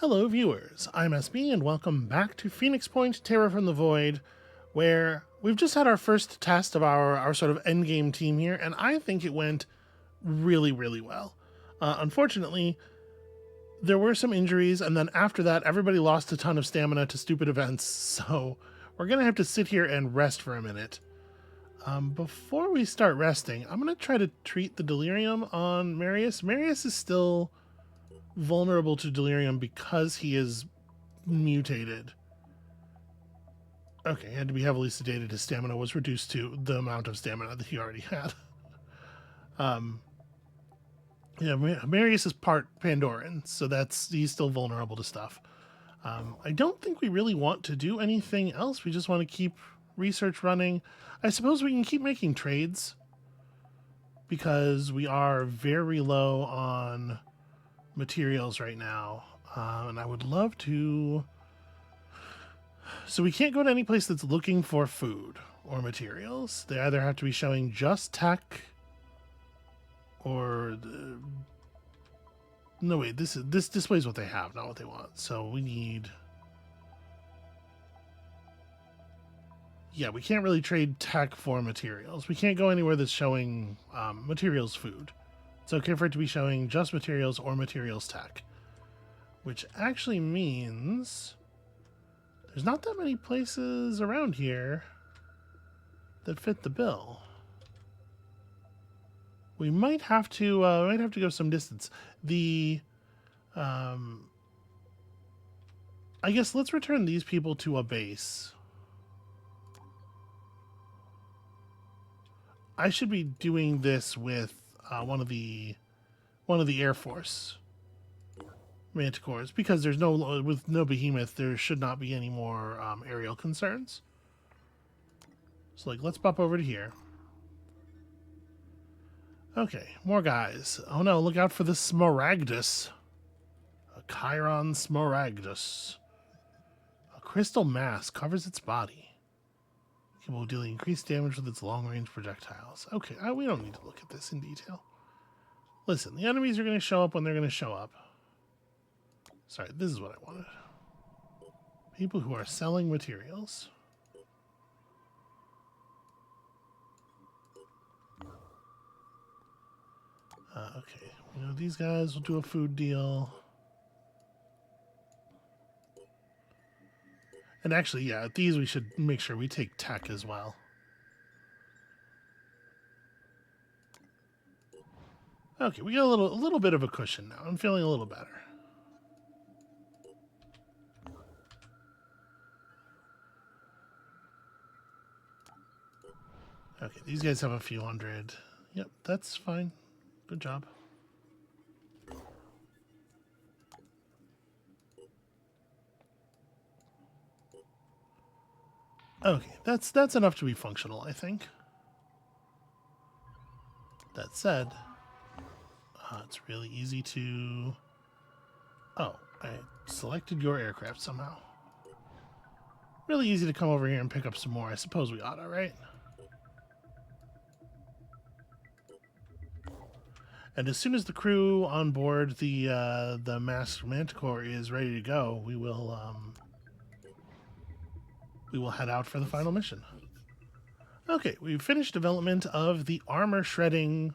Hello, viewers. I'm SB, and welcome back to Phoenix Point Terror from the Void, where we've just had our first test of our sort of endgame team here, and I think it went really, really well. Unfortunately, there were some injuries, and then after that, everybody lost a ton of stamina to stupid events, so we're going to have to sit here and rest for a minute. Before we start resting, I'm going to try to treat the delirium on Marius. Marius is still vulnerable to delirium because he is mutated. Okay, he had to be heavily sedated. His stamina was reduced to the amount of stamina that he already had. Yeah, Marius is part Pandoran, so he's still vulnerable to stuff. I don't think we really want to do anything else. We just want to keep research running. I suppose we can keep making trades because we are very low on materials right now, and I would love to. So we can't go to any place that's looking for food or materials. They either have to be showing just tech or no, wait, this displays what they have, not what they want. So we need. Yeah, we can't really trade tech for materials. We can't go anywhere that's showing materials food. It's okay for it to be showing just materials or materials tech, which actually means there's not that many places around here that fit the bill. We might have to go some distance. I guess let's return these people to a base. I should be doing this with one of the Air Force Manticores because there's with no behemoth, there should not be any more aerial concerns. So let's pop over to here. Okay, more guys. Oh no, look out for the Smaragdus. A Chiron Smaragdus. A crystal mass covers its body, capable of dealing increased damage with its long-range projectiles. Okay, we don't need to look at this in detail. Listen, the enemies are going to show up when they're going to show up. Sorry, this is what I wanted. People who are selling materials. Okay, these guys will do a food deal. And actually, yeah, at these we should make sure we take tech as well. Okay, we got a little bit of a cushion now. I'm feeling a little better. Okay, these guys have a few hundred. Yep, that's fine. Good job. Okay, that's enough to be functional, I think. That said, it's really easy to... Oh, I selected your aircraft somehow. Really easy to come over here and pick up some more. I suppose we oughta, right? And as soon as the crew on board the masked manticore is ready to go, we will head out for the final mission. Okay, we've finished development of the armor shredding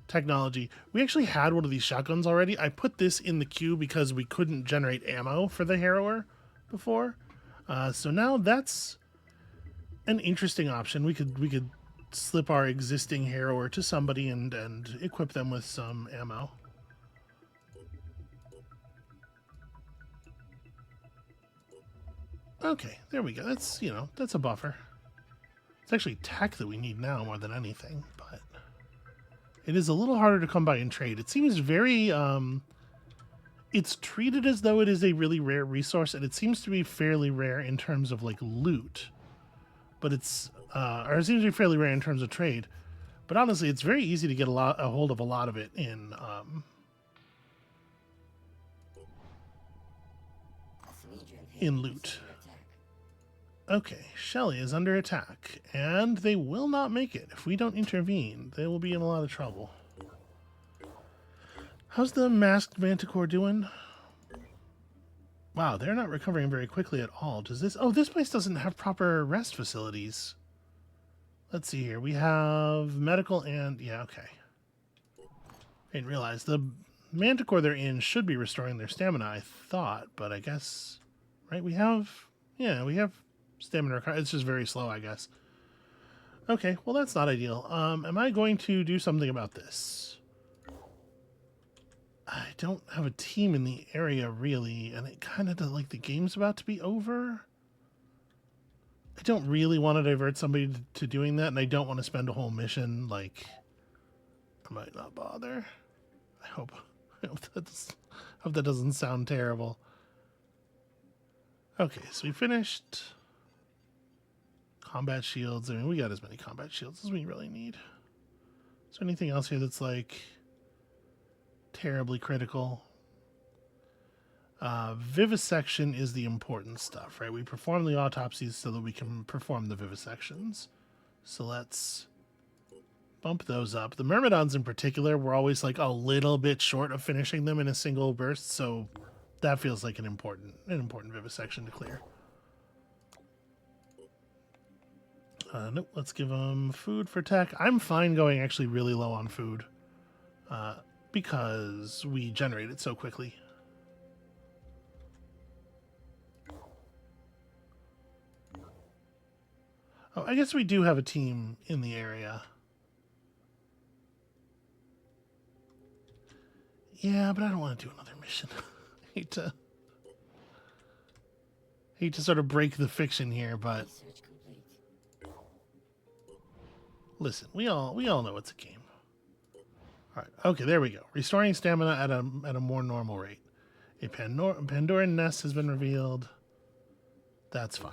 technology. We actually had one of these shotguns already. I put this in the queue because we couldn't generate ammo for the Harrower before. So now that's an interesting option. We could slip our existing Harrower to somebody and equip them with some ammo. Okay, there we go. That's a buffer. It's actually tech that we need now more than anything, but it is a little harder to come by in trade. It seems very it's treated as though it is a really rare resource, and it seems to be fairly rare in terms of loot. But it's or it seems to be fairly rare in terms of trade. But honestly, it's very easy to get a hold of a lot of it in loot. Okay, Shelly is under attack, and they will not make it. If we don't intervene, they will be in a lot of trouble. How's the masked manticore doing? Wow, they're not recovering very quickly at all. Does this... Oh, this place doesn't have proper rest facilities. Let's see here. We have medical and... Yeah, okay. I didn't realize. The manticore they're in should be restoring their stamina, I thought. But I guess... Right, we have... Yeah, we have stamina. It's just very slow, I guess. Okay, well, that's not ideal. Am I going to do something about this? I don't have a team in the area, really, and it kind of like the game's about to be over. I don't really want to divert somebody to doing that, and I don't want to spend a whole mission. Like, I might not bother. I hope that doesn't sound terrible. Okay, so we finished combat shields. I mean, we got as many combat shields as we really need. Is there anything else here that's like terribly critical? Vivisection is the important stuff, right? We perform the autopsies so that we can perform the vivisections. So let's bump those up. The Myrmidons in particular, we're always like a little bit short of finishing them in a single burst, so that feels like an important vivisection to clear. Nope, let's give them food for tech. I'm fine going actually really low on food because we generate it so quickly. Oh, I guess we do have a team in the area. Yeah, but I don't want to do another mission. hate to sort of break the fiction here, but listen, we all know it's a game. All right, okay, there we go. Restoring stamina at a more normal rate. A Pandoran nest has been revealed. That's fine.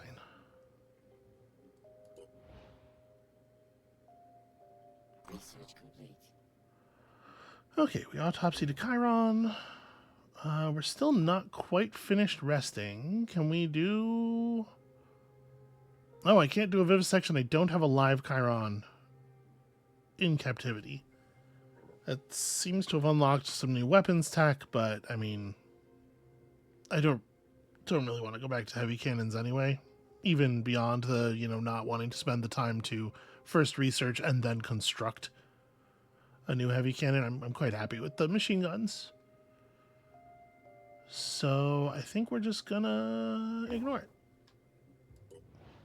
Research complete. Okay, we autopsy to Chiron. We're still not quite finished resting. Can we do... Oh, I can't do a vivisection. I don't have a live Chiron in captivity. That seems to have unlocked some new weapons tech, but, I mean... I don't really want to go back to heavy cannons anyway. Even beyond the, not wanting to spend the time to first research and then construct a new heavy cannon. I'm quite happy with the machine guns. So I think we're just gonna ignore it.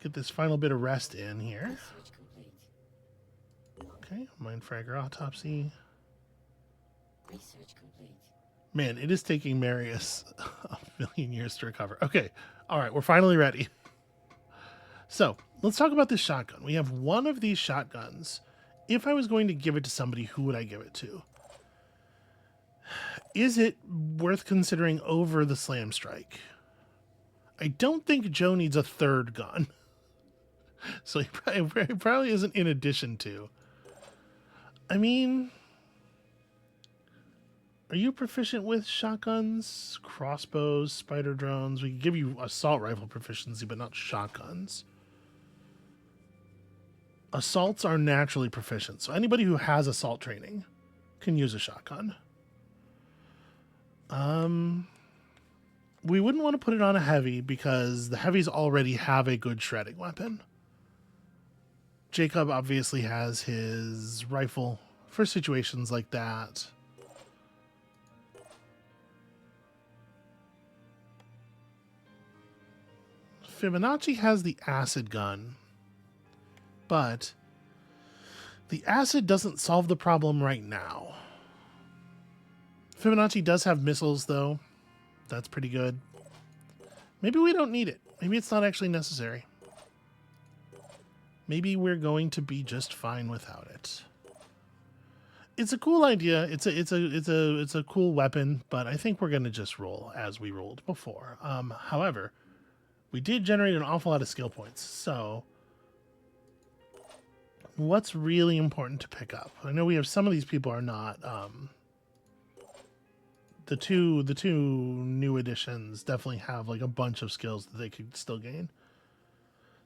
Get this final bit of rest in here. Okay, Mindfragger autopsy. Research complete. Man, it is taking Marius a million years to recover. Okay, all right, we're finally ready. So let's talk about this shotgun. We have one of these shotguns. If I was going to give it to somebody, who would I give it to? Is it worth considering over the Slam Strike? I don't think Joe needs a third gun. So he probably isn't in addition to. I mean, are you proficient with shotguns, crossbows, spider drones? We can give you assault rifle proficiency, but not shotguns. Assaults are naturally proficient, so anybody who has assault training can use a shotgun. We wouldn't want to put it on a heavy because the heavies already have a good shredding weapon. Jacob obviously has his rifle for situations like that. Fibonacci has the acid gun, but the acid doesn't solve the problem right now. Fibonacci does have missiles, though. That's pretty good. Maybe we don't need it. Maybe it's not actually necessary. Maybe we're going to be just fine without it. It's a cool idea. It's a cool weapon, but I think we're going to just roll as we rolled before. However, we did generate an awful lot of skill points, so what's really important to pick up? I know we have some of these people are not. The two new additions definitely have like a bunch of skills that they could still gain.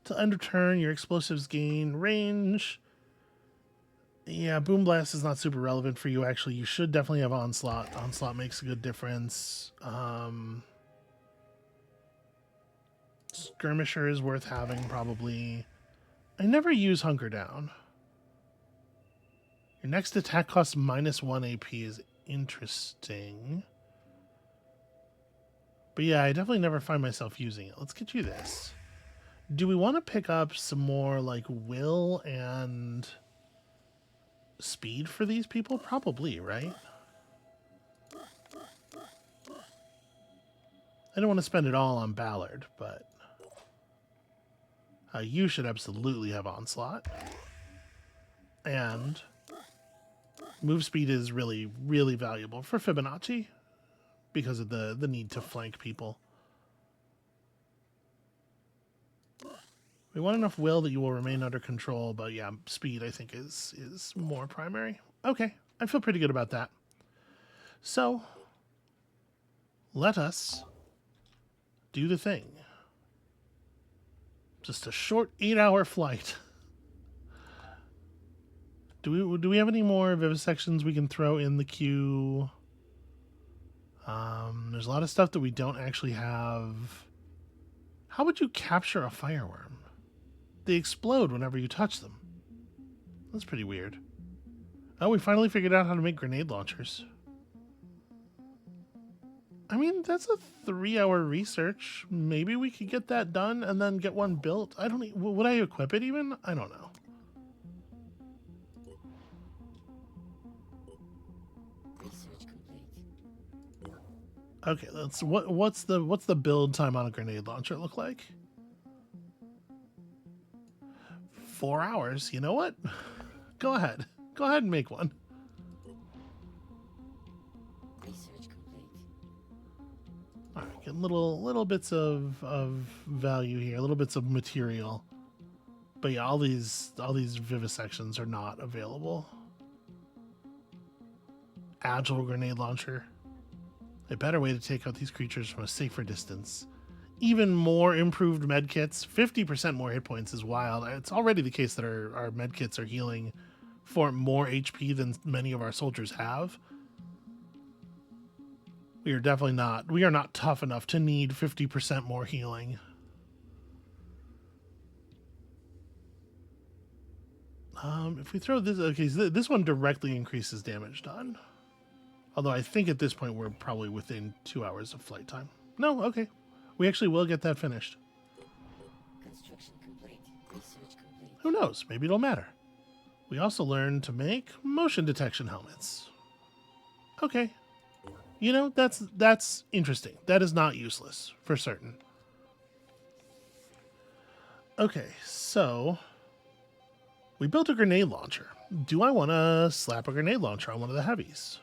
To end turn, your explosives gain range. Yeah, Boom Blast is not super relevant for you, actually. You should definitely have Onslaught. Onslaught makes a good difference. skirmisher is worth having, probably. I never use Hunker Down. Your next attack costs -1 AP is interesting. But yeah, I definitely never find myself using it. Let's get you this. Do we want to pick up some more, like, will and speed for these people? Probably, right? I don't want to spend it all on Ballard, but you should absolutely have Onslaught. And move speed is really, really valuable for Fibonacci because of the need to flank people. We want enough will that you will remain under control, but yeah, speed I think is more primary. Okay, I feel pretty good about that. So, let us do the thing. Just a short 8-hour flight. Do we have any more vivisections we can throw in the queue? There's a lot of stuff that we don't actually have. How would you capture a fireworm? They explode whenever you touch them. That's pretty weird. Oh, we finally figured out how to make grenade launchers. I mean, that's a 3-hour research. Maybe we could get that done and then get one built. I don't. Would I equip it even? I don't know. Research complete. Okay, what's the build time on a grenade launcher look like? 4 hours. You know what? Go ahead. Go ahead and make one. Research complete. All right, getting little bits of value here, little bits of material. But yeah, all these vivisections are not available. Agile grenade launcher. A better way to take out these creatures from a safer distance. Even more improved medkits. 50% more hit points is wild. It's already the case that our medkits are healing for more HP than many of our soldiers have. We are not tough enough to need 50% more healing. If we throw this, okay, so this one directly increases damage done. Although I think at this point we're probably within 2 hours of flight time. No, okay. We actually will get that finished. Construction complete. Research complete. Who knows? Maybe it'll matter. We also learned to make motion detection helmets. Okay. You know, that's interesting. That is not useless, for certain. Okay, so we built a grenade launcher. Do I want to slap a grenade launcher on one of the heavies?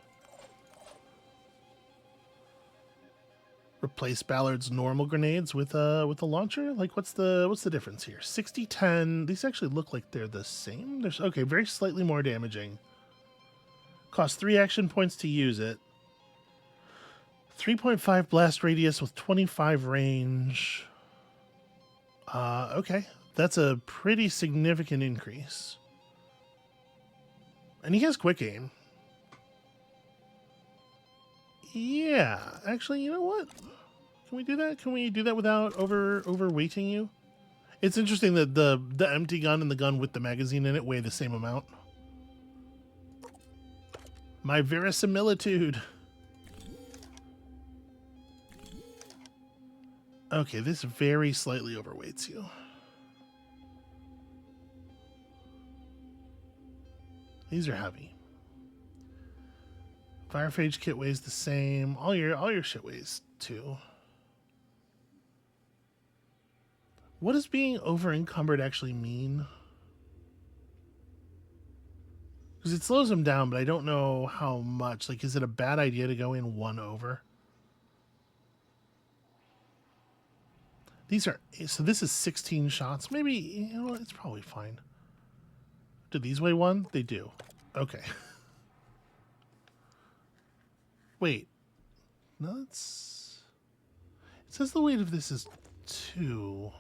Replace Ballard's normal grenades with a launcher? Like, what's the difference here? 60-10. These actually look like they're the same. There's okay, very slightly more damaging. Cost 3 action points to use it. 3.5 blast radius with 25 range. Okay, that's a pretty significant increase. And he has quick aim. Yeah, actually, you know what? Can we do that? Can we do that without overweighting you? It's interesting that the empty gun and the gun with the magazine in it weigh the same amount. My verisimilitude. Okay, this very slightly overweights you. These are heavy. Firephage kit weighs the same. All your shit weighs too. What does being over encumbered actually mean? Because it slows them down, but I don't know how much. Like, is it a bad idea to go in 1 over? These are, so this is 16 shots. Maybe, you know what, it's probably fine. Do these weigh 1? They do. Okay. Wait. No, it's... It says the weight of this is 2.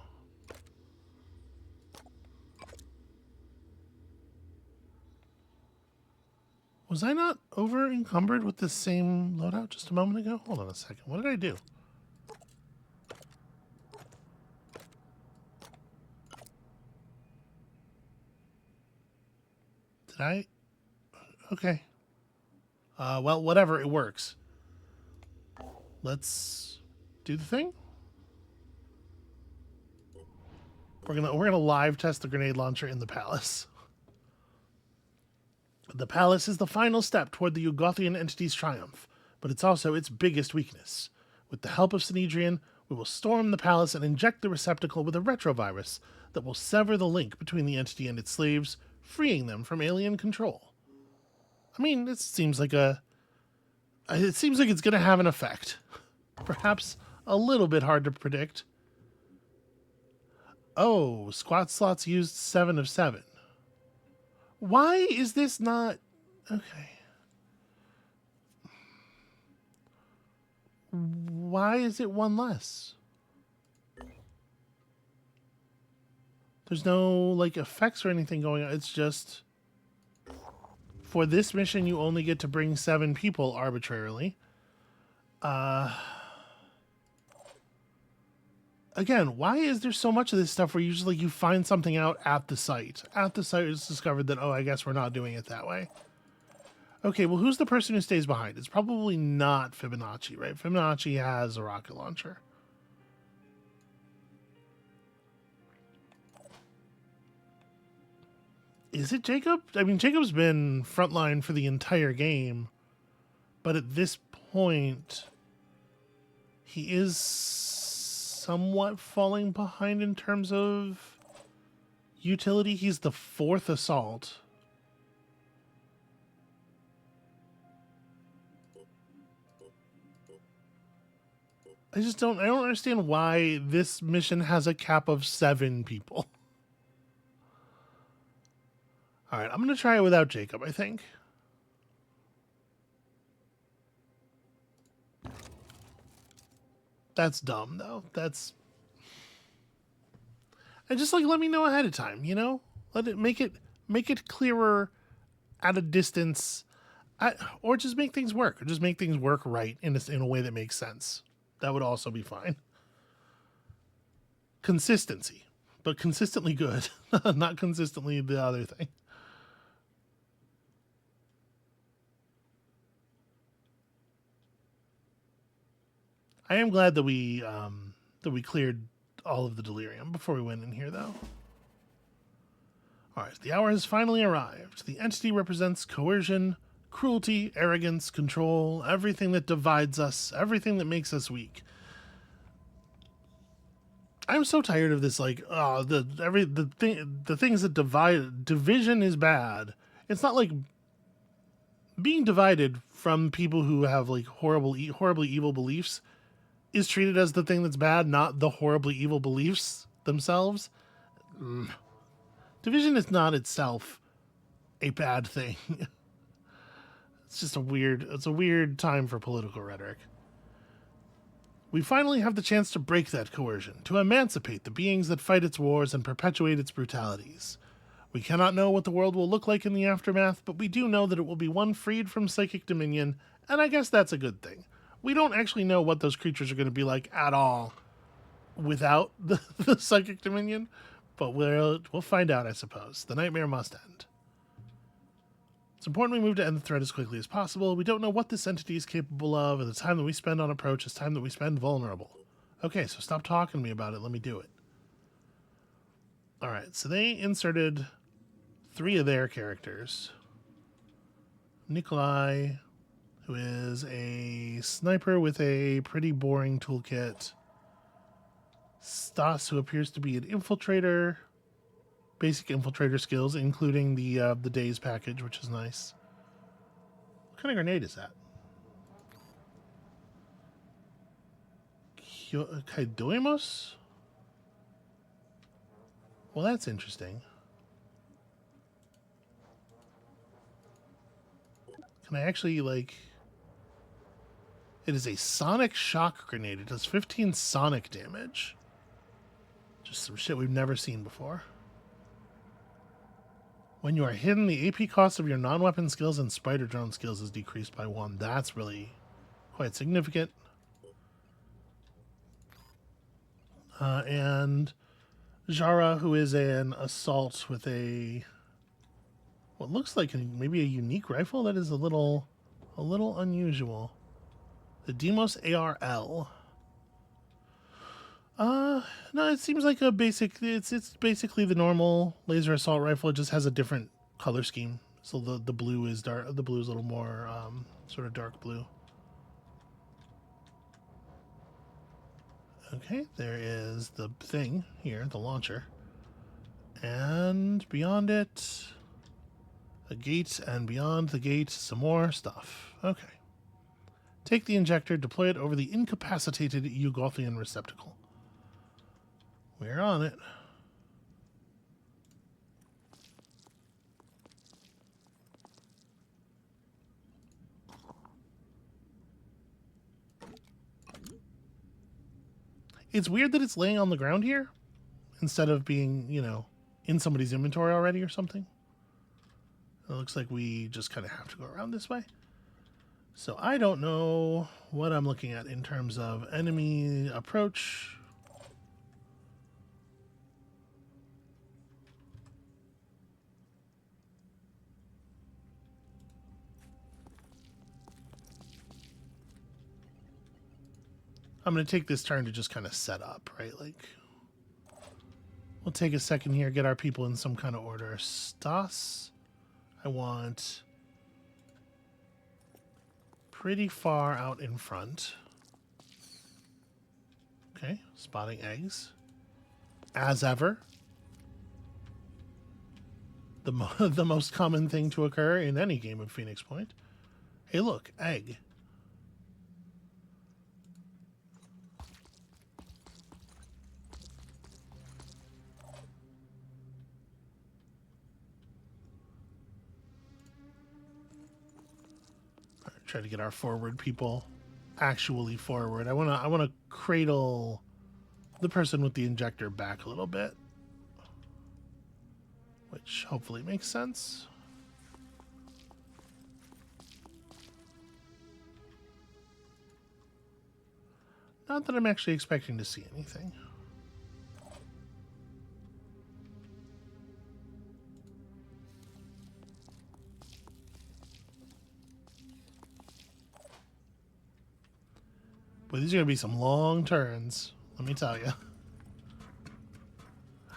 Was I not over encumbered with the same loadout just a moment ago? Hold on a second. What did I do? Did I? Okay. Well, whatever. It works. Let's do the thing. We're gonna live test the grenade launcher in the palace. The palace is the final step toward the Ugothian entity's triumph, but it's also its biggest weakness. With the help of Synedrian, we will storm the palace and inject the receptacle with a retrovirus that will sever the link between the entity and its slaves, freeing them from alien control. I mean, it seems like it's going to have an effect. Perhaps a little bit hard to predict. Oh, squat slots used 7 of 7. Why is this not... Okay. Why is it one less? There's no, like, effects or anything going on. It's just... For this mission, you only get to bring 7 people arbitrarily. Again, why is there so much of this stuff where usually you find something out at the site? At the site, it's discovered that, oh, I guess we're not doing it that way. Okay, well, who's the person who stays behind? It's probably not Fibonacci, right? Fibonacci has a rocket launcher. Is it Jacob? I mean, Jacob's been frontline for the entire game, but at this point, he is somewhat falling behind in terms of utility. He's the 4th assault. I don't understand why this mission has a cap of 7 people. All right, I'm going to try it without Jacob, I think. That's dumb, though. That's... And just, like, let me know ahead of time, you know? Make it clearer at a distance, or just make things work. Or just make things work right in a way that makes sense. That would also be fine. Consistency, but consistently good, not consistently the other thing. I am glad that we cleared all of the delirium before we went in here, though. All right, the hour has finally arrived. The entity represents coercion, cruelty, arrogance, control, everything that divides us, everything that makes us weak. I'm so tired of this, like, the things that divide. Division is bad. It's not like being divided from people who have, like, horribly evil beliefs is treated as the thing that's bad, not the horribly evil beliefs themselves. Division is not itself a bad thing. It's just a weird time for political rhetoric. We finally have the chance to break that coercion, to emancipate the beings that fight its wars and perpetuate its brutalities. We cannot know what the world will look like in the aftermath, but we do know that it will be one freed from psychic dominion, and I guess that's a good thing. We don't actually know what those creatures are going to be like at all without the psychic dominion, but we'll find out, I suppose. The nightmare must end. It's important we move to end the threat as quickly as possible. We don't know what this entity is capable of, and the time that we spend on approach is time that we spend vulnerable. Okay, so stop talking to me about it. Let me do it. All right, so they inserted 3 of their characters. Nikolai, who is a sniper with a pretty boring toolkit. Stas, who appears to be an infiltrator. Basic infiltrator skills, including the days package, which is nice. What kind of grenade is that? Kaidoimos? Well, that's interesting. Can I actually, like... It is a sonic shock grenade. It does 15 sonic damage. Just some shit we've never seen before. When you are hidden, the AP cost of your non-weapon skills and spider drone skills is decreased by 1. That's really quite significant. And Jara, who is an assault with a what looks like maybe a unique rifle that is a little unusual. The Demos ARL. No, it seems like a basic. It's basically the normal laser assault rifle. It just has a different color scheme. So the blue is dark. The blue is a little more sort of dark blue. Okay, there is the thing here, the launcher, and beyond it, a gate, and beyond the gate, some more stuff. Okay. Take the injector, deploy it over the incapacitated Yugothian receptacle. We're on it. It's weird that it's laying on the ground here instead of being, in somebody's inventory already or something. It looks like we just kind of have to go around this way. So I don't know what I'm looking at in terms of enemy approach. I'm going to take this turn to just kind of set up, right? Like, we'll take a second here, get our people in some kind of order. Stas, I want pretty far out in front. Okay, spotting eggs. As ever. The most common thing to occur in any game of Phoenix Point. Hey, look, egg. Try to get our forward people actually forward. I wanna cradle the person with the injector back a little bit, which hopefully makes sense. Not that I'm actually expecting to see anything. But these are going to be some long turns, let me tell you.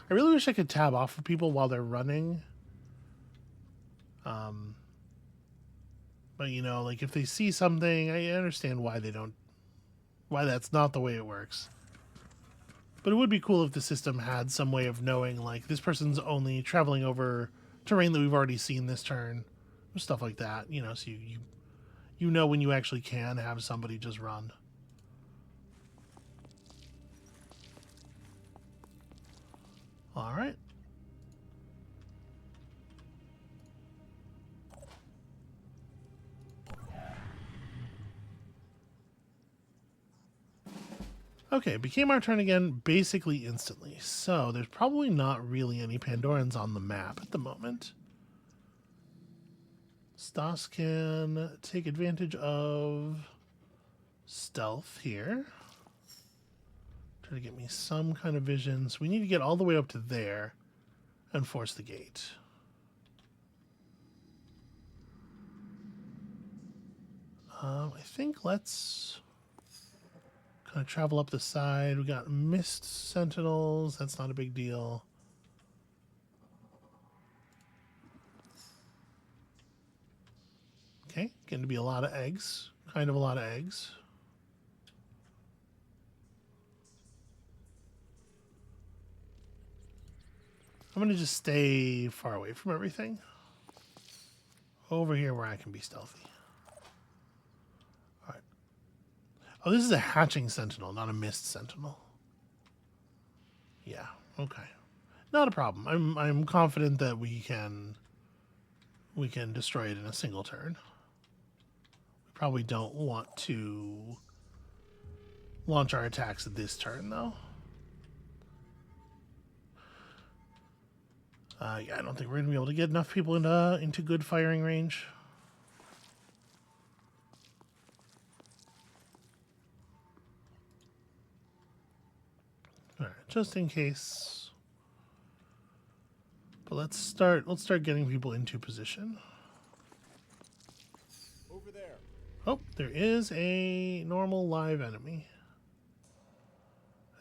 I really wish I could tab off for people while they're running. But, like if they see something, I understand why that's not the way it works. But it would be cool if the system had some way of knowing, like, this person's only traveling over terrain that we've already seen this turn. Stuff like that, so you know when you actually can have somebody just run. All right. Okay, it became our turn again basically instantly. So there's probably not really any Pandorans on the map at the moment. Stas can take advantage of stealth here. Try to get me some kind of vision. So we need to get all the way up to there and force the gate. I think let's kind of travel up the side. We got mist sentinels. That's not a big deal. Okay, getting to be a lot of eggs. Kind of a lot of eggs. I'm going to just stay far away from everything. Over here where I can be stealthy. All right. Oh, this is a hatching sentinel, not a mist sentinel. Yeah, okay. Not a problem. I'm confident that we can destroy it in a single turn. We probably don't want to launch our attacks at this turn, though. Yeah, I don't think we're going to be able to get enough people into good firing range. All right, just in case. But let's start getting people into position. Over there. Oh, there is a normal live enemy.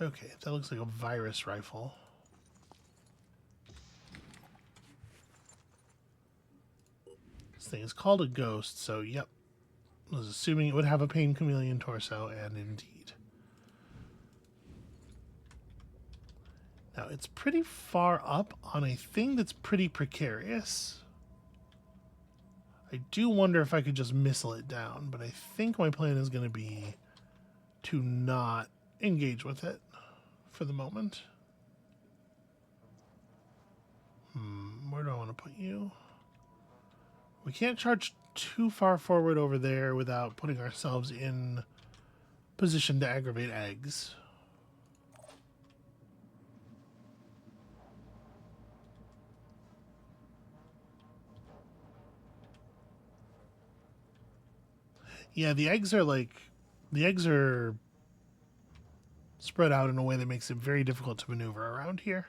Okay, that looks like a virus rifle. This thing is called a ghost, so yep. I was assuming it would have a pain chameleon torso, and indeed. Now, it's pretty far up on a thing that's pretty precarious. I do wonder if I could just missile it down, but I think my plan is going to be to not engage with it for the moment. Where do I want to put you? We can't charge too far forward over there without putting ourselves in position to aggravate eggs. Yeah, the eggs are spread out in a way that makes it very difficult to maneuver around here.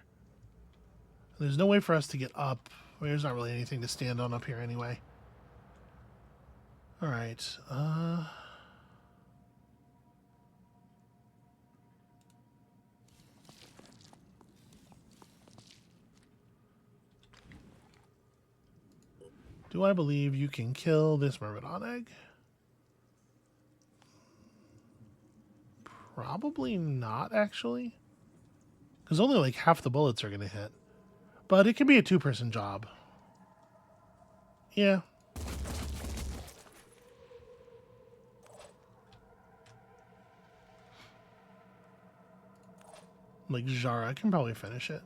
There's no way for us to get up. There's not really anything to stand on up here anyway. All right. Do I believe you can kill this Myrmidon egg? Probably not, actually. Because only like half the bullets are going to hit. But it can be a two-person job. Yeah. Like Zara can probably finish it.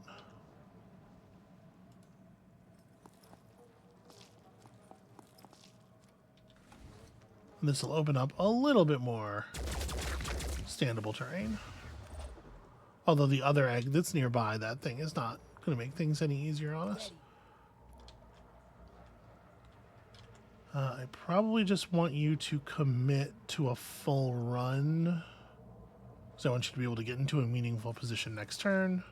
This will open up a little bit more standable terrain. Although the other egg that's nearby, that thing is not going to make things any easier on us. I probably just want you to commit to a full run. So I want you to be able to get into a meaningful position next turn.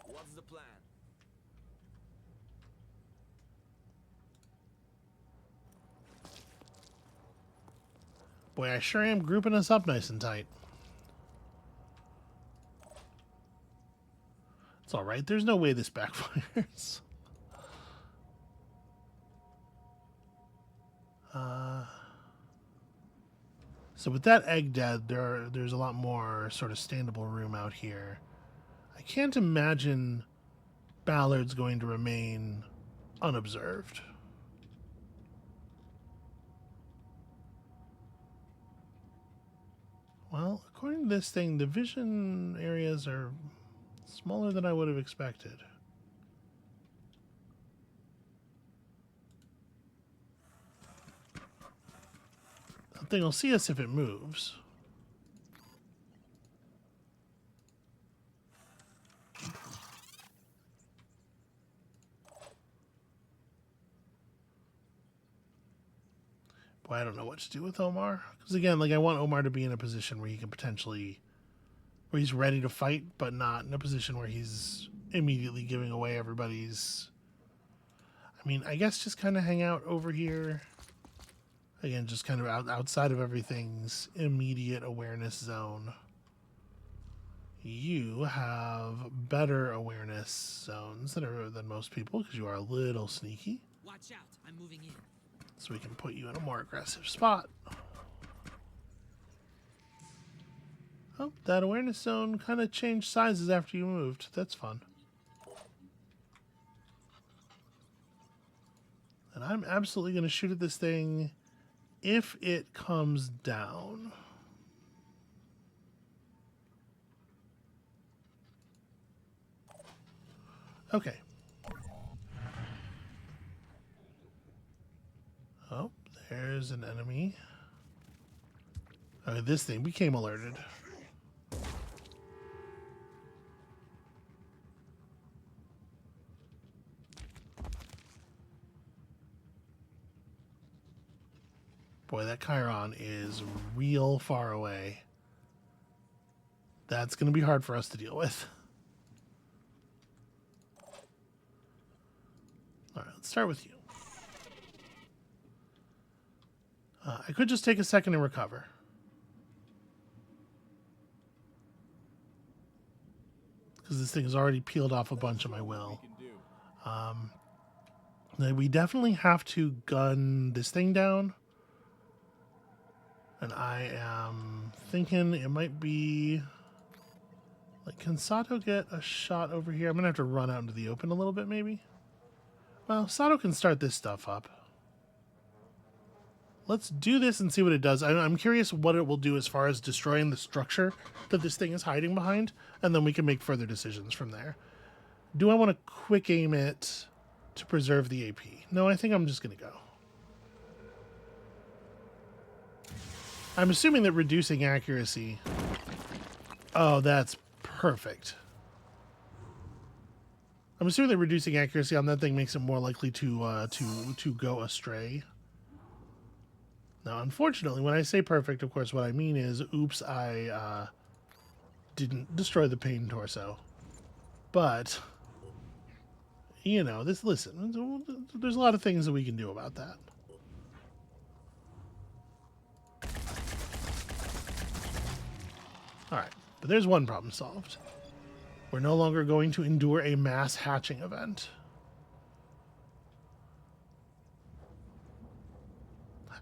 What's the plan? Boy, I sure am grouping us up nice and tight. It's alright, there's no way this backfires. So with that egg dead, there's a lot more sort of standable room out here. I can't imagine Ballard's going to remain unobserved. Well, according to this thing, the vision areas are smaller than I would have expected. That thing will see us if it moves. Boy, I don't know what to do with Omar. Because again, like I want Omar to be in a position where he can potentially, where he's ready to fight, but not in a position where he's immediately giving away everybody's. I mean, I guess just kind of hang out over here. Again, just kind of outside of everything's immediate awareness zone. You have better awareness zones than most people because you are a little sneaky. Watch out, I'm moving in. So we can put you in a more aggressive spot. Oh, that awareness zone kind of changed sizes after you moved. That's fun. And I'm absolutely going to shoot at this thing if it comes down. Okay. Oh, there's an enemy. This thing became alerted. Boy, that Chiron is real far away. That's going to be hard for us to deal with. All right, let's start with you. I could just take a second and recover. Because this thing has already peeled off a bunch of my will. We definitely have to gun this thing down. And I am thinking it might be... Like, can Sato get a shot over here? I'm going to have to run out into the open a little bit, maybe. Well, Sato can start this stuff up. Let's do this and see what it does. I'm curious what it will do as far as destroying the structure that this thing is hiding behind, and then we can make further decisions from there. Do I want to quick aim it to preserve the AP? No, I think I'm just going to go. I'm assuming that reducing accuracy... Oh, that's perfect. I'm assuming that reducing accuracy on that thing makes it more likely to go astray. Now, unfortunately, when I say perfect, of course, what I mean is, oops, I didn't destroy the pain torso. But, you know, listen, there's a lot of things that we can do about that. All right, but there's one problem solved. We're no longer going to endure a mass hatching event.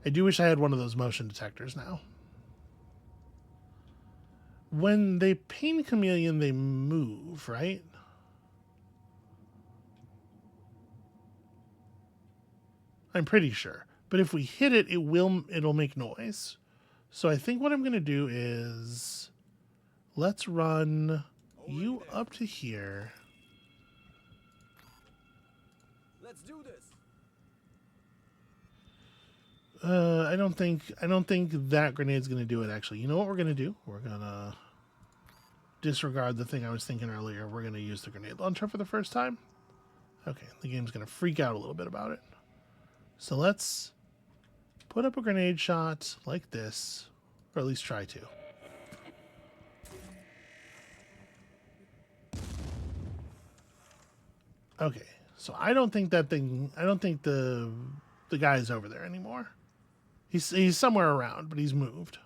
I do wish I had one of those motion detectors now. When they pain chameleon, they move, right? I'm pretty sure. But if we hit it, it'll make noise. So I think what I'm going to do is... Let's run you up to here. Let's do this. I don't think that grenade's going to do it, actually. You know what we're going to do? We're going to disregard the thing I was thinking earlier. We're going to use the grenade launcher for the first time. Okay, the game's going to freak out a little bit about it. So let's put up a grenade shot like this, or at least try to. Okay, so I don't think the guy is over there anymore. He's somewhere around, but he's moved.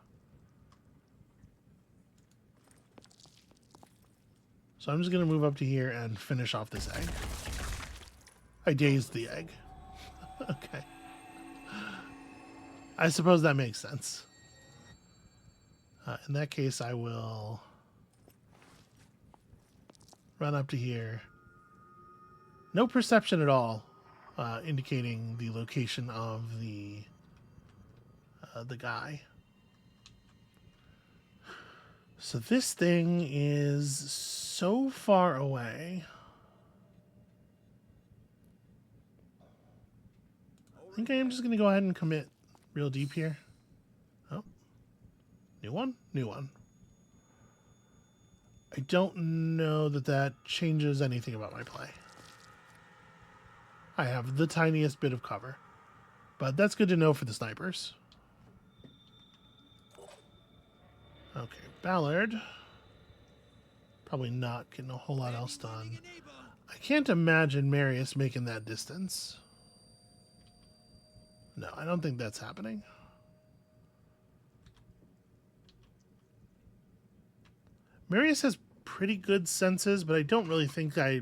So I'm just going to move up to here and finish off this egg. I dazed the egg. Okay. I suppose that makes sense. In that case, I will run up to here. No perception at all, indicating the location of the guy. So this thing is so far away. I think I am just going to go ahead and commit real deep here. Oh, new one, new one. I don't know that changes anything about my play. I have the tiniest bit of cover, but that's good to know for the snipers. Okay, Ballard. Probably not getting a whole lot else done. I can't imagine Marius making that distance. No, I don't think that's happening. Marius has pretty good senses, but I don't really think I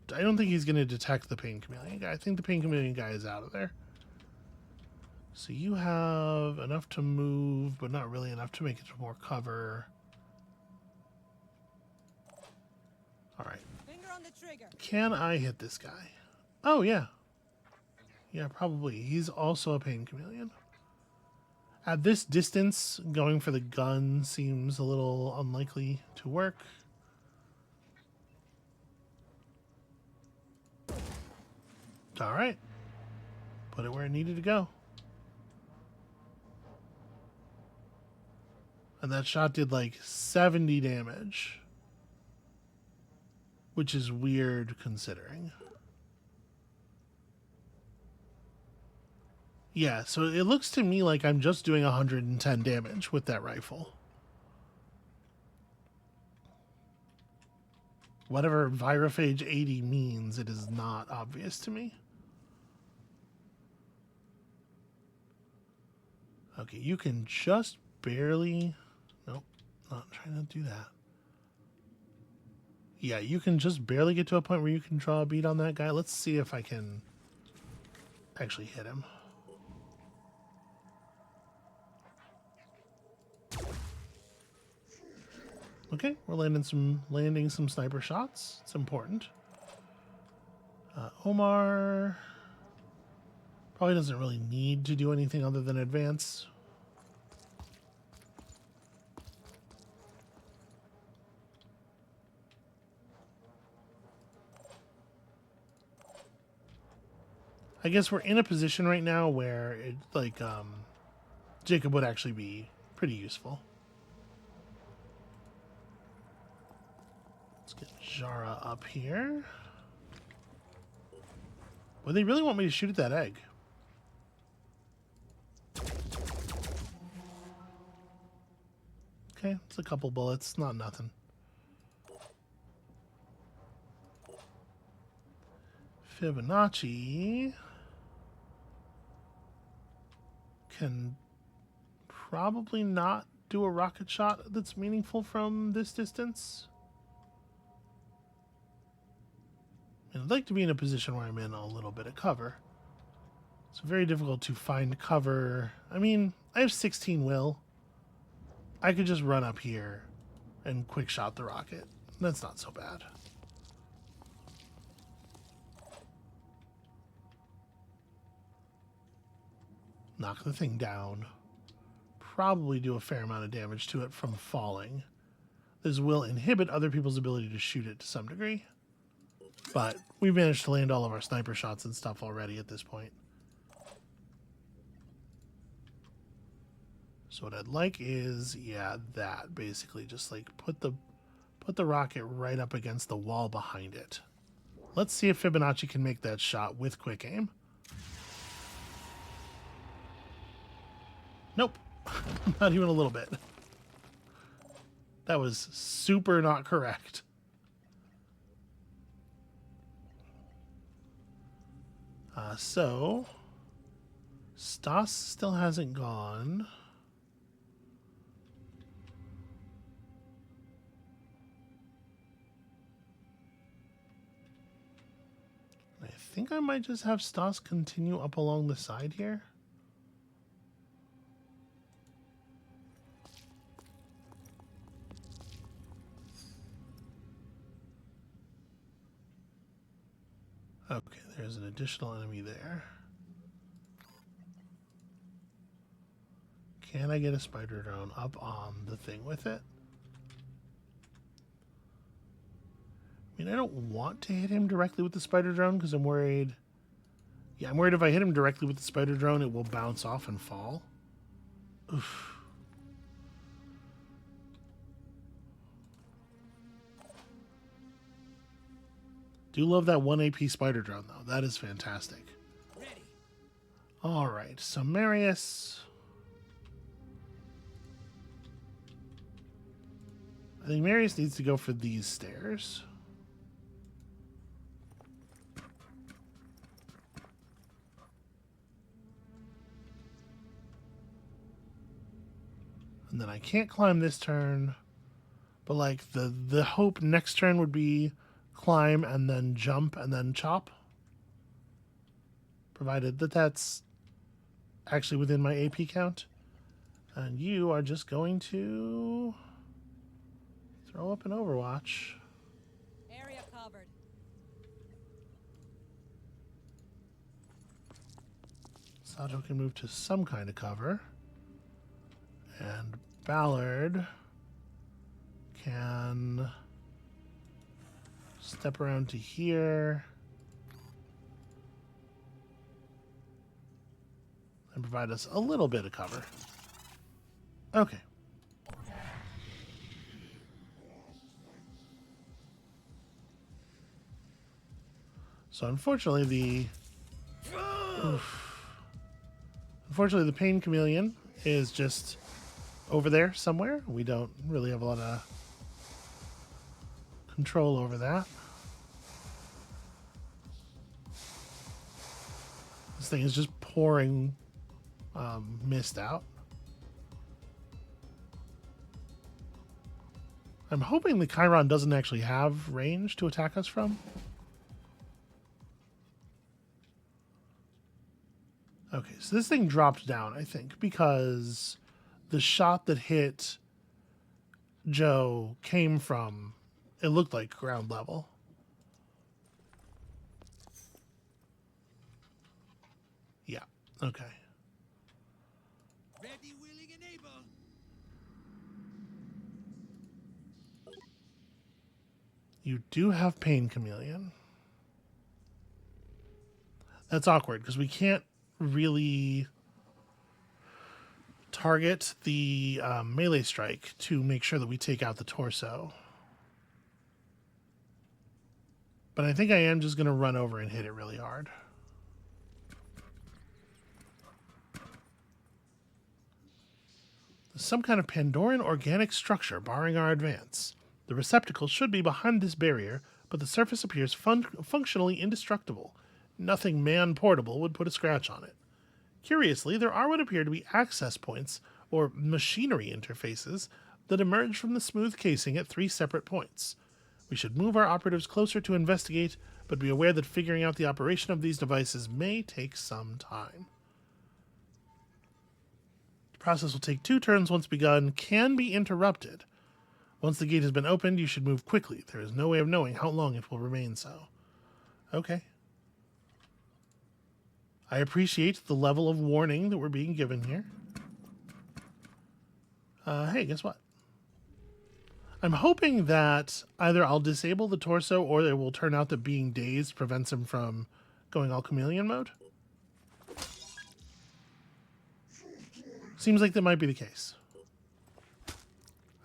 don't think he's going to detect the pain chameleon guy. I think the pain chameleon guy is out of there. So you have enough to move, but not really enough to make it to more cover. All right. Finger on the trigger. Can I hit this guy? Oh, yeah. Yeah, probably. He's also a pain chameleon. At this distance, going for the gun seems a little unlikely to work. All right. Put it where it needed to go. And that shot did like 70 damage. Which is weird considering. Yeah, so it looks to me like I'm just doing 110 damage with that rifle. Whatever Virophage 80 means, it is not obvious to me. Okay, you can just barely... Nope, not trying to do that. Yeah, you can just barely get to a point where you can draw a bead on that guy. Let's see if I can actually hit him. Okay, we're landing some sniper shots. It's important. Omar probably doesn't really need to do anything other than advance. I guess we're in a position right now where it Jacob would actually be pretty useful. Let's get Jara up here. Well, they really want me to shoot at that egg. Okay, it's a couple bullets, not nothing. Fibonacci can probably not do a rocket shot that's meaningful from this distance. And I'd like to be in a position where I'm in a little bit of cover. It's very difficult to find cover. I mean, I have 16 will. I could just run up here and quick shot the rocket. That's not so bad. Knock the thing down. Probably do a fair amount of damage to it from falling. This will inhibit other people's ability to shoot it to some degree. But we've managed to land all of our sniper shots and stuff already at this point. So what I'd like is, yeah, that basically just like put the rocket right up against the wall behind it. Let's see if Fibonacci can make that shot with quick aim. Nope. Not even a little bit. That was super not correct. So Stas still hasn't gone. I think I might just have Stas continue up along the side here. Okay, there's an additional enemy there. Can I get a spider drone up on the thing with it? I mean, I don't want to hit him directly with the spider drone because I'm worried... Yeah, I'm worried if I hit him directly with the spider drone, it will bounce off and fall. Oof. Do love that 1 AP spider drone, though. That is fantastic. Ready. All right, so Marius... I think Marius needs to go for these stairs. And then I can't climb this turn, but like the hope next turn would be climb and then jump and then chop, provided that that's actually within my AP count. And you are just going to throw up an Overwatch. Area covered. Sato can move to some kind of cover. And Ballard can step around to here and provide us a little bit of cover. Okay. So unfortunately the Pain Chameleon is just over there somewhere. We don't really have a lot of control over that. This thing is just pouring mist out. I'm hoping the Chiron doesn't actually have range to attack us from. Okay, so this thing dropped down, I think, because the shot that hit Joe came from, it looked like ground level. Yeah, okay. Ready, willing, and able. You do have Pain Chameleon. That's awkward because we can't really target the melee strike to make sure that we take out the torso. But I think I am just going to run over and hit it really hard. Some kind of Pandoran organic structure barring our advance. The receptacle should be behind this barrier, but the surface appears functionally indestructible. Nothing man-portable would put a scratch on it. Curiously, there are what appear to be access points, or machinery interfaces, that emerge from the smooth casing at 3 separate points. We should move our operatives closer to investigate, but be aware that figuring out the operation of these devices may take some time. The process will take 2 turns once begun, can be interrupted. Once the gate has been opened, you should move quickly. There is no way of knowing how long it will remain so. Okay. I appreciate the level of warning that we're being given here. Hey, guess what? I'm hoping that either I'll disable the torso or it will turn out that being dazed prevents him from going all chameleon mode. Seems like that might be the case.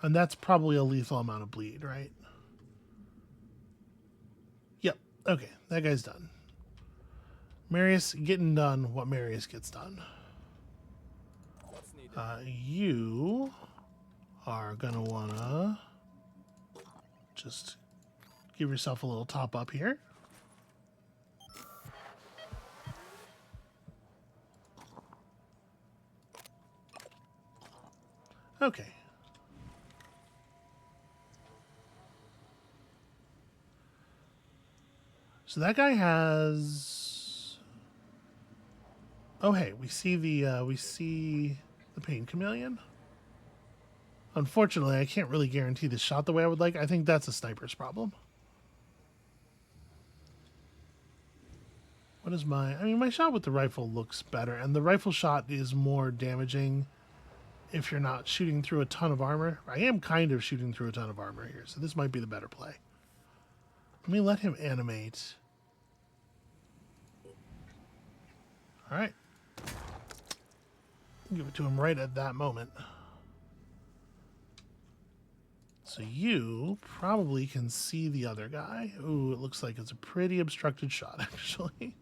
And that's probably a lethal amount of bleed, right? Yep. Okay, that guy's done. Marius getting done what Marius gets done. What's needed? You are gonna wanna just give yourself a little top up here. Okay. So that guy has. Oh, hey, we see the Pain Chameleon. Unfortunately, I can't really guarantee this shot the way I would like. I think that's a sniper's problem. What is my... I mean, my shot with the rifle looks better, and the rifle shot is more damaging if you're not shooting through a ton of armor. I am kind of shooting through a ton of armor here, so this might be the better play. Let me let him animate. All right. Give it to him right at that moment. So you probably can see the other guy. Ooh, it looks like it's a pretty obstructed shot, actually.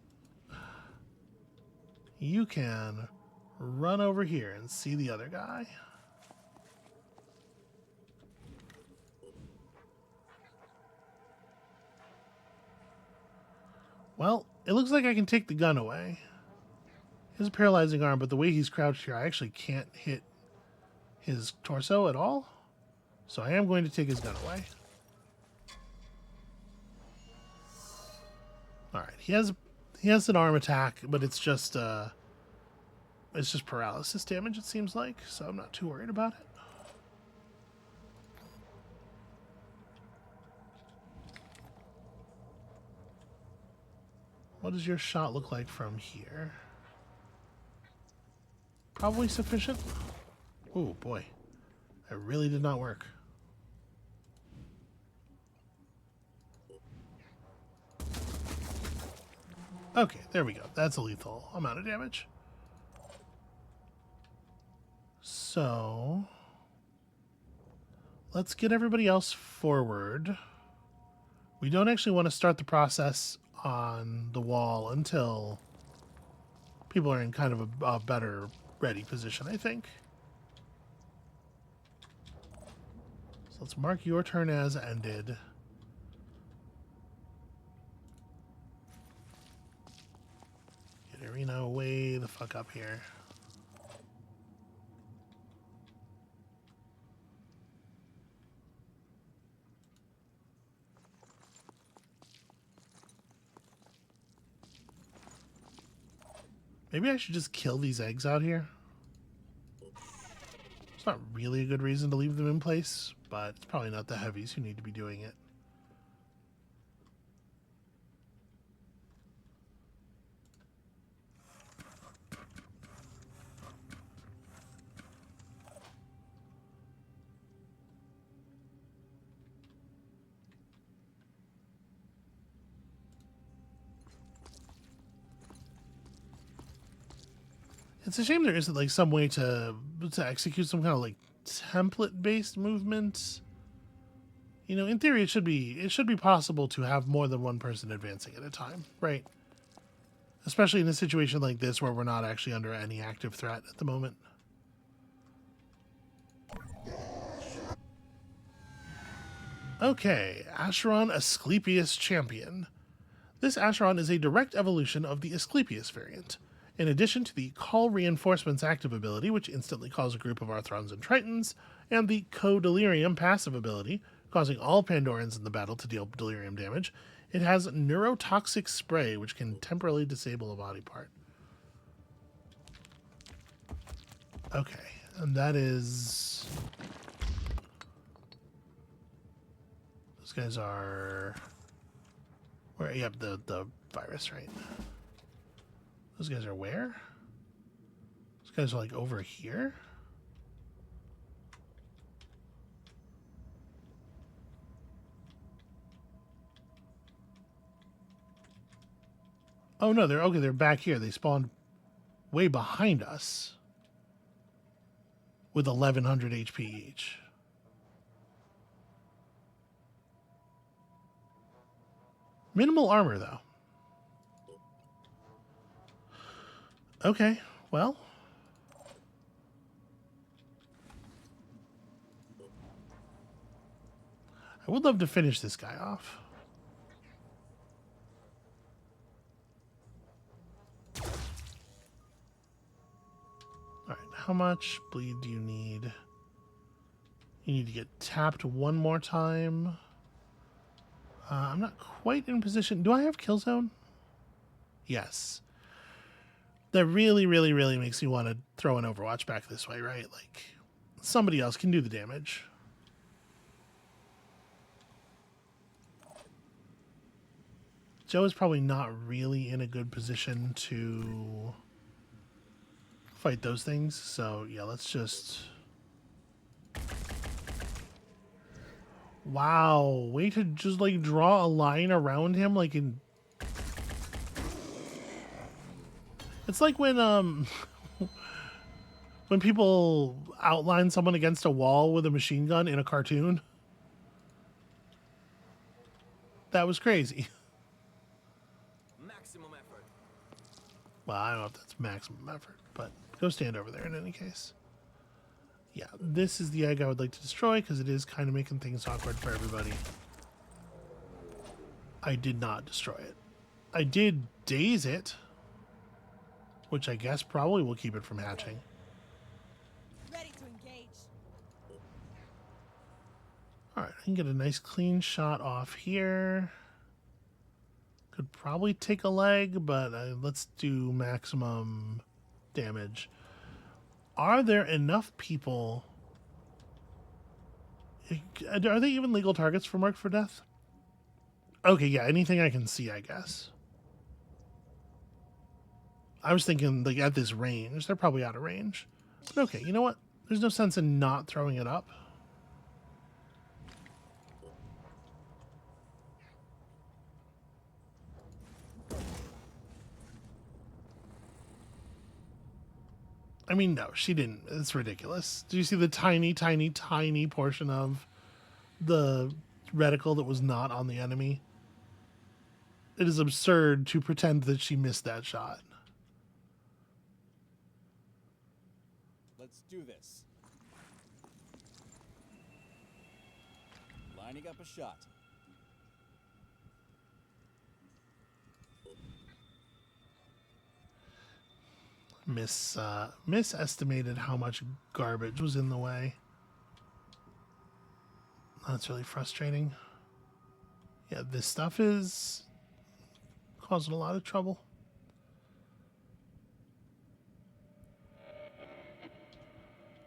You can run over here and see the other guy. Well, it looks like I can take the gun away. He has a paralyzing arm, but the way he's crouched here, I actually can't hit his torso at all. So I am going to take his gun away. All right, he has an arm attack, but it's just paralysis damage, it seems like. So I'm not too worried about it. What does your shot look like from here? Probably sufficient. Oh boy, that really did not work. Okay, there we go. That's a lethal amount of damage. So let's get everybody else forward. We don't actually want to start the process on the wall until people are in kind of a better ready position, I think. So let's mark your turn as ended. Arena way the fuck up here. Maybe I should just kill these eggs out here. It's not really a good reason to leave them in place, but it's probably not the heavies who need to be doing it. It's a shame there isn't like some way to execute some kind of like template-based movement. You know, in theory, it should be possible to have more than one person advancing at a time, right? Especially in a situation like this where we're not actually under any active threat at the moment. Okay, Acheron Asclepius Champion. This Acheron is a direct evolution of the Asclepius variant. In addition to the Call Reinforcements active ability, which instantly calls a group of Arthrons and Tritons, and the Co-Delirium passive ability, causing all Pandorans in the battle to deal delirium damage, it has Neurotoxic Spray, which can temporarily disable a body part. Okay, and that is... Those guys are... Where? Yep, the virus, right? Those guys are where? Those guys are like over here? Oh no, they're okay, they're back here. They spawned way behind us with 1100 HP each. Minimal armor though. Okay, well. I would love to finish this guy off. Alright, how much bleed do you need? You need to get tapped one more time. I'm not quite in position. Do I have kill zone? Yes. That really, really, really makes me want to throw an Overwatch back this way, right? Like, somebody else can do the damage. Joe is probably not really in a good position to fight those things. So, yeah, let's just... Wow. Way to just, like, draw a line around him, like in... It's like when when people outline someone against a wall with a machine gun in a cartoon. That was crazy. Maximum effort. Well, I don't know if that's maximum effort, but go stand over there in any case. Yeah, this is the egg I would like to destroy because it is kind of making things awkward for everybody. I did not destroy it. I did daze it, which I guess probably will keep it from hatching. Ready to engage. Alright, I can get a nice clean shot off here. Could probably take a leg, but let's do maximum damage. Are there enough people? Are they even legal targets for Marked for Death? Okay, yeah, anything I can see, I guess. I was thinking, like, at this range. They're probably out of range. But okay, you know what? There's no sense in not throwing it up. I mean, no, she didn't. It's ridiculous. Do you see the tiny, tiny, tiny portion of the reticle that was not on the enemy? It is absurd to pretend that she missed that shot. Let's do this. Lining up a shot. misestimated how much garbage was in the way. That's really frustrating. Yeah, this stuff is causing a lot of trouble.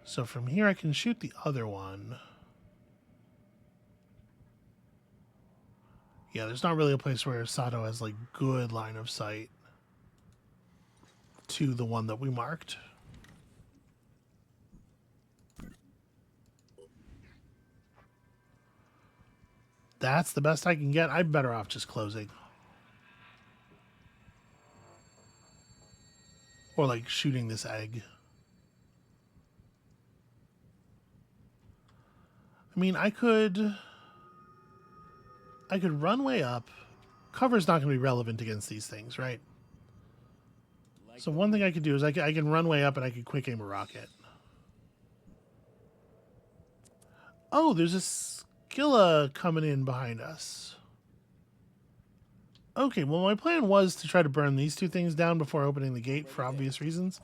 So from here I can shoot the other one. Yeah, there's not really a place where Sato has like good line of sight to the one that we marked. That's the best I can get. I'm better off just closing. Or like shooting this egg. I mean, I could run way up. Cover's not going to be relevant against these things, right? So one thing I could do is I can run way up and I can quick aim a rocket. Oh, there's a Skilla coming in behind us. Okay, well, my plan was to try to burn these two things down before opening the gate for obvious reasons.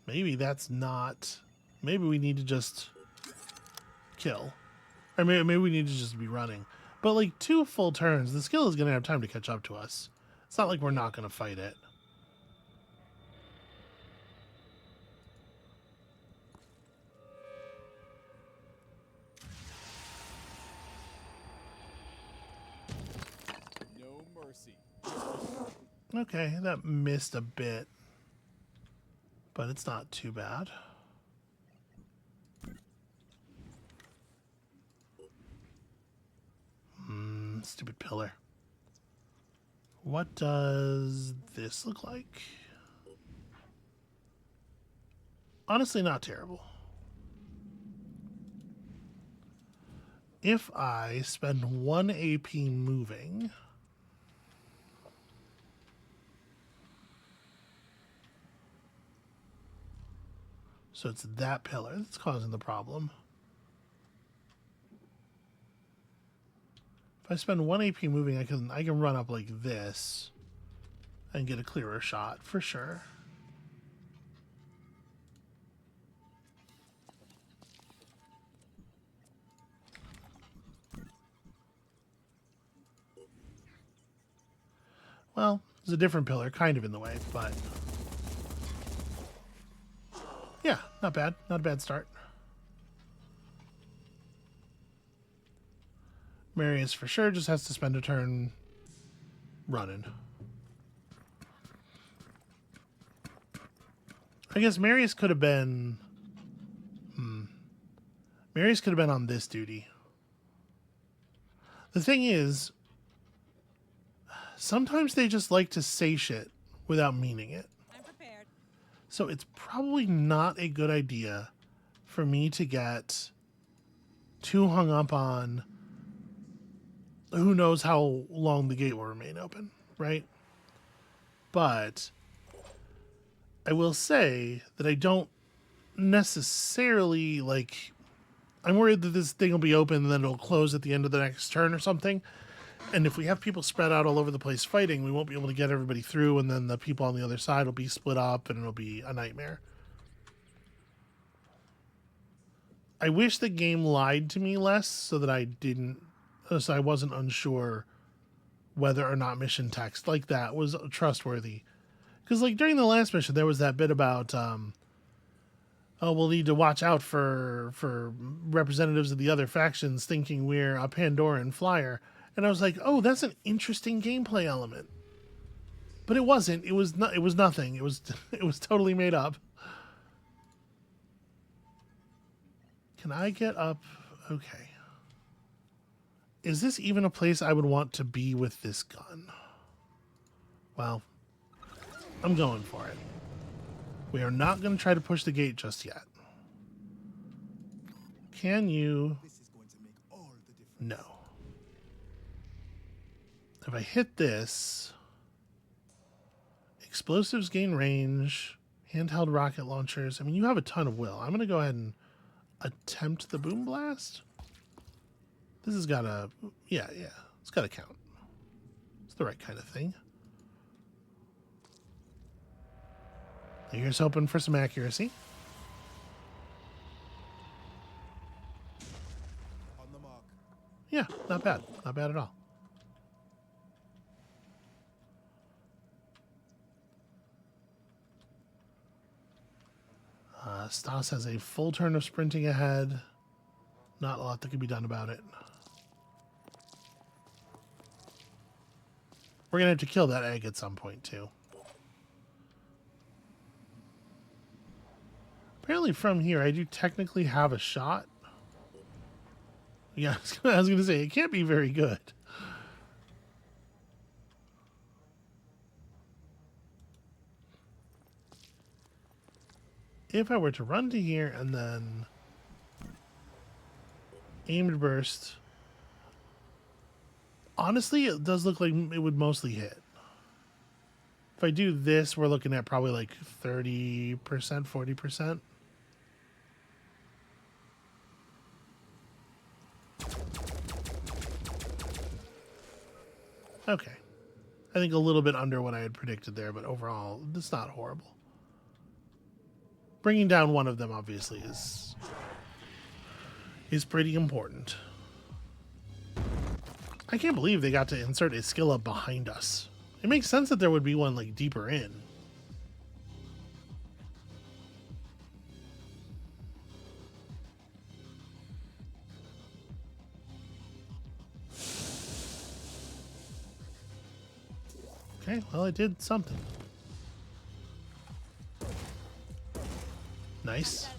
Maybe that's not... Maybe we need to just kill. Or maybe we need to just be running. But like 2 full turns, the Skilla is going to have time to catch up to us. It's not like we're not going to fight it. No mercy. Okay, that missed a bit. But it's not too bad. Stupid pillar. What does this look like? Honestly, not terrible. If I spend 1 AP moving... So it's that pillar that's causing the problem. If I spend 1 AP moving, I can run up like this and get a clearer shot for sure. Well, there's a different pillar kind of in the way, but yeah, not bad. Not a bad start. Marius for sure just has to spend a turn running. I guess Marius could have been... Marius could have been on this duty. The thing is, sometimes they just like to say shit without meaning it. I'm prepared. So it's probably not a good idea for me to get too hung up on who knows how long the gate will remain open, right? But I will say that I don't necessarily, like... I'm worried that this thing will be open and then it'll close at the end of the next turn or something. And if we have people spread out all over the place fighting, we won't be able to get everybody through, and then the people on the other side will be split up and it'll be a nightmare. I wish the game lied to me less so that I wasn't unsure whether or not mission text like that was trustworthy. Because like during the last mission, there was that bit about, we'll need to watch out for representatives of the other factions thinking we're a Pandoran flyer. And I was like, oh, that's an interesting gameplay element. But it wasn't. It was nothing. It was totally made up. Can I get up? Okay. Is this even a place I would want to be with this gun? Well, I'm going for it. We are not going to try to push the gate just yet. Can you? This is going to make all the difference. No. If I hit this, explosives gain range, handheld rocket launchers. I mean, you have a ton of will. I'm going to go ahead and attempt the boom blast. This has got to, yeah, it's got to count. It's the right kind of thing. Here's hoping for some accuracy. On the mark. Yeah, not bad. Not bad at all. Stas has a full turn of sprinting ahead. Not a lot that can be done about it. We're going to have to kill that egg at some point, too. Apparently from here, I do technically have a shot. Yeah, I was going to say, it can't be very good. If I were to run to here and then aimed burst, honestly, it does look like it would mostly hit. If I do this, we're looking at probably like 30%, 40%. Okay. I think a little bit under what I had predicted there, but overall, it's not horrible. Bringing down one of them, obviously, is pretty important. I can't believe they got to insert a skill up behind us. It makes sense that there would be one, like, deeper in. Okay, well, it did something. Nice.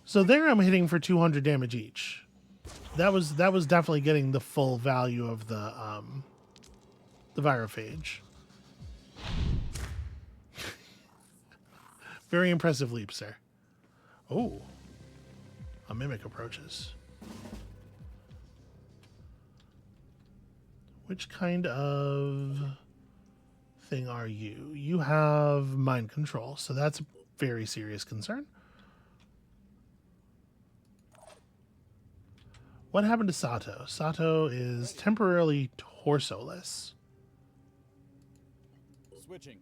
So there I'm hitting for 200 damage each. That was definitely getting the full value of the virophage. Very impressive leap, sir. Oh. A mimic approaches. Which kind of thing are you? You have mind control, so that's a very serious concern. What happened to Sato? Sato is temporarily torso-less. Switching.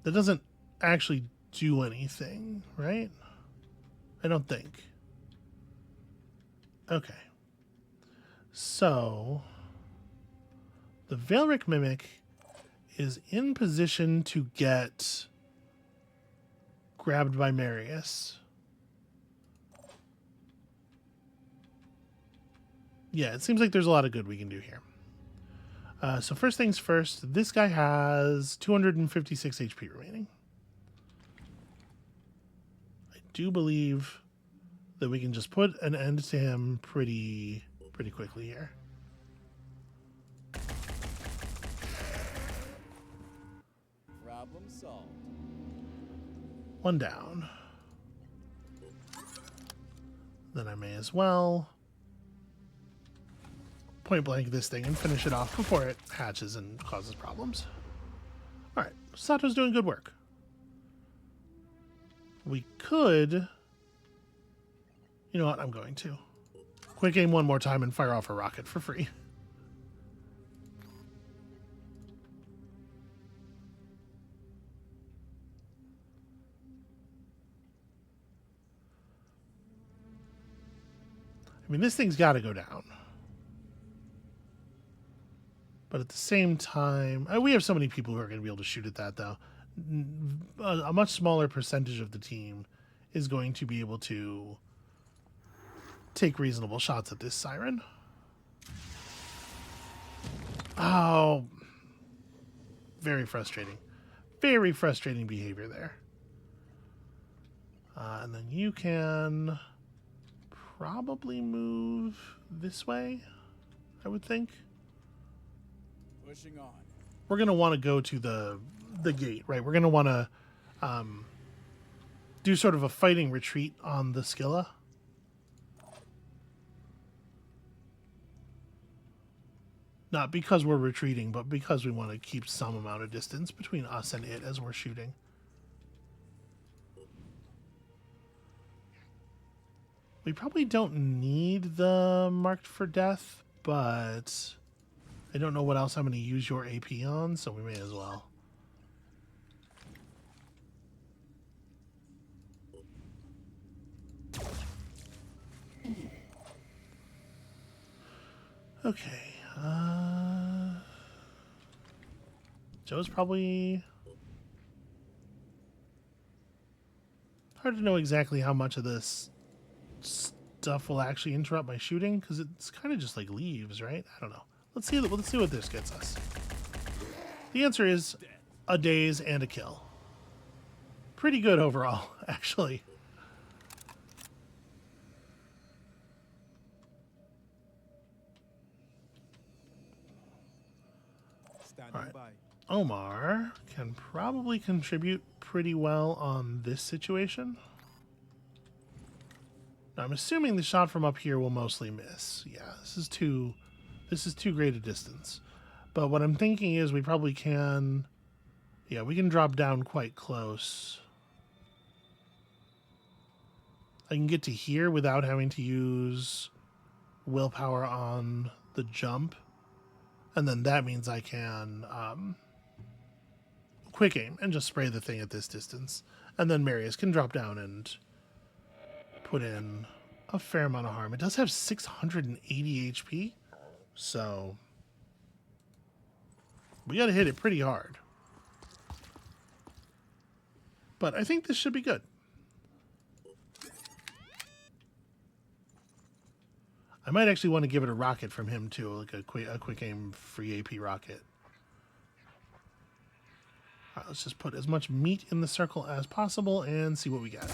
That doesn't actually do anything, right? I don't think. Okay. So, the Veilric Mimic is in position to get grabbed by Marius. Yeah, it seems like there's a lot of good we can do here. So first things first, this guy has 256 HP remaining. I do believe that we can just put an end to him pretty quickly here. Problem solved. One down. Then I may as well point blank this thing and finish it off before it hatches and causes problems. Alright, Sato's doing good work. We could... You know what? I'm going to. Quick aim one more time and fire off a rocket for free. I mean, this thing's got to go down. But at the same time, we have so many people who are going to be able to shoot at that, though. A much smaller percentage of the team is going to be able to take reasonable shots at this siren. Oh, very frustrating. Very frustrating behavior there. And then you can probably move this way, I would think. Pushing on. We're going to want to go to the gate, right? We're going to want to do sort of a fighting retreat on the Scylla. Not because we're retreating, but because we want to keep some amount of distance between us and it as we're shooting. We probably don't need the marked for death, but I don't know what else I'm going to use your AP on, so we may as well. Okay. Joe's probably... Hard to know exactly how much of this stuff will actually interrupt my shooting, because it's kind of just like leaves, right? I don't know. Let's see what this gets us. The answer is a daze and a kill. Pretty good overall, actually. Standing All right. by. Omar can probably contribute pretty well on this situation. Now, I'm assuming the shot from up here will mostly miss. Yeah, this is too great a distance. But what I'm thinking is we probably can... Yeah, we can drop down quite close. I can get to here without having to use willpower on the jump. And then that means I can quick aim and just spray the thing at this distance. And then Marius can drop down and put in a fair amount of harm. It does have 680 HP, so we got to hit it pretty hard. But I think this should be good. I might actually want to give it a rocket from him too, like a quick aim free AP rocket. All right, let's just put as much meat in the circle as possible and see what we got.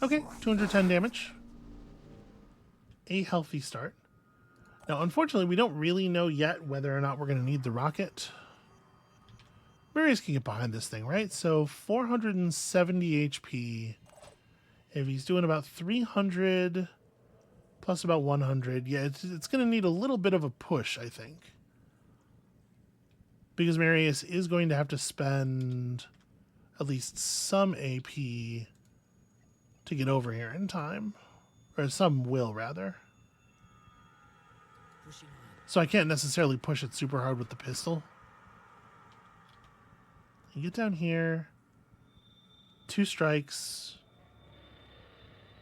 Okay, 210 damage. A healthy start. Now, unfortunately, we don't really know yet whether or not we're going to need the rocket. Marius can get behind this thing, right? So 470 HP. If he's doing about 300 plus about 100, yeah, it's going to need a little bit of a push, I think. Because Marius is going to have to spend at least some AP to get over here in time. Or some will, rather. So I can't necessarily push it super hard with the pistol. You get down here. 2 strikes.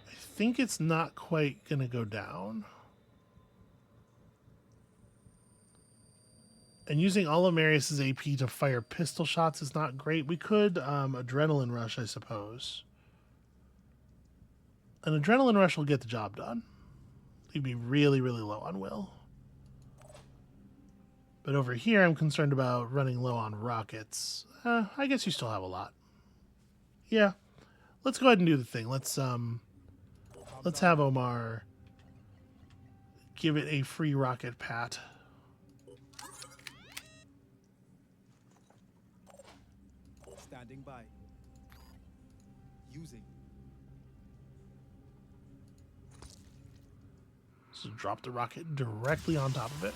I think it's not quite going to go down. And using all of Marius's AP to fire pistol shots is not great. We could adrenaline rush, I suppose. An adrenaline rush will get the job done. He'd be really, really low on will. But over here, I'm concerned about running low on rockets. I guess you still have a lot. Yeah, let's go ahead and do the thing. Let's have Omar give it a free rocket pat. Standing by. Using. So drop the rocket directly on top of it.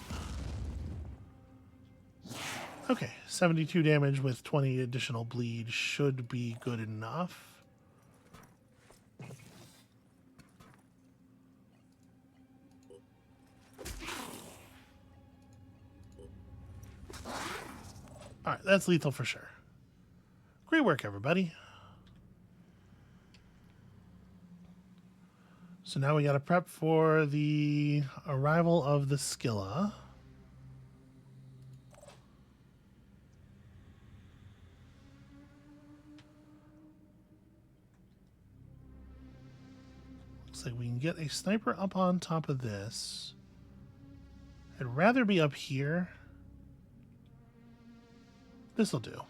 Okay, 72 damage with 20 additional bleed should be good enough. Alright, that's lethal for sure. Great work, everybody. So now we got to prep for the arrival of the Skilla. Looks like we can get a sniper up on top of this. I'd rather be up here. This'll do.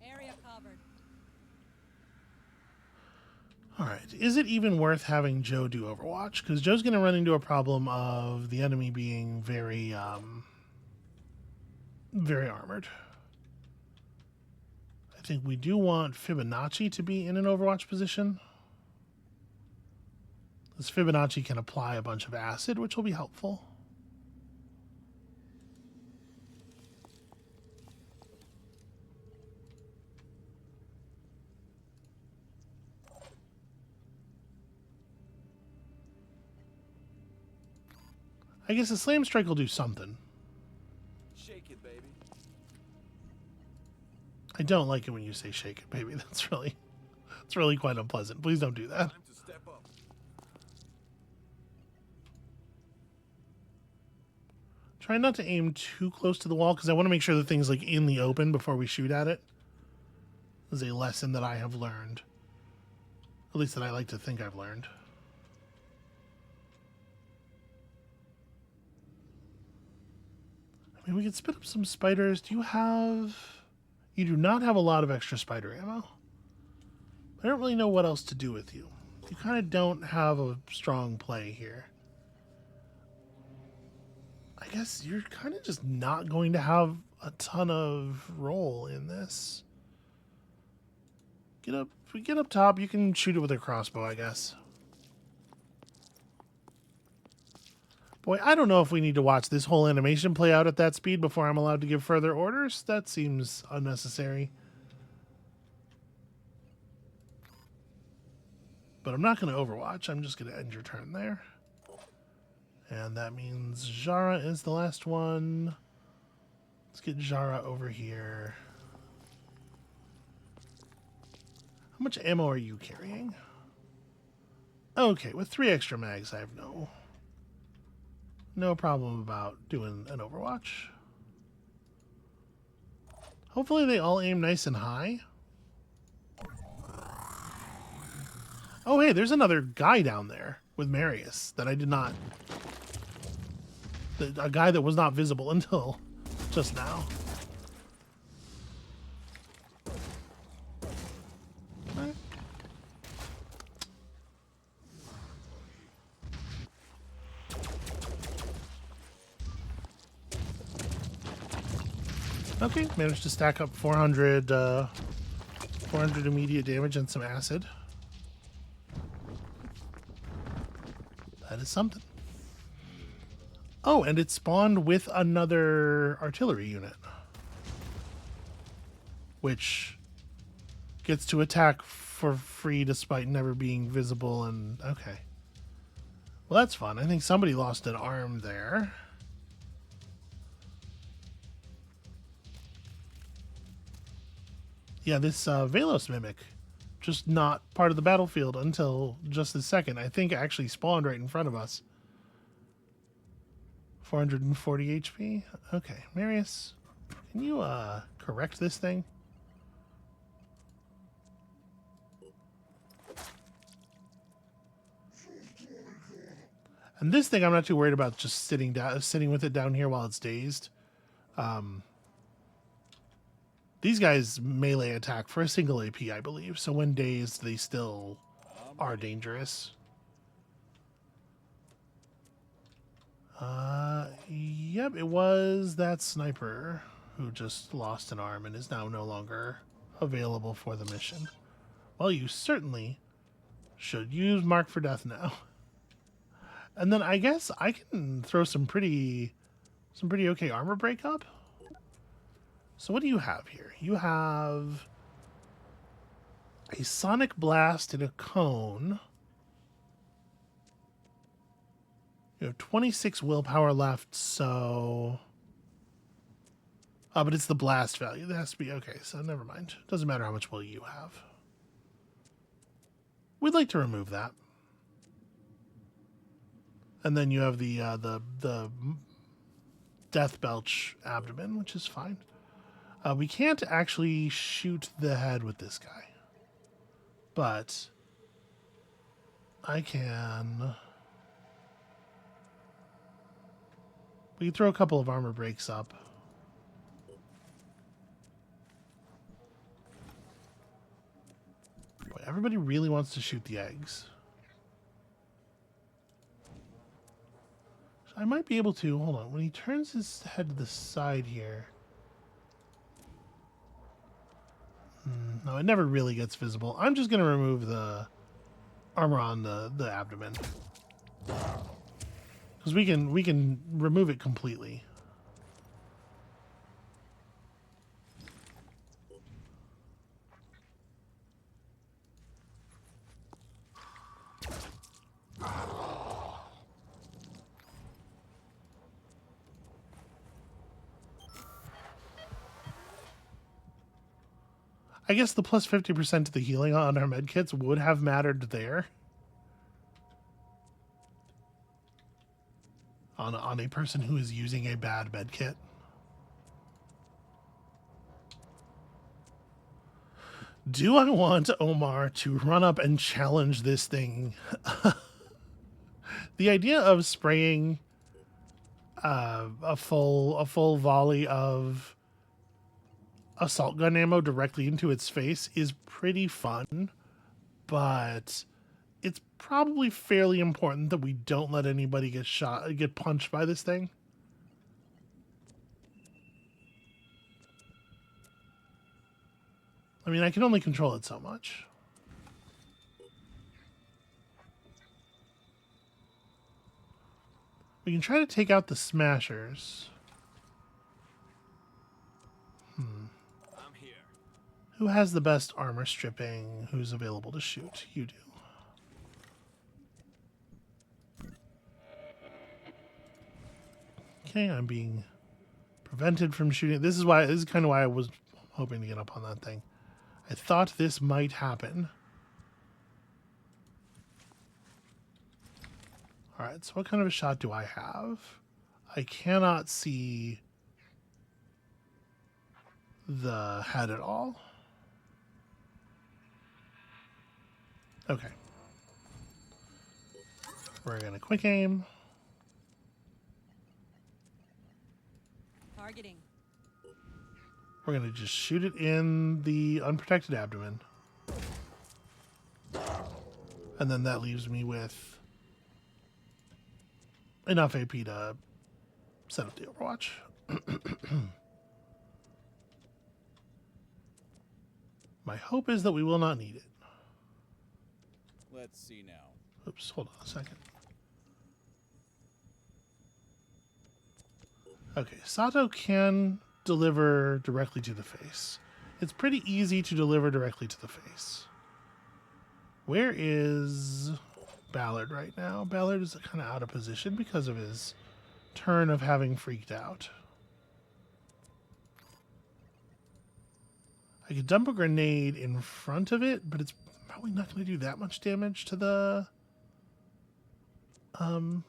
Area covered. All right. Is it even worth having Joe do Overwatch? Because Joe's going to run into a problem of the enemy being very, very armored. I think we do want Fibonacci to be in an Overwatch position. This Fibonacci can apply a bunch of acid, which will be helpful. I guess a Slam Strike will do something. Shake it, baby. I don't like it when you say shake it, baby. That's really quite unpleasant. Please don't do that. Time to step up. Try not to aim too close to the wall because I want to make sure the thing's like in the open before we shoot at it. This is a lesson that I have learned. At least that I like to think I've learned. I mean, we could spit up some spiders. Do you have... You do not have a lot of extra spider ammo. I don't really know what else to do with you. You kind of don't have a strong play here. I guess you're kind of just not going to have a ton of role in this. If we get up top, you can shoot it with a crossbow, I guess. Boy, I don't know if we need to watch this whole animation play out at that speed before I'm allowed to give further orders. That seems unnecessary. But I'm not going to overwatch. I'm just going to end your turn there. And that means Jara is the last one. Let's get Jara over here. How much ammo are you carrying? Okay, with 3 extra mags, I have no problem about doing an overwatch. Hopefully they all aim nice and high. Oh, hey, there's another guy down there with Marius that I did not... A guy that was not visible until just now. Okay, managed to stack up 400 immediate damage and some acid. That is something. Oh, and it spawned with another artillery unit, which gets to attack for free despite never being visible. And okay, well, that's fun. I think somebody lost an arm there. Yeah, this Velos Mimic, just not part of the battlefield until just this second. I think it actually spawned right in front of us. 440 HP. Okay, Marius, can you correct this thing? And this thing, I'm not too worried about just sitting with it down here while it's dazed. These guys melee attack for a single AP, I believe. So when dazed, they still are dangerous. Yep, it was that sniper who just lost an arm and is now no longer available for the mission. Well, you certainly should use Mark for Death now. And then I guess I can throw some pretty okay armor breakup. So what do you have here? You have a Sonic Blast in a cone. You have 26 willpower left, so... Oh, but it's the blast value. That has to be... Okay, so never mind. Doesn't matter how much will you have. We'd like to remove that. And then you have the Death Belch abdomen, which is fine. We can't actually shoot the head with this guy. But I can... We can throw a couple of armor breaks up. Boy, everybody really wants to shoot the eggs. So I might be able to... Hold on. When he turns his head to the side here... No, it never really gets visible. I'm just going to remove the armor on the abdomen. Because we can remove it completely. I guess the plus 50% to the healing on our medkits would have mattered there. On a person who is using a bad medkit. Do I want Omar to run up and challenge this thing? The idea of spraying a full volley of assault gun ammo directly into its face is pretty fun, but it's probably fairly important that we don't let anybody get punched by this thing. I mean, I can only control it so much. We can try to take out the smashers. I'm here. Who has the best armor stripping? Who's available to shoot? You do. Okay, I'm being prevented from shooting. This is kind of why I was hoping to get up on that thing. I thought this might happen. Alright, so what kind of a shot do I have? I cannot see the head at all. Okay. We're going to quick aim. Targeting. We're going to just shoot it in the unprotected abdomen. And then that leaves me with enough AP to set up the Overwatch. My hope is that we will not need it. Let's see now. Oops, hold on a second. Okay, Sato can deliver directly to the face. It's pretty easy to deliver directly to the face. Where is Ballard right now? Ballard is kind of out of position because of his turn of having freaked out. I could dump a grenade in front of it, but it's probably not going to do that much damage to the armor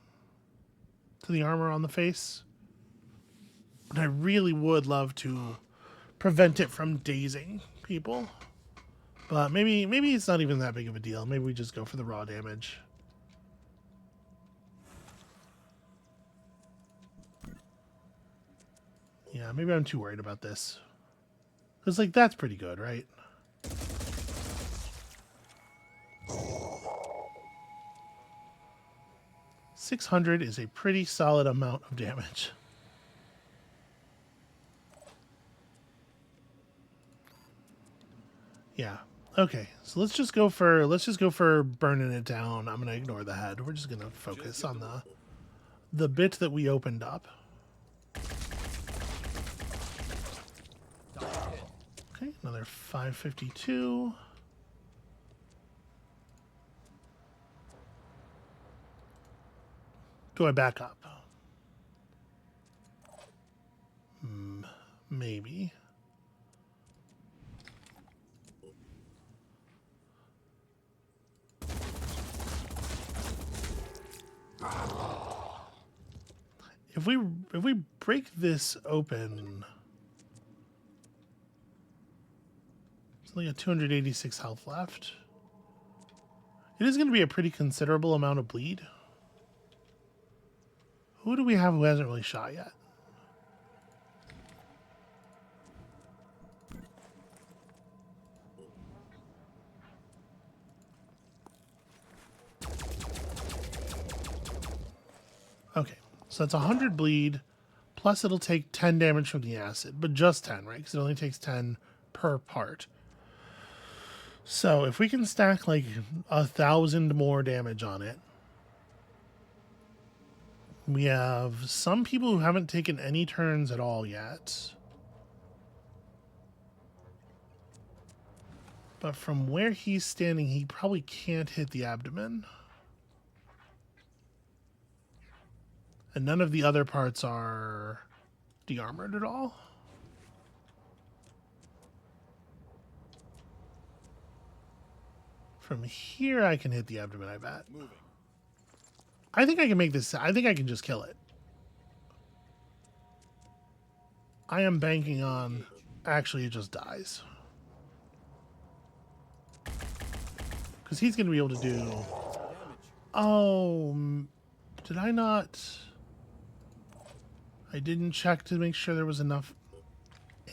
on the face. But I really would love to prevent it from dazing people. But maybe it's not even that big of a deal. Maybe we just go for the raw damage. Yeah, maybe I'm too worried about this. Because, like, that's pretty good, right? $600 is a pretty solid amount of damage. Yeah. Okay. So let's just go for burning it down. I'm gonna ignore the head. We're just gonna focus on the bit that we opened up. Okay, another 552. Do I back up? Maybe. If we break this open, it's only got 286 health left. It is going to be a pretty considerable amount of bleed. Who do we have who hasn't really shot yet? Okay, so that's 100 bleed, plus it'll take 10 damage from the acid, but just 10, right? Because it only takes 10 per part. So if we can stack like 1,000 more damage on it, we have some people who haven't taken any turns at all yet. But from where he's standing, he probably can't hit the abdomen. And none of the other parts are de-armored at all. From here, I can hit the abdomen, I bet. Moving. I think I can make this. I think I can just kill it. I am banking on... Actually, it just dies. Because he's going to be able to do... Damage. Oh, did I not... I didn't check to make sure there was enough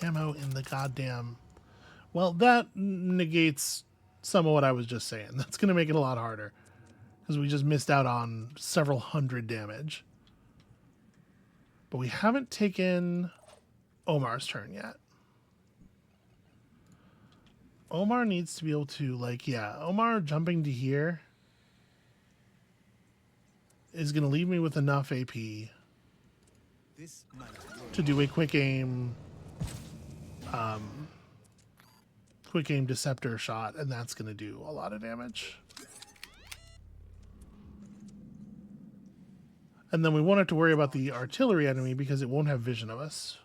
ammo in the goddamn... Well, that negates some of what I was just saying. That's going to make it a lot harder. Because we just missed out on several hundred damage. But we haven't taken Omar's turn yet. Omar needs to be able to, like, yeah, Omar jumping to here is going to leave me with enough AP This might work. to do a quick aim deceptor shot, and that's going to do a lot of damage. And then we won't have to worry about the artillery enemy because it won't have vision of us.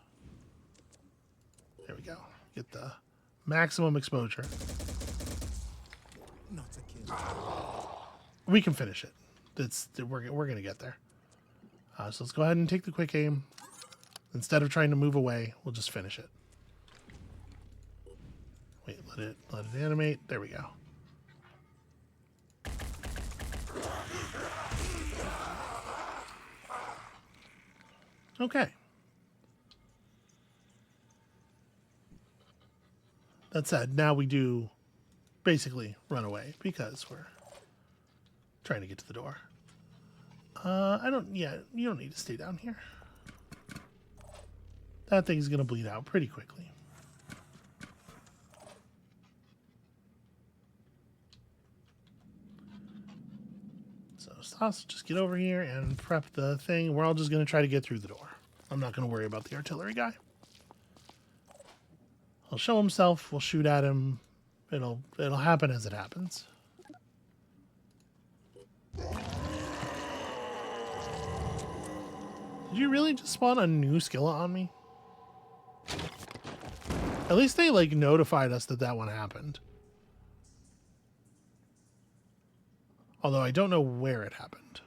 There we go. Get the maximum exposure. Not a kill. We can finish it. We're going to get there. So let's go ahead and take the quick aim. Instead of trying to move away, we'll just finish it. Wait, let it animate. There we go. Okay. That said, now we do basically run away because we're trying to get to the door. You don't need to stay down here. That thing's going to bleed out pretty quickly. So Stas, just get over here and prep the thing. We're all just going to try to get through the door. I'm not going to worry about the artillery guy. He'll show himself. We'll shoot at him. It'll happen as it happens. Did you really just spawn a new skillet on me? At least they, like, notified us that one happened. Although I don't know where it happened.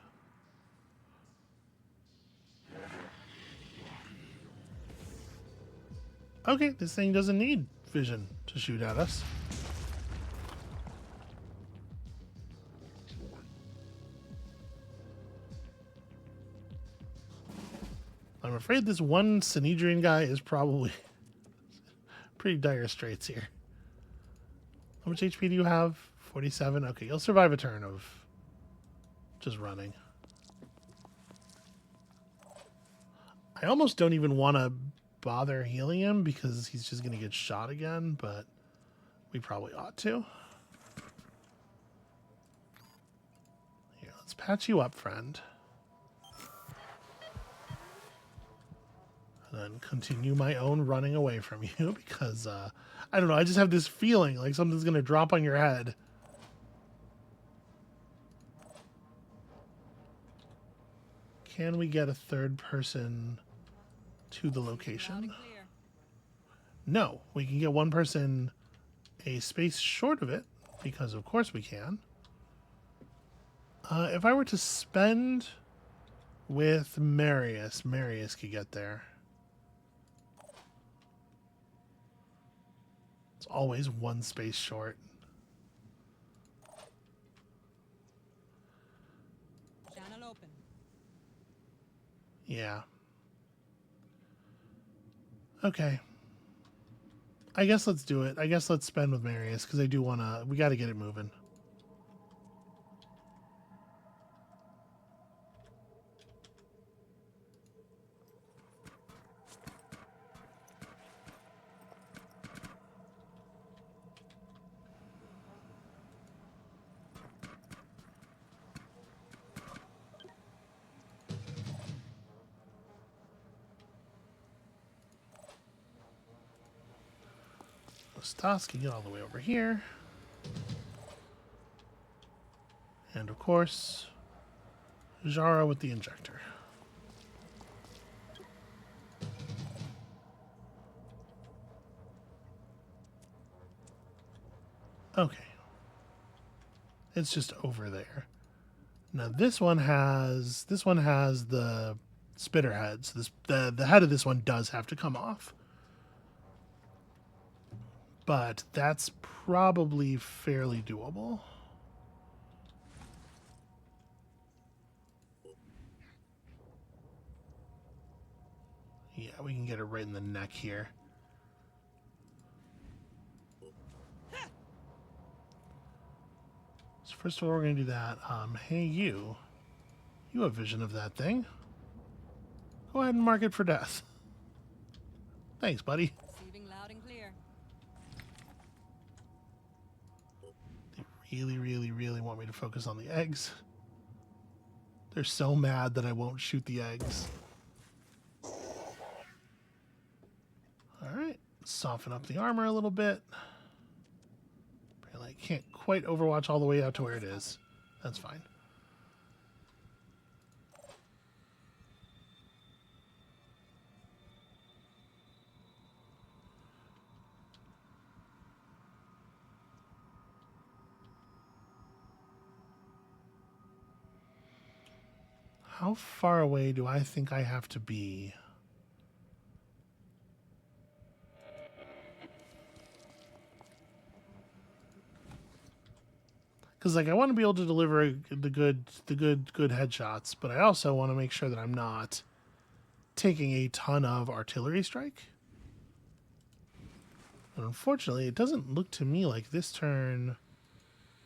Okay, this thing doesn't need vision to shoot at us. I'm afraid this one Sanhedrin guy is probably pretty dire straits here. How much HP do you have? 47? Okay, you'll survive a turn of just running. I almost don't even want to bother healing him because he's just going to get shot again, but we probably ought to. Here, let's patch you up, friend. And then continue my own running away from you because, I don't know, I just have this feeling like something's going to drop on your head. Can we get a third person to the location? Loud and clear. No, we can get one person a space short of it, because of course we can. If I were to spend with Marius could get there. It's always one space short. Channel open. Yeah. Okay. I guess let's do it. I guess let's spend with Marius, because I do want to... We got to get it moving. Stas can get all the way over here. And of course, Jara with the injector. Okay. It's just over there. Now this one has the spitter heads. The head of this one does have to come off. But that's probably fairly doable. Yeah, we can get it right in the neck here. So first of all, we're going to do that. Hey, you. You have vision of that thing. Go ahead and mark it for death. Thanks, buddy. Receiving loud and clear. They really, really, really want me to focus on the eggs. They're so mad that I won't shoot the eggs. Alright, soften up the armor a little bit. Apparently I can't quite overwatch all the way out to where it is. That's fine. How far away do I think I have to be? Because like I want to be able to deliver the good headshots, but I also want to make sure that I'm not taking a ton of artillery strike. And unfortunately, it doesn't look to me like this turn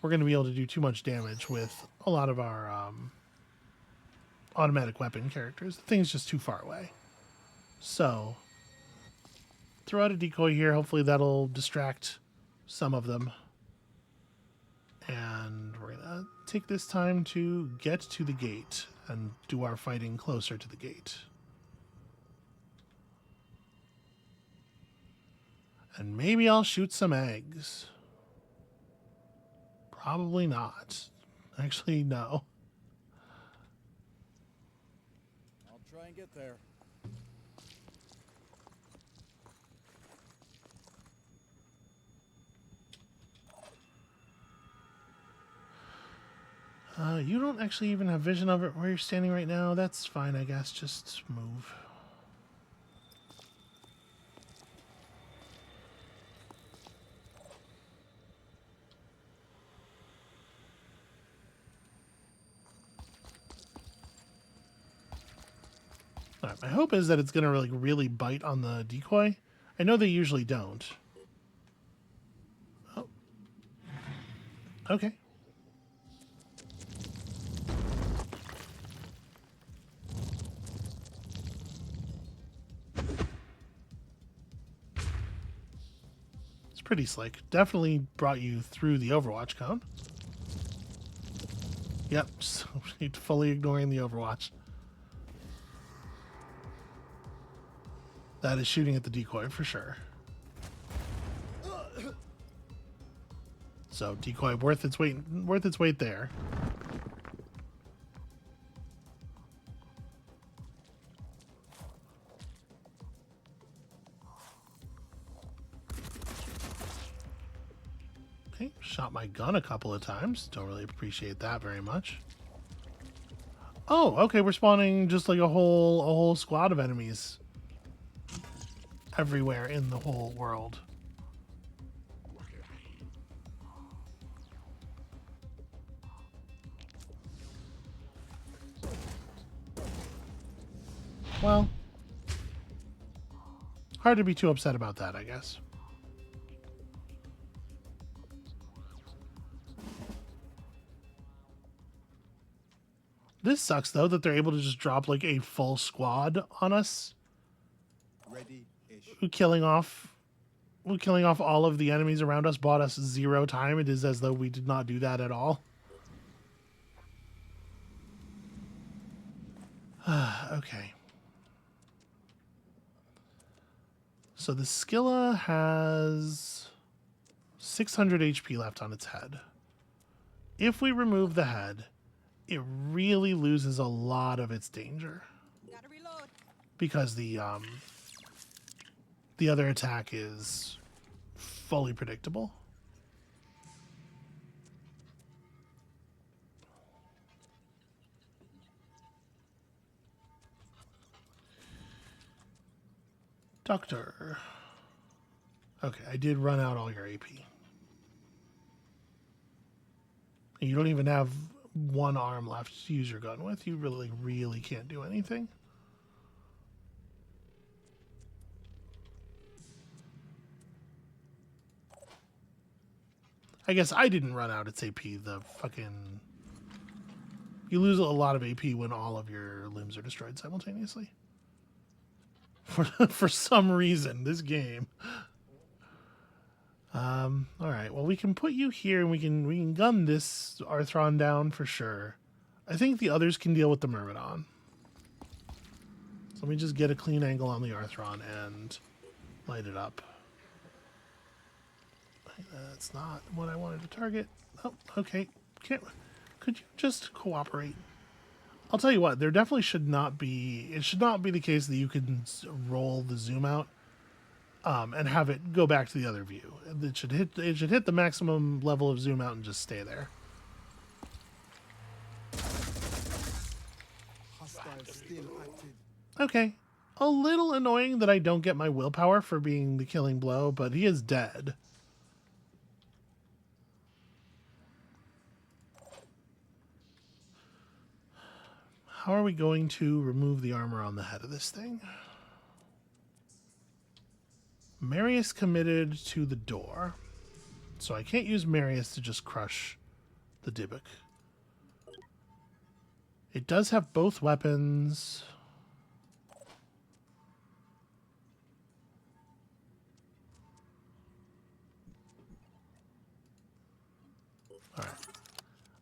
we're going to be able to do too much damage with a lot of our automatic weapon characters. The thing's just too far away. So, throw out a decoy here. Hopefully that'll distract some of them. And we're going to take this time to get to the gate and do our fighting closer to the gate. And maybe I'll shoot some eggs. Probably not. Actually, no. I'll try and get there. You don't actually even have vision of it where you're standing right now. That's fine, I guess. Just move. All right, my hope is that it's going to really bite on the decoy. I know they usually don't. Oh. Okay. It's pretty slick. Definitely brought you through the Overwatch cone. Yep, so fully ignoring the Overwatch. That is shooting at the decoy for sure. So decoy worth its weight there. Okay, shot my gun a couple of times. Don't really appreciate that very much. Oh, okay, we're spawning just like a whole squad of enemies everywhere in the whole world. Well, hard to be too upset about that, I guess. This sucks, though, that they're able to just drop like a full squad on us. Ready-ish. Killing off all of the enemies around us bought us 0 time. It is as though we did not do that at all. Okay. So the Skilla has 600 HP left on its head. If we remove the head, it really loses a lot of its danger Gotta reload. because the other attack is fully predictable. Doctor. Okay, I did run out all your AP. And you don't even have one arm left to use your gun with. You really can't do anything. I guess I didn't run out its AP. The fucking... You lose a lot of AP when all of your limbs are destroyed simultaneously. For some reason, this game. All right. Well, we can put you here, and we can gun this Arthron down for sure. I think the others can deal with the Myrmidon. So let me just get a clean angle on the Arthron and light it up. That's not what I wanted to target. Oh, okay. Could you just cooperate? I'll tell you what. There definitely should not be. It should not be the case that you can roll the zoom out. And have it go back to the other view. It should hit the maximum level of zoom out and just stay there. Okay. A little annoying that I don't get my willpower for being the killing blow, but he is dead. How are we going to remove the armor on the head of this thing? Marius committed to the door, so I can't use Marius to just crush the Dybbuk. It does have both weapons. Alright.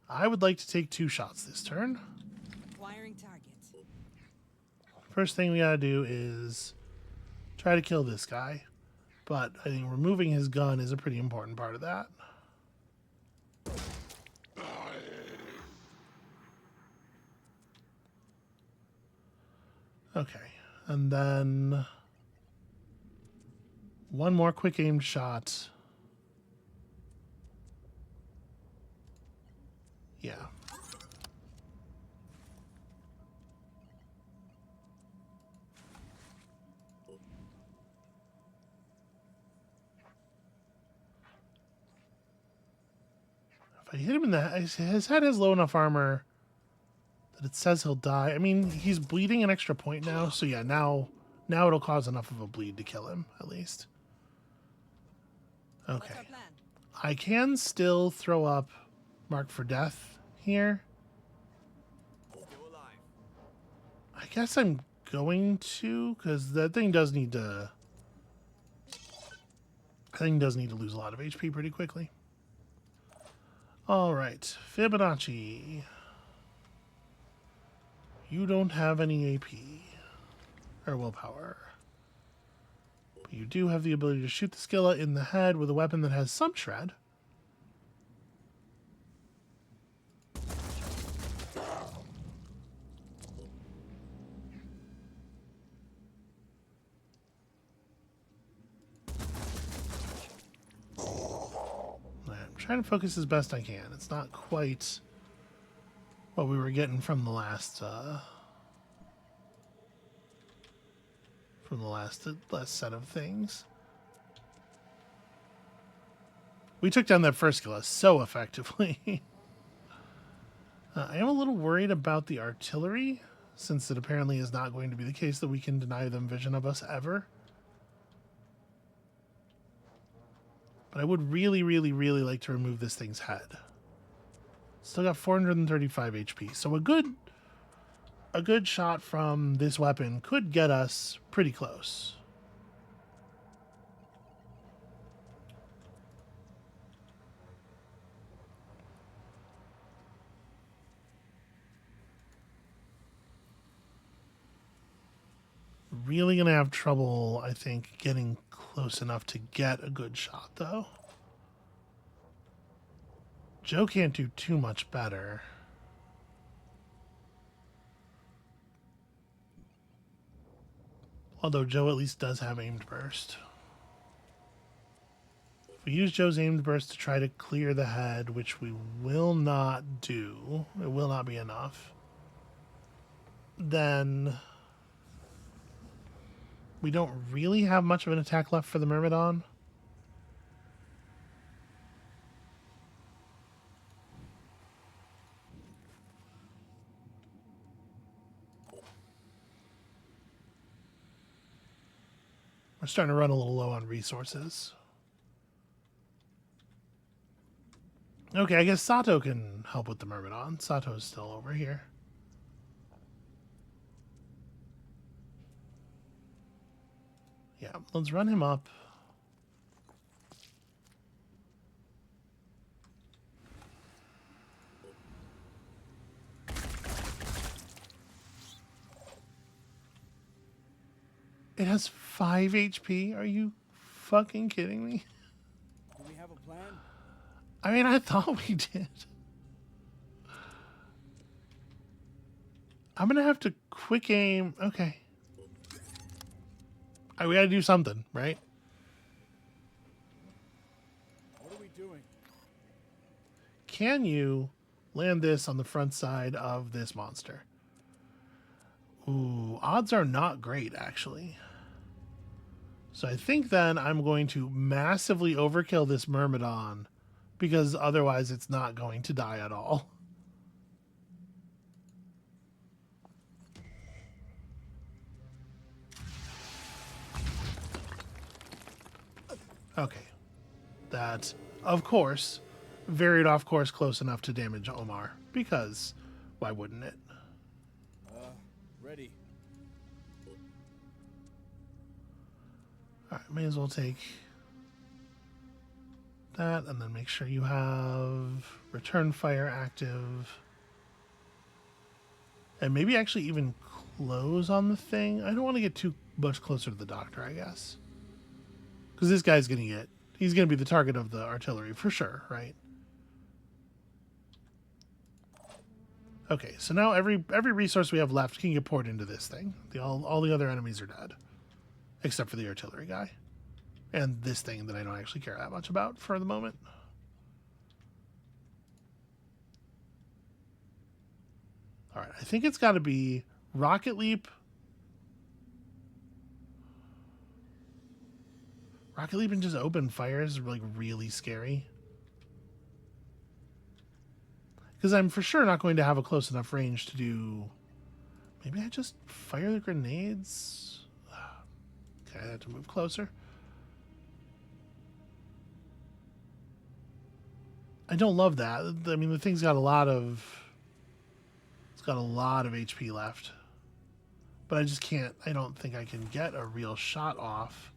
I would like to take 2 shots this turn. Acquiring target. First thing we gotta do is try to kill this guy. But I think removing his gun is a pretty important part of that. Okay. And then one more quick aimed shot. Yeah. If I hit him in the head, his head has low enough armor that it says he'll die. I mean, he's bleeding an extra point now, so yeah, now it'll cause enough of a bleed to kill him, at least. What's Okay. our plan? I can still throw up Mark for Death here. Still alive. I guess I'm going to, because that thing does need to... I think does need to lose a lot of HP pretty quickly. All right, Fibonacci. You don't have any AP or willpower. But you do have the ability to shoot the Skilla in the head with a weapon that has some shred. I'm trying to focus as best I can. It's not quite what we were getting from the last last set of things. We took down that first Skilla so effectively. I am a little worried about the artillery, since it apparently is not going to be the case that we can deny them vision of us ever. But I would really like to remove this thing's head. Still got 435 HP, so a good shot from this weapon could get us pretty close. Really gonna have trouble, I think, getting close enough to get a good shot, though. Joe can't do too much better. Although Joe at least does have aimed burst. If we use Joe's aimed burst to try to clear the head, which we will not do, it will not be enough, then we don't really have much of an attack left for the Myrmidon. We're starting to run a little low on resources. Okay, I guess Sato can help with the Myrmidon. Sato's still over here. Yeah, let's run him up. It has 5 HP? Are you fucking kidding me? Do we have a plan? I mean, I thought we did. I'm gonna have to quick aim. Okay. We gotta do something, right? What are we doing? Can you land this on the front side of this monster? Ooh, odds are not great, actually. So I think then I'm going to massively overkill this Myrmidon, because otherwise it's not going to die at all. Okay. That, of course, varied off course close enough to damage Omar, because why wouldn't it? Ready. Alright, may as well take that, and then make sure you have return fire active. And maybe actually even close on the thing. I don't want to get too much closer to the doctor, I guess. Because this guy's going to get... He's going to be the target of the artillery for sure, right? Okay, so now every resource we have left can get poured into this thing. All the other enemies are dead. Except for the artillery guy. And this thing that I don't actually care that much about for the moment. Alright, I think it's got to be Rocket Leap. Rocket Leap and just open fire is like really scary. Because I'm for sure not going to have a close enough range to do... Maybe I just fire the grenades? Okay, I have to move closer. I don't love that. I mean, the thing's got a lot of... It's got a lot of HP left. But I just can't... I don't think I can get a real shot off.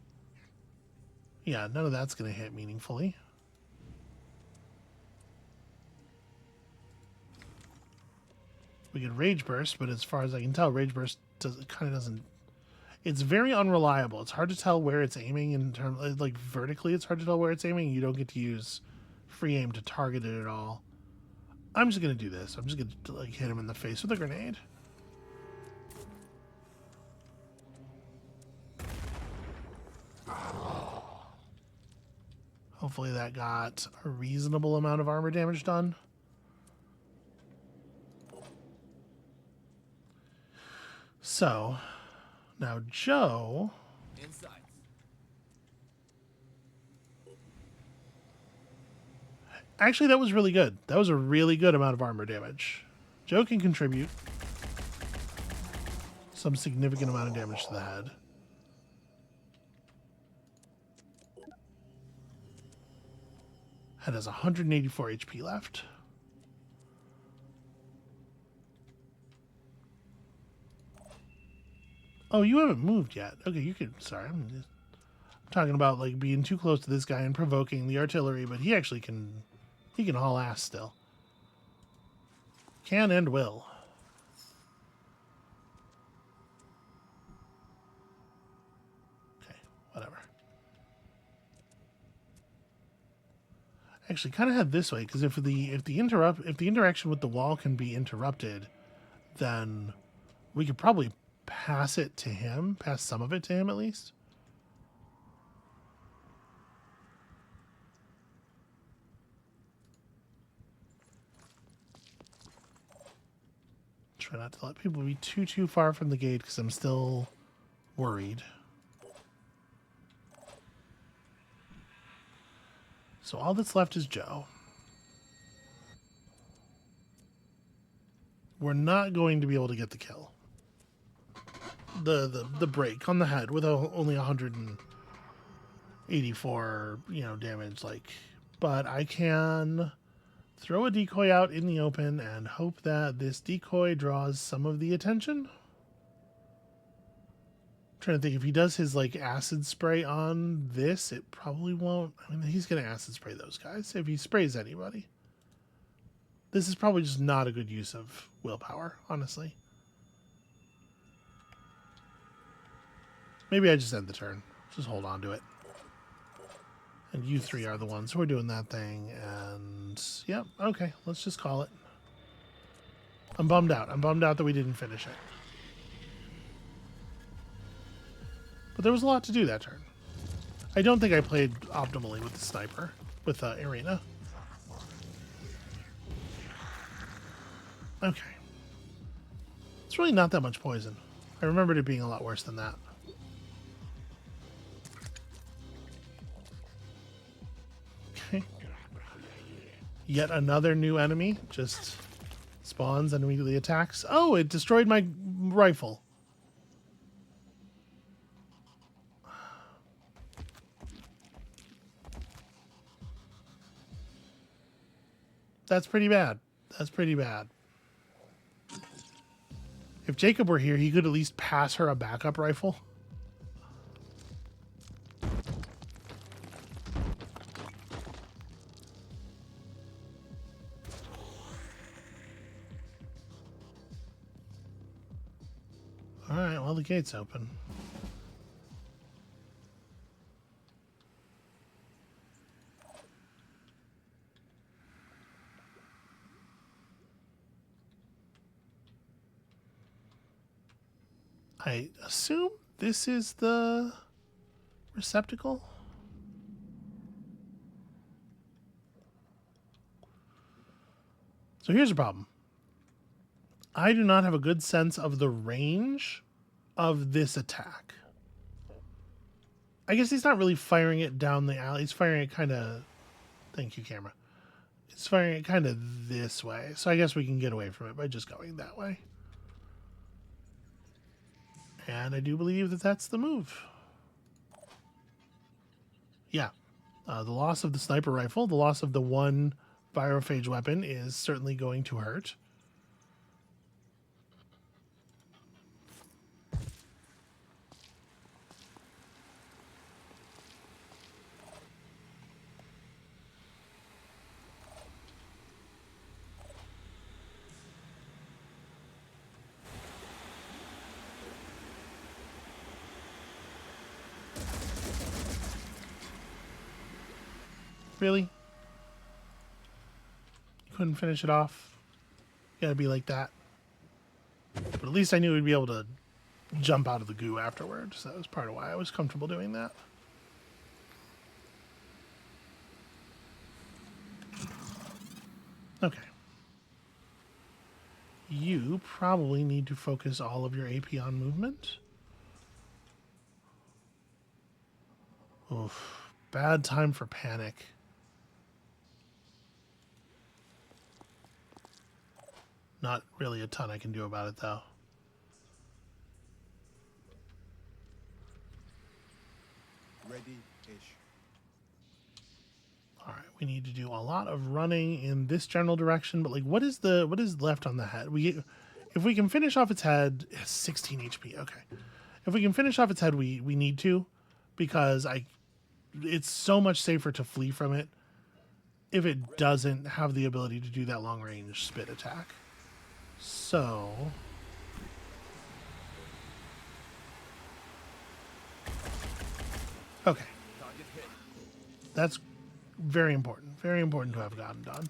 Yeah, none of that's going to hit meaningfully. We can Rage Burst, but as far as I can tell, Rage Burst kind of doesn't... It's very unreliable. It's hard to tell where it's aiming in terms... Like, vertically, it's hard to tell where it's aiming. You don't get to use free aim to target it at all. I'm just going to do this. I'm just going to, like, hit him in the face with a grenade. Hopefully that got a reasonable amount of armor damage done. So, now Joe... Inside. Actually, that was really good. That was a really good amount of armor damage. Joe can contribute some significant amount of damage to the head. Head has 184 HP left. Oh, you haven't moved yet. Okay, you could... Sorry, I'm talking about, like, being too close to this guy and provoking the artillery, but he actually can... He can haul ass still. Can and will. Okay, whatever. Actually, kind of head this way because if the interaction with the wall can be interrupted, then we could probably pass it to him, pass some of it to him at least. Try not to let people be too far from the gate because I'm still worried. So all that's left is Joe. We're not going to be able to get the kill. The break on the head with only 184, damage, but I can throw a decoy out in the open and hope that this decoy draws some of the attention. Trying to think, if he does his acid spray on this, it probably won't. I mean, he's gonna acid spray those guys if he sprays anybody. This is probably just not a good use of willpower, honestly. Maybe I just end the turn. Just hold on to it. And you three are the ones who are doing that thing. And yep, okay, let's just call it. I'm bummed out. I'm bummed out that we didn't finish it. But there was a lot to do that turn. I don't think I played optimally with the sniper, with Arena. Okay. It's really not that much poison. I remembered it being a lot worse than that. Okay. Yet another new enemy just spawns and immediately attacks. Oh, it destroyed my rifle. That's pretty bad. That's pretty bad. If Jacob were here, he could at least pass her a backup rifle. All right, well, the gate's open. I assume this is the receptacle. So here's the problem. I do not have a good sense of the range of this attack. I guess he's not really firing it down the alley. He's firing it kind of... Thank you, camera. He's firing it kind of this way. So I guess we can get away from it by just going that way. And I do believe that that's the move. Yeah. The loss of the sniper rifle, the loss of the one virophage weapon is certainly going to hurt. Really? You couldn't finish it off? You gotta be like that. But at least I knew we'd be able to jump out of the goo afterwards. So that was part of why I was comfortable doing that. Okay. You probably need to focus all of your AP on movement. Oof. Bad time for panic. Not really a ton I can do about it, though. Ready-ish. All right, we need to do a lot of running in this general direction, but what is left on the head? If we can finish off its head, it has 16 HP. Okay, if we can finish off its head, we need to, because it's so much safer to flee from it if it doesn't have the ability to do that long range spit attack. So okay, that's Very important. Very important to have gotten done.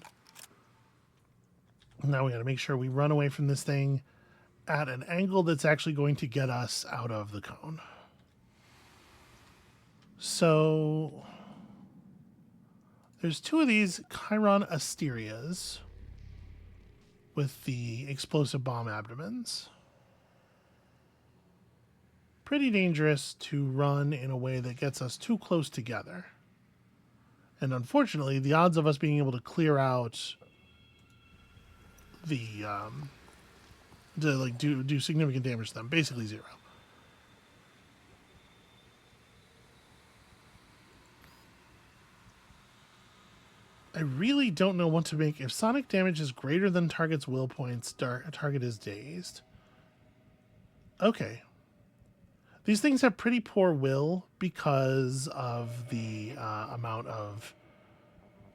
Now we got to make sure we run away from this thing at an angle that's actually going to get us out of the cone. So there's two of these Chiron Asterias with the explosive bomb abdomens. Pretty dangerous to run in a way that gets us too close together. And unfortunately, the odds of us being able to clear out the to like do significant damage to them, basically zero. I really don't know what to make. If sonic damage is greater than target's will points, target is dazed. Okay. These things have pretty poor will because of the amount of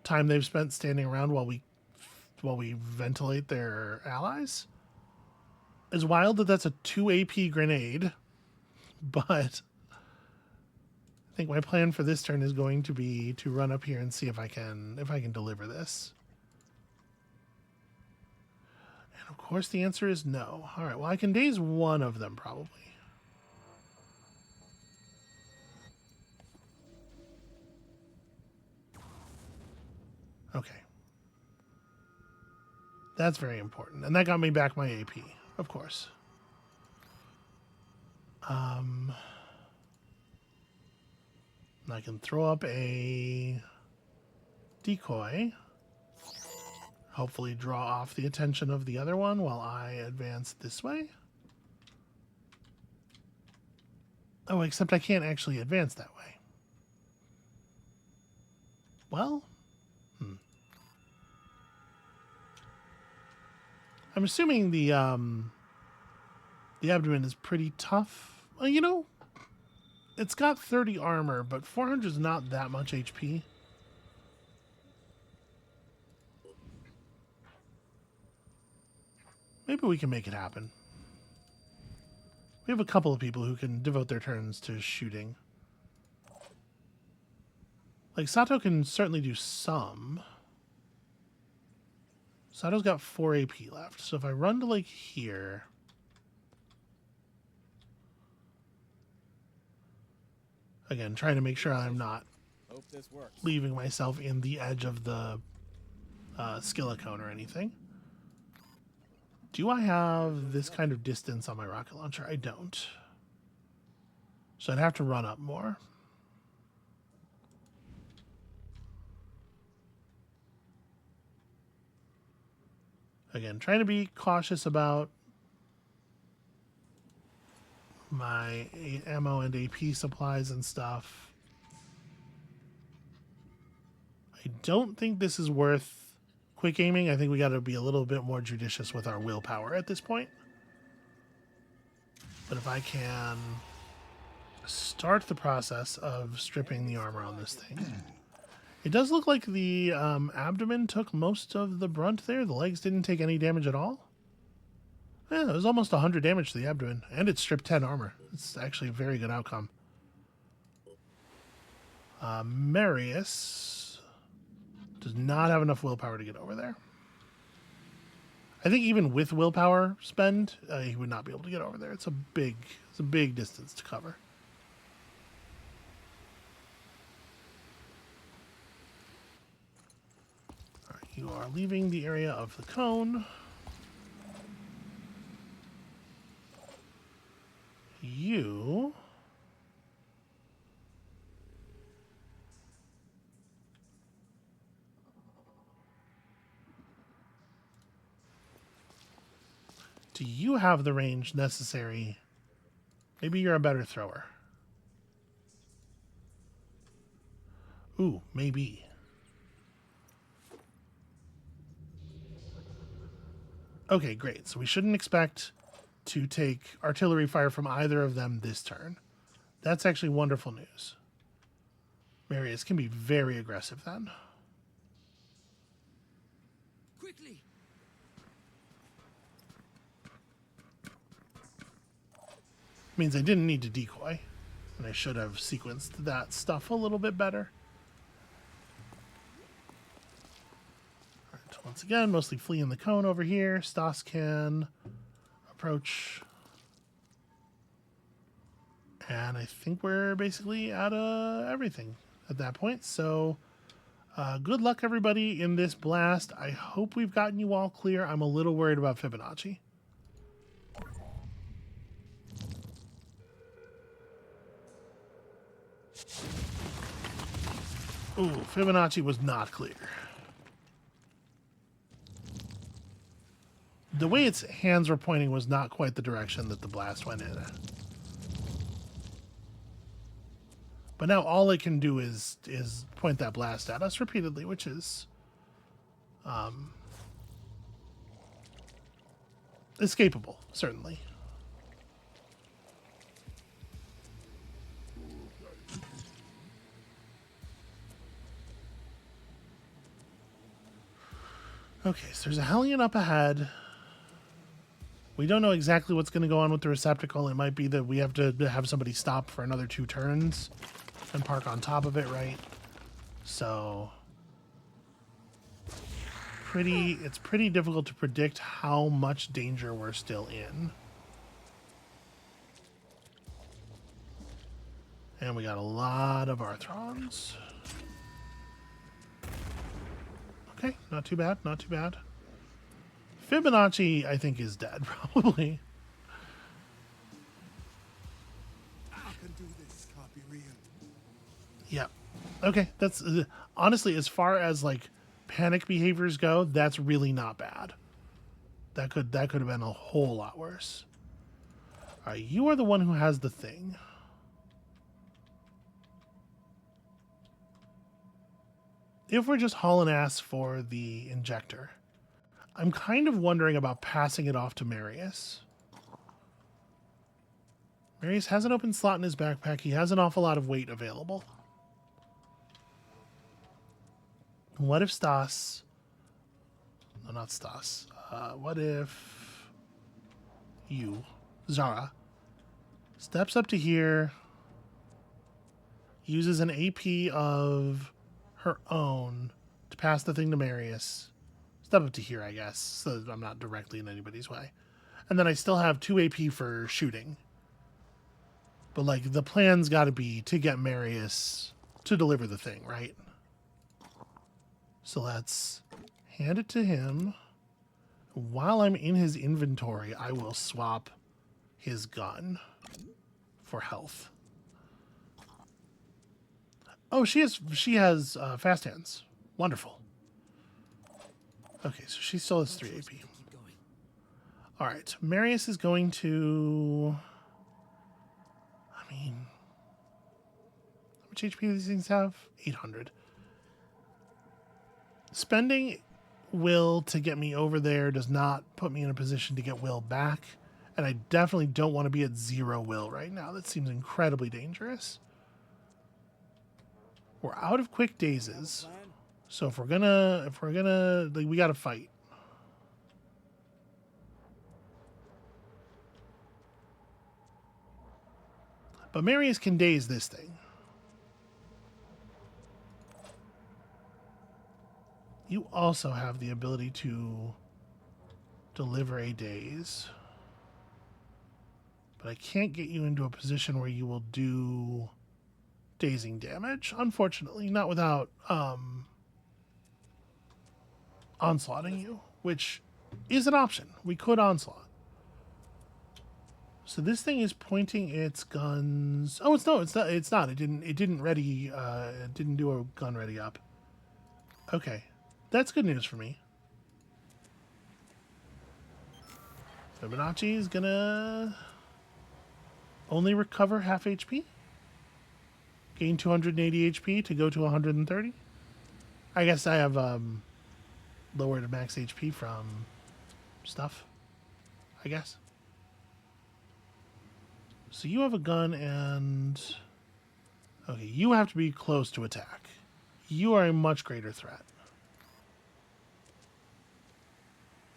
time they've spent standing around while we ventilate their allies. It's wild that that's a 2 AP grenade, but I think my plan for this turn is going to be to run up here and see if I can deliver this. And of course the answer is no. All right, well I can daze one of them probably. Okay. That's very important. And that got me back my AP, of course. I can throw up a decoy. Hopefully draw off the attention of the other one while I advance this way. Oh, except I can't actually advance that way. Well, I'm assuming the abdomen is pretty tough. Well, you know, it's got 30 armor, but 400 is not that much HP. Maybe we can make it happen. We have a couple of people who can devote their turns to shooting. Like, Sato can certainly do some. Sato's got 4 AP left, so if I run to, like, here... Again, trying to make sure I'm not Hope this works. leaving myself in the edge of the skillicone or anything. Do I have this kind of distance on my rocket launcher? I don't. So I'd have to run up more. Again, trying to be cautious about my ammo and AP supplies and stuff. I don't think this is worth quick aiming. I think we got to be a little bit more judicious with our willpower at this point. But if I can start the process of stripping the armor on this thing. It does look like the abdomen took most of the brunt there. The legs didn't take any damage at all. Yeah, it was almost 100 damage to the abdomen, and it stripped 10 armor. It's actually a very good outcome. Marius does not have enough willpower to get over there. I think even with willpower spend, he would not be able to get over there. It's a big distance to cover. All right, you are leaving the area of the cone. You do you have the range necessary? Maybe you're a better thrower. Ooh, maybe. Okay, great. So we shouldn't expect to take artillery fire from either of them this turn. That's actually wonderful news. Marius can be very aggressive then. Quickly! Means I didn't need to decoy, and I should have sequenced that stuff a little bit better. once again, mostly fleeing the cone over here. Stas can approach. And I think we're basically out of everything at that point. So good luck, everybody, in this blast. I hope we've gotten you all clear. I'm a little worried about Fibonacci. Ooh, Fibonacci was not clear. The way its hands were pointing was not quite the direction that the blast went in. But now all it can do is point that blast at us repeatedly, which is escapable, certainly. Okay, so there's a Hellion up ahead. We don't know exactly what's going to go on with the receptacle. It might be that we have to have somebody stop for another 2 turns and park on top of it, right? So it's pretty difficult to predict how much danger we're still in. And we got a lot of Arthrons. Okay, not too bad, not too bad. Fibonacci, I think, is dead, probably. I can do this, copy real. Yep. Okay, that's honestly, as far as like panic behaviors go, that's really not bad. That could have been a whole lot worse. All right, you are the one who has the thing. If we're just hauling ass for the injector, I'm kind of wondering about passing it off to Marius. Marius has an open slot in his backpack. He has an awful lot of weight available. What if Stas... No, not Stas. What if you, Zara, steps up to here, uses an AP of her own to pass the thing to Marius. Step up to here, I guess, so that I'm not directly in anybody's way. And then I still have 2 AP for shooting. But, like, the plan's got to be to get Marius to deliver the thing, right? So let's hand it to him. While I'm in his inventory, I will swap his gun for health. Oh, she has fast hands. Wonderful. Okay, so she still has 3 AP. All right, Marius is going to... I mean... How much HP do these things have? 800. Spending Will to get me over there does not put me in a position to get Will back. And I definitely don't want to be at 0 Will right now. That seems incredibly dangerous. We're out of quick dazes. So if we're gonna, like, we gotta fight. But Marius can daze this thing. You also have the ability to deliver a daze. But I can't get you into a position where you will do dazing damage, unfortunately. Not without onslaughting you, which is an option. We could onslaught. So this thing is pointing its guns. Oh, it's not. It didn't ready. It didn't do a gun ready up. Okay, that's good news for me. Fibonacci is gonna only recover half HP. Gain 280 HP to go to 130. I guess I have lowered max HP from stuff, I guess. So you have a gun and... Okay, you have to be close to attack. You are a much greater threat.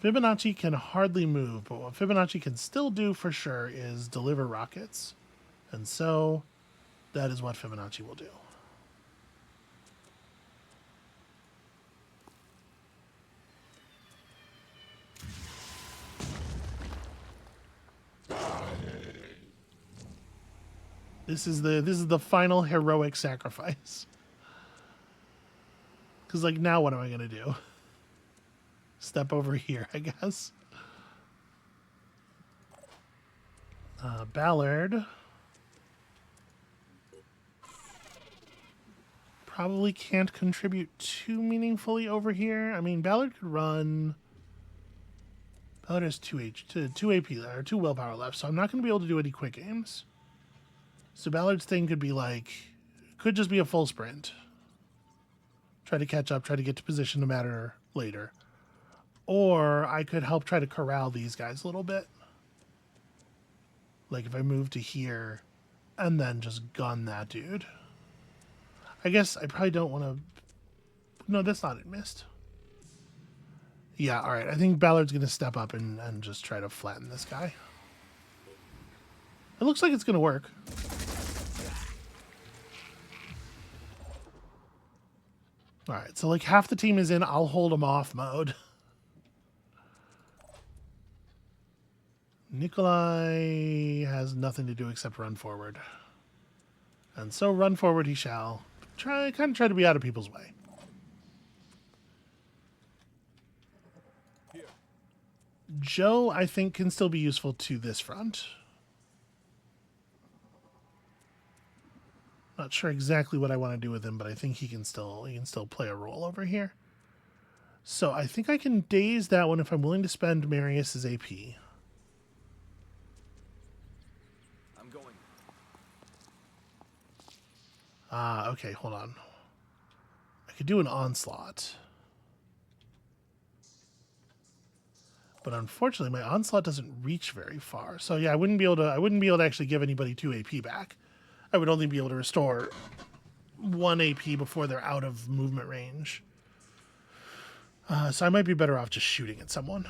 Fibonacci can hardly move, but what Fibonacci can still do for sure is deliver rockets. And so that is what Fibonacci will do. This is the final heroic sacrifice. Because, like, now what am I going to do? Step over here, I guess. Ballard. Probably can't contribute too meaningfully over here. I mean, Ballard could run... Ballard has 2 AP, or 2 willpower left, so I'm not going to be able to do any quick aims. So Ballard's thing could be like... Could just be a full sprint. Try to catch up, try to get to position no matter later. Or I could help try to corral these guys a little bit. Like if I move to here and then just gun that dude. I guess I probably don't want to... No, that's not it. Missed. Yeah, all right. I think Ballard's going to step up and just try to flatten this guy. It looks like it's going to work. All right, so like half the team is in I'll hold them off mode. Nikolai has nothing to do except run forward. And so run forward he shall. Kind of try to be out of people's way. Here. Joe, I think, can still be useful to this front. Not sure exactly what I want to do with him, but I think he can still play a role over here. So I think I can daze that one if I'm willing to spend Marius's AP. I'm going. Okay, hold on. I could do an onslaught. But unfortunately, my onslaught doesn't reach very far. So yeah, I wouldn't be able to actually give anybody 2 AP back. I would only be able to restore 1 AP before they're out of movement range. So I might be better off just shooting at someone.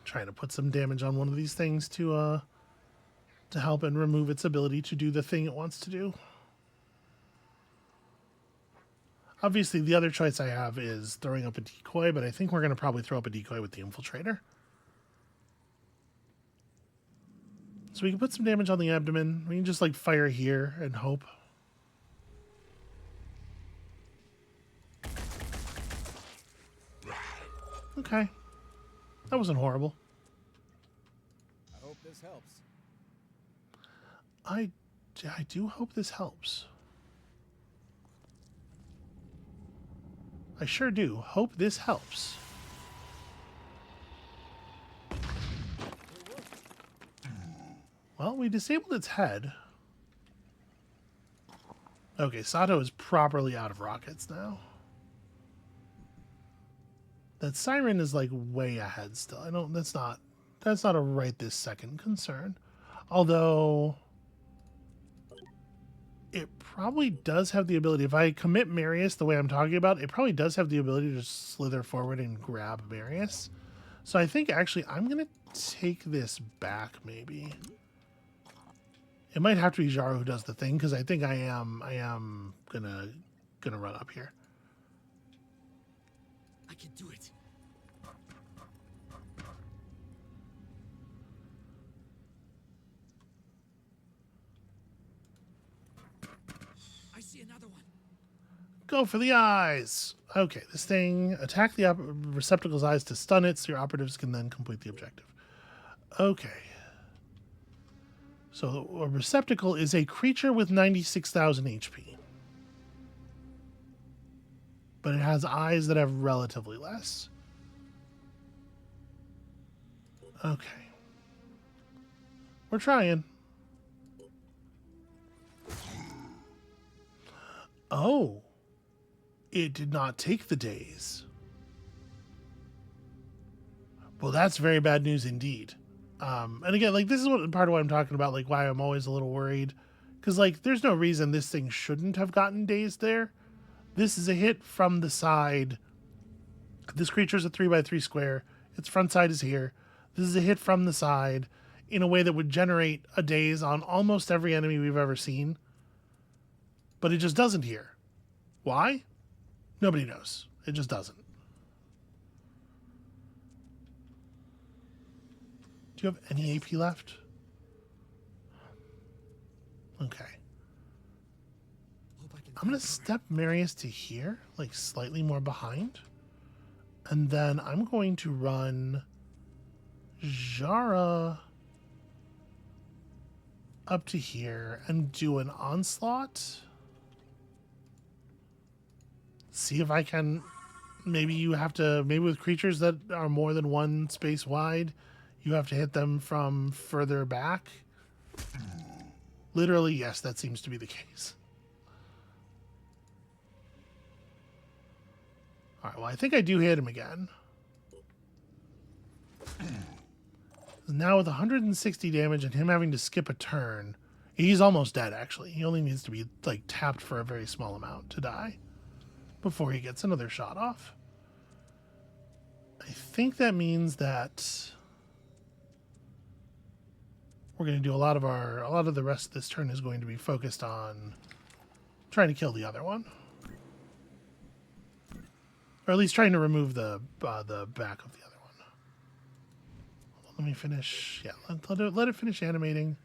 Trying to put some damage on one of these things to help and remove its ability to do the thing it wants to do. Obviously, the other choice I have is throwing up a decoy, but I think we're going to probably throw up a decoy with the infiltrator. So we can put some damage on the abdomen. We can just like fire here and hope. Okay. That wasn't horrible. I hope this helps. I do hope this helps. I sure do. Hope this helps. Well, we disabled its head. Okay, Sato is properly out of rockets now. That siren is like way ahead still. That's not a right this second concern. Although it probably does have the ability, if I commit Marius the way I'm talking about, it probably does have the ability to slither forward and grab Marius. So I think actually I'm gonna take this back maybe. It might have to be Jaro who does the thing, because I think I am gonna run up here. I can do it. I see another one. Go for the eyes! Okay, this thing, attack the receptacle's eyes to stun it, so your operatives can then complete the objective. Okay. So a receptacle is a creature with 96,000 HP. But it has eyes that have relatively less. Okay. We're trying. Oh. It did not take the days. Well, that's very bad news indeed. And again, like, this is part of what I'm talking about, like, why I'm always a little worried. Because, like, there's no reason this thing shouldn't have gotten dazed there. This is a hit from the side. This creature's a 3x3 square. Its front side is here. This is a hit from the side in a way that would generate a daze on almost every enemy we've ever seen. But it just doesn't here. Why? Nobody knows. It just doesn't. Do you have any AP left? Okay. Hope I can I'm going to find cover. step Marius to here, like slightly more behind. And then I'm going to run Jara up to here and do an onslaught. See if I can. Maybe you have to. Maybe with creatures that are more than one space wide, you have to hit them from further back. Literally, yes, that seems to be the case. All right, well, I think I do hit him again. Now with 160 damage and him having to skip a turn, he's almost dead, actually. He only needs to be, like, tapped for a very small amount to die before he gets another shot off. I think that means that we're going to do a lot of the rest of this turn is going to be focused on trying to kill the other one. Or at least trying to remove the back of the other one. Let me finish. Yeah, let it finish animating.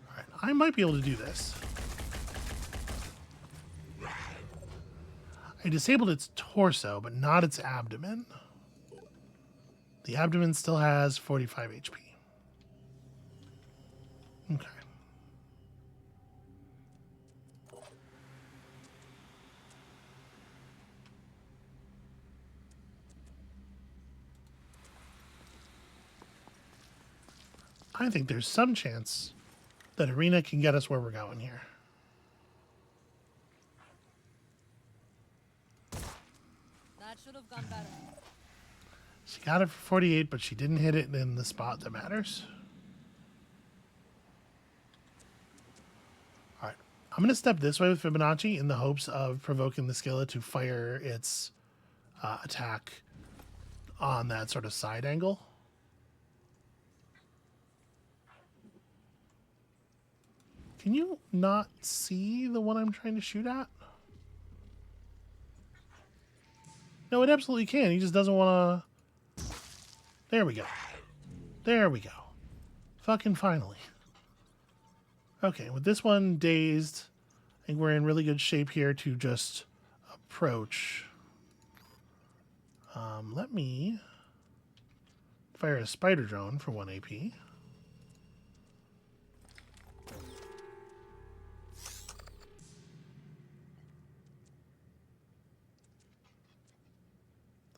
All right, I might be able to do this. I disabled its torso, but not its abdomen. The abdomen still has 45 HP. Okay. I think there's some chance that Arena can get us where we're going here. That should have gone better. She got it for 48, but she didn't hit it in the spot that matters. All right. I'm going to step this way with Fibonacci in the hopes of provoking the Skilla to fire its attack on that sort of side angle. Can you not see the one I'm trying to shoot at? No, it absolutely can. He just doesn't want to... There we go. There we go. Fucking finally. Okay, with this one dazed, I think we're in really good shape here to just approach. Let me fire a spider drone for 1 AP.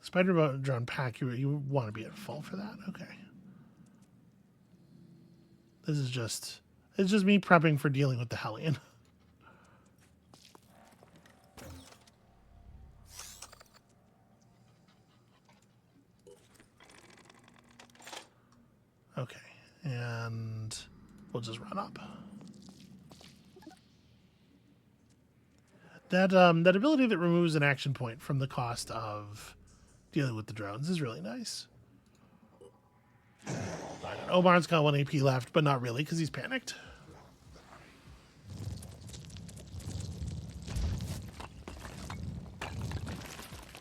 Spider drone pack, you want to be at full for that? Okay. This is just... It's just me prepping for dealing with the Hellion. Okay, and we'll just run up. That ability that removes an action point from the cost of dealing with the drones is really nice. Omar's got 1 AP left, but not really because he's panicked.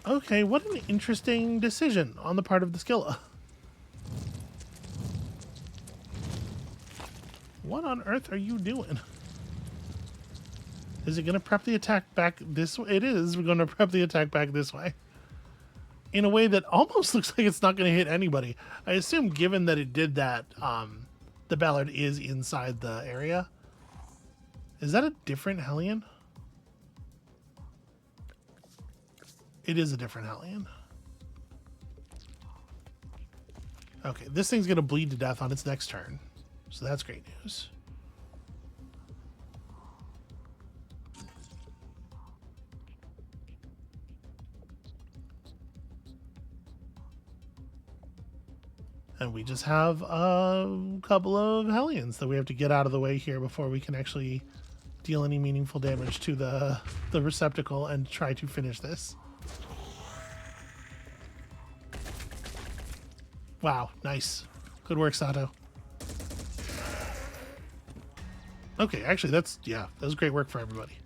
Okay, what an interesting decision on the part of the Skilla. What on earth are you doing? Is it going to prep the attack back this way? It is. We're going to prep the attack back this way. In a way that almost looks like it's not going to hit anybody. I assume given that it did that, the Ballard is inside the area. Is that a different Hellion? It is a different Hellion. Okay, this thing's going to bleed to death on its next turn. So that's great news. And we just have a couple of Hellions that we have to get out of the way here before we can actually deal any meaningful damage to the receptacle and try to finish this. Wow, nice. Good work, Sato. Okay, actually, that was great work for everybody.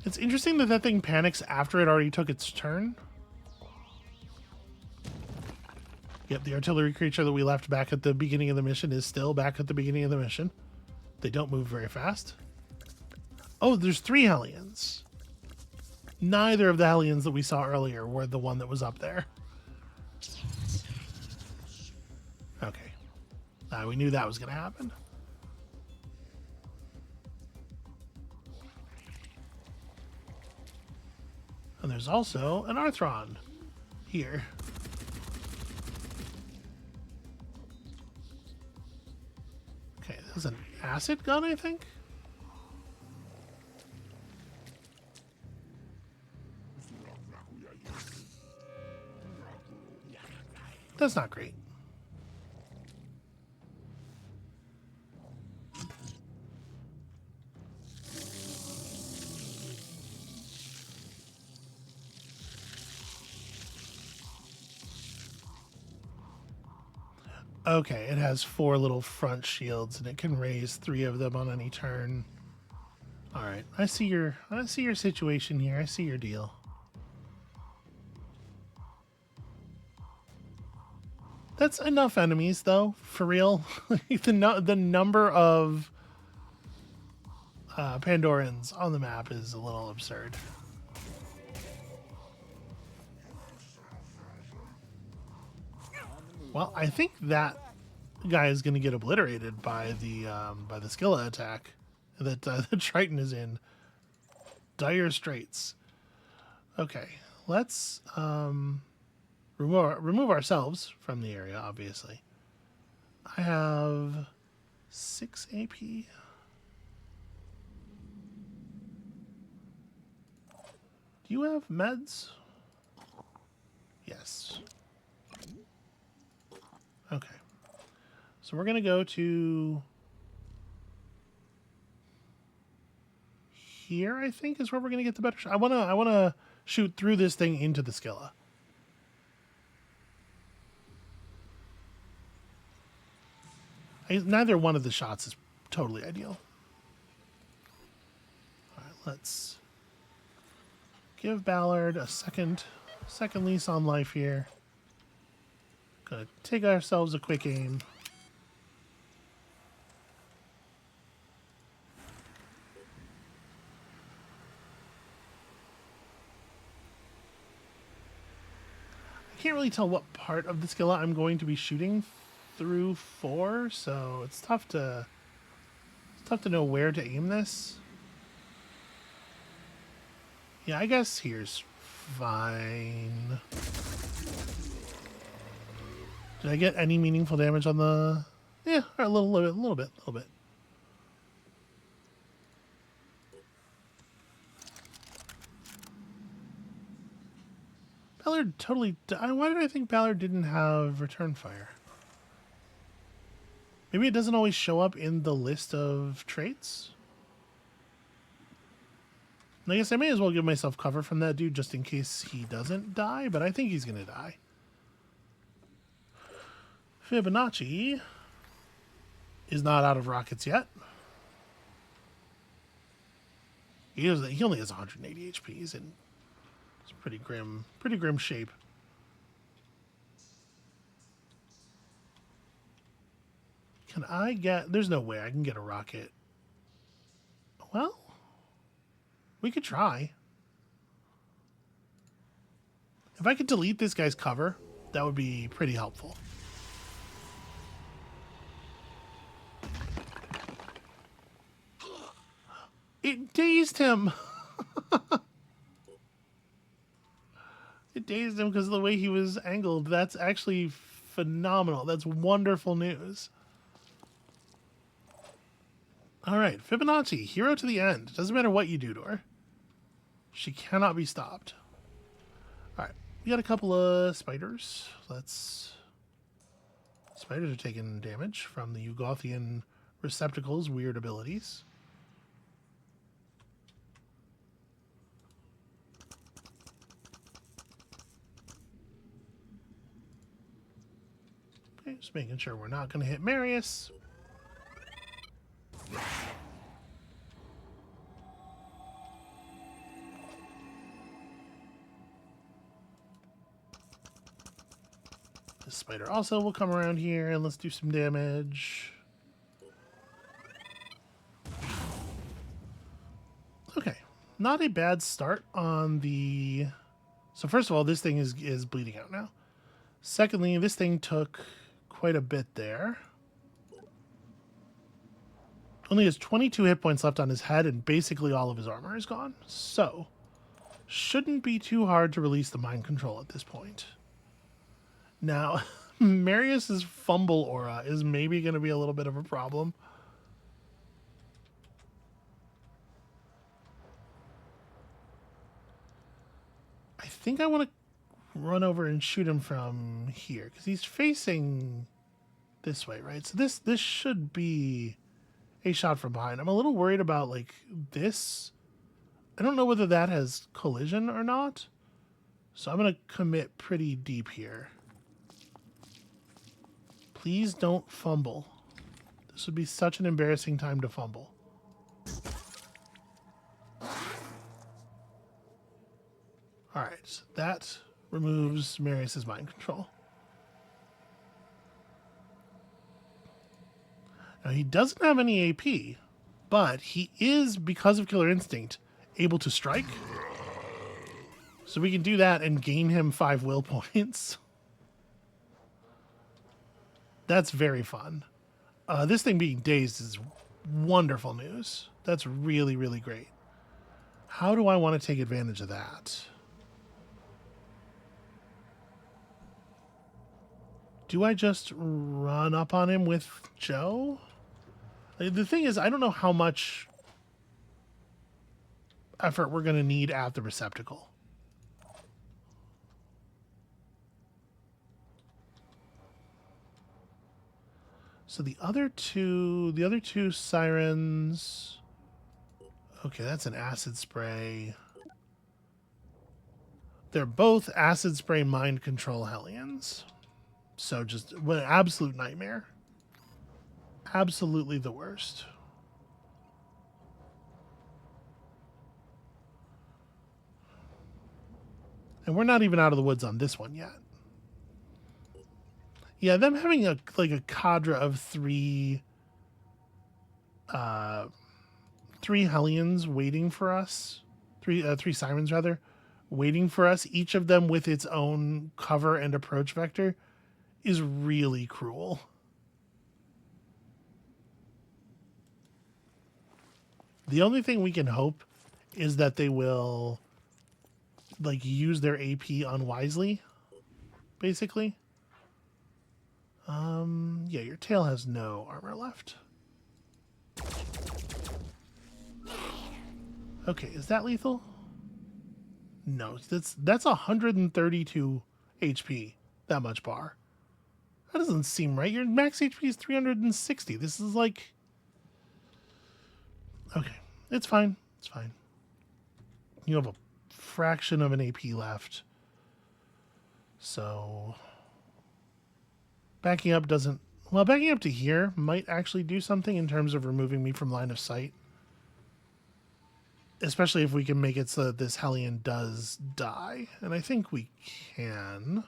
It's interesting that that thing panics after it already took its turn. Yep, the artillery creature that we left back at the beginning of the mission is still back at the beginning of the mission. They don't move very fast. Oh, there's 3 Hellions. Neither of the Hellions that we saw earlier were the one that was up there. Okay. We knew that was going to happen. And there's also an Arthron here. Okay, there's an acid gun, I think? That's not great. Okay, it has 4 little front shields and it can raise 3 of them on any turn. All right, I see your situation here. I see your deal. That's enough enemies, though, for real. The number of Pandorans on the map is a little absurd. Well, I think that guy is going to get obliterated by the Scylla attack that the Triton is in. Dire straits. Okay, let's remove ourselves from the area, obviously. I have 6 AP. Do you have meds? Yes. Okay. So we're going to go to here, I think, is where we're going to get the better shot. I want to shoot through this thing into the Scylla. Neither one of the shots is totally ideal. All right, let's give Ballard a second lease on life here. Gonna take ourselves a quick aim. I can't really tell what part of the Scylla I'm going to be shooting through for, so it's tough to know where to aim this. Yeah, I guess here's fine. Did I get any meaningful damage on the? Yeah, a little bit. Ballard totally. Why did I think Ballard didn't have return fire? Maybe it doesn't always show up in the list of traits. I guess I may as well give myself cover from that dude just in case he doesn't die, but I think he's gonna die. Fibonacci is not out of rockets yet. He only has 180 HP. He's in pretty grim shape. Can I get... There's no way I can get a rocket. Well, we could try. If I could delete this guy's cover, that would be pretty helpful. It dazed him. It dazed him because of the way he was angled. That's actually phenomenal. That's wonderful news. All right, Fibonacci, hero to the end. Doesn't matter what you do to her. She cannot be stopped. All right, we got a couple of spiders. Spiders are taking damage from the Ugothian receptacle's weird abilities. Okay, just making sure we're not going to hit Marius. This spider also will come around here and let's do some damage. Okay, not a bad start on the... So first of all, this thing is bleeding out now. Secondly, this thing took quite a bit there. Only has 22 hit points left on his head, and basically all of his armor is gone. So, shouldn't be too hard to release the mind control at this point. Now, Marius's fumble aura is maybe going to be a little bit of a problem. I think I want to run over and shoot him from here, because he's facing this way, right? So this should be a shot from behind. I'm a little worried about, like, this. I don't know whether that has collision or not. So I'm going to commit pretty deep here. Please don't fumble. This would be such an embarrassing time to fumble. Alright, that removes Marius's mind control. Now, he doesn't have any AP, but he is, because of Killer Instinct, able to strike. So we can do that and gain him 5 will points. That's very fun. This thing being dazed is wonderful news. That's really, really great. How do I want to take advantage of that? Do I just run up on him with Joe? The thing is, I don't know how much effort we're going to need at the receptacle. So the other two sirens. Okay, that's an acid spray. They're both acid spray mind control Hellions. So just what an absolute nightmare. Absolutely the worst. And we're not even out of the woods on this one yet. Yeah, them having a cadre of three Hellions waiting for us, three sirens rather, waiting for us, each of them with its own cover and approach vector, is really cruel. The only thing we can hope is that they will, like, use their AP unwisely, basically. Yeah, your tail has no armor left. Okay, is that lethal? No, that's 132 HP, that much bar. That doesn't seem right. Your max HP is 360. This is like... Okay, it's fine. It's fine. You have a fraction of an AP left. So... Backing up doesn't... Well, backing up to here might actually do something in terms of removing me from line of sight. Especially if we can make it so that this Hellion does die. And I think we can.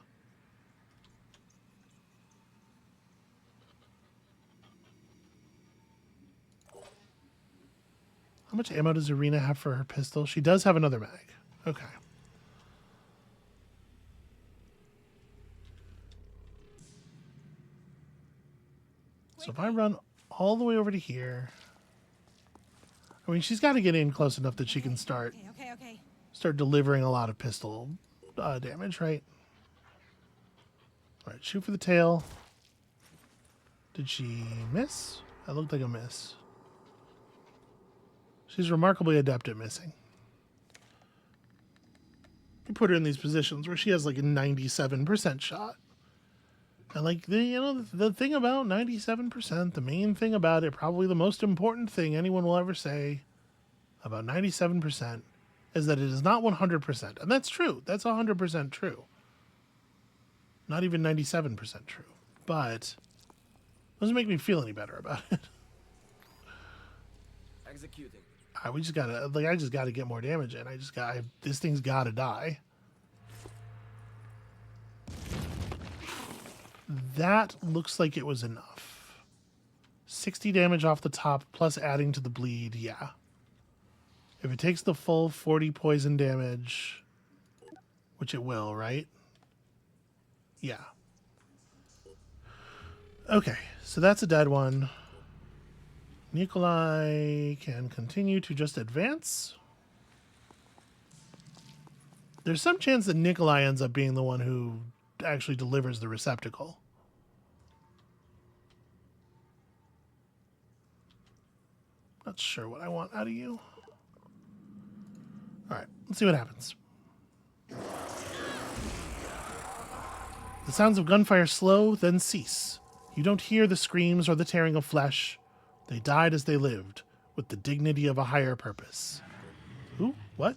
How much ammo does Irina have for her pistol? She does have another mag. Okay. So if I run all the way over to here... I mean, she's got to get in close enough that she can start delivering a lot of pistol damage, right? All right, shoot for the tail. Did she miss? That looked like a miss. She's remarkably adept at missing. You put her in these positions where she has like a 97% shot. And like, the thing about 97%, the main thing about it, probably the most important thing anyone will ever say about 97% is that it is not 100%. And that's true. That's 100% true. Not even 97% true. But it doesn't make me feel any better about it. Executing. I just gotta get more damage in. This thing's gotta die. That looks like it was enough. 60 damage off the top plus adding to the bleed, yeah. If it takes the full 40 poison damage, which it will, right? Yeah. Okay, so that's a dead one. Nikolai can continue to just advance. There's some chance that Nikolai ends up being the one who actually delivers the receptacle. Not sure what I want out of you. All right, let's see what happens. The sounds of gunfire slow, then cease. You don't hear the screams or the tearing of flesh. They died as they lived, with the dignity of a higher purpose. Ooh, what?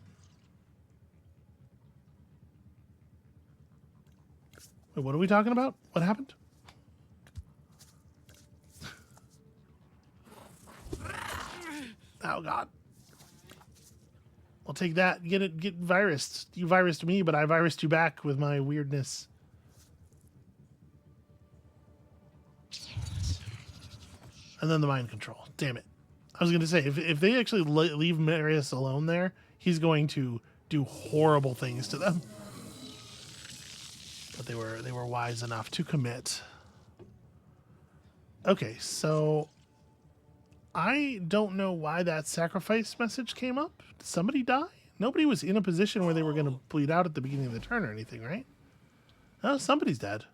Wait, what are we talking about? What happened? Oh, God. I'll take that. Get virused. You virused me, but I virused you back with my weirdness. And then the mind control. Damn it. I was going to say, if they actually leave Marius alone there, he's going to do horrible things to them. But they were wise enough to commit. Okay, so I don't know why that sacrifice message came up. Did somebody die? Nobody was in a position where they were going to bleed out at the beginning of the turn or anything, right? Oh, somebody's dead.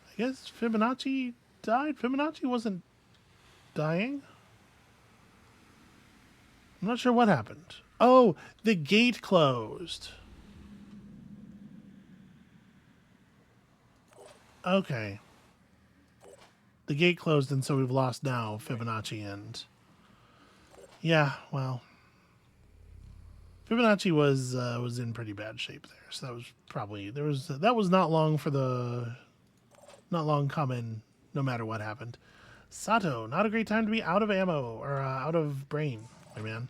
I guess Fibonacci died. Fibonacci wasn't dying. I'm not sure what happened. Oh, the gate closed. Okay. The gate closed, and so we've lost now Fibonacci and... Yeah, well... Fibonacci was in pretty bad shape there, so that was probably... that was not long for the... Not long coming, no matter what happened. Sato, not a great time to be out of ammo, or out of brain, my man.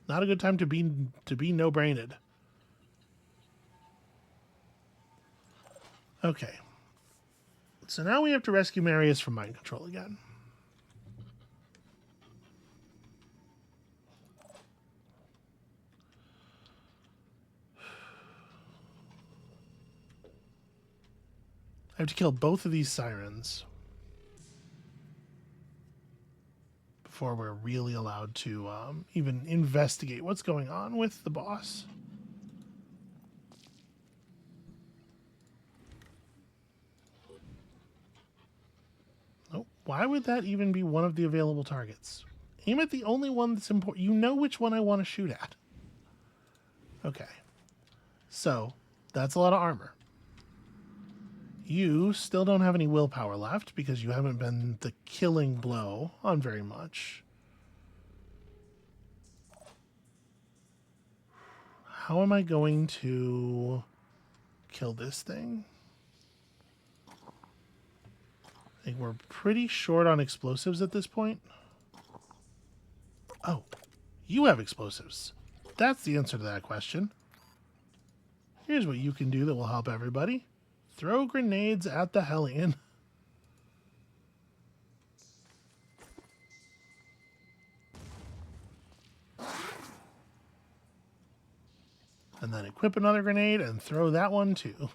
Not a good time to be no-brained. Okay. So now we have to rescue Marius from mind control again. I have to kill both of these sirens before we're really allowed to even investigate what's going on with the boss. Oh, why would that even be one of the available targets? Aim at the only one that's important. You know which one I want to shoot at. Okay. So, that's a lot of armor. You still don't have any willpower left because you haven't been the killing blow on very much. How am I going to kill this thing? I think we're pretty short on explosives at this point. Oh, you have explosives. That's the answer to that question. Here's what you can do that will help everybody. Throw grenades at the Hellion. And then equip another grenade and throw that one too.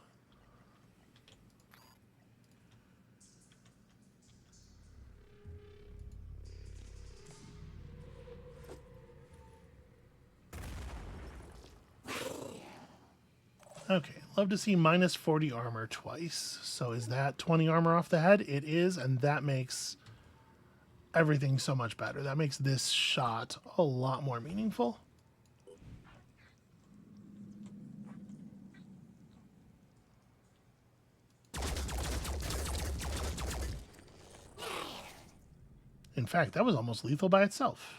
Okay, love to see minus 40 armor twice. So is that 20 armor off the head? It is, and that makes everything so much better. That makes this shot a lot more meaningful. In fact, that was almost lethal by itself.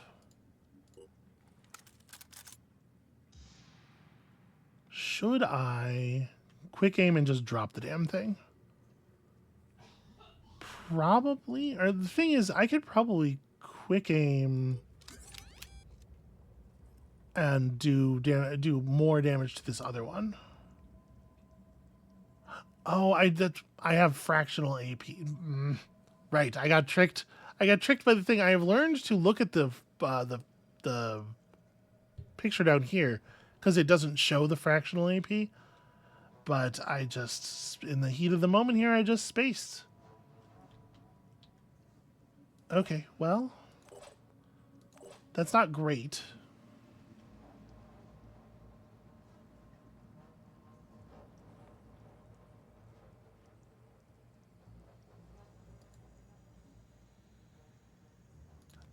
Should I quick aim and just drop the damn thing? Probably. Or the thing is, I could probably quick aim and do more damage to this other one. Oh, I have fractional AP. Right, I got tricked. I got tricked by the thing. I have learned to look at the picture down here because it doesn't show the fractional AP. But I just, in the heat of the moment here, I just spaced. Okay, well, that's not great.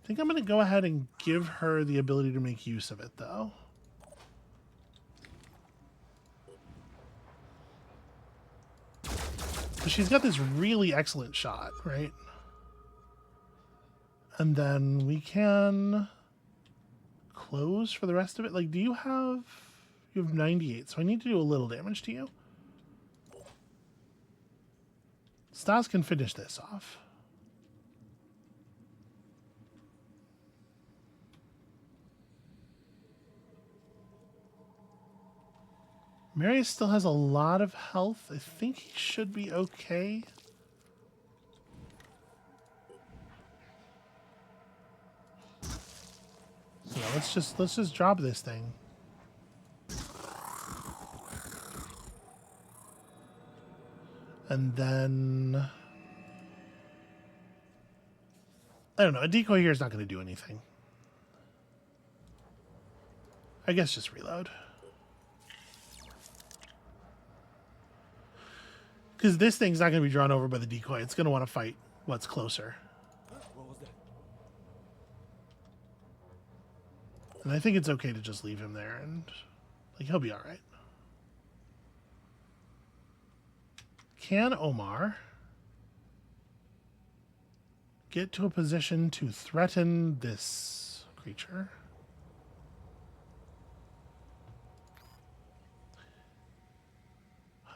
I think I'm going to go ahead and give her the ability to make use of it, though. But she's got this really excellent shot, right? And then we can close for the rest of it. Like, do you have... You have 98, so I need to do a little damage to you. Stas can finish this off. Marius still has a lot of health. I think he should be okay. Yeah, let's just drop this thing. And then I don't know, a decoy here is not going to do anything. I guess just reload. Because this thing's not going to be drawn over by the decoy. It's going to want to fight what's closer. What was that? And I think it's okay to just leave him there and like he'll be all right. Can Omar get to a position to threaten this creature?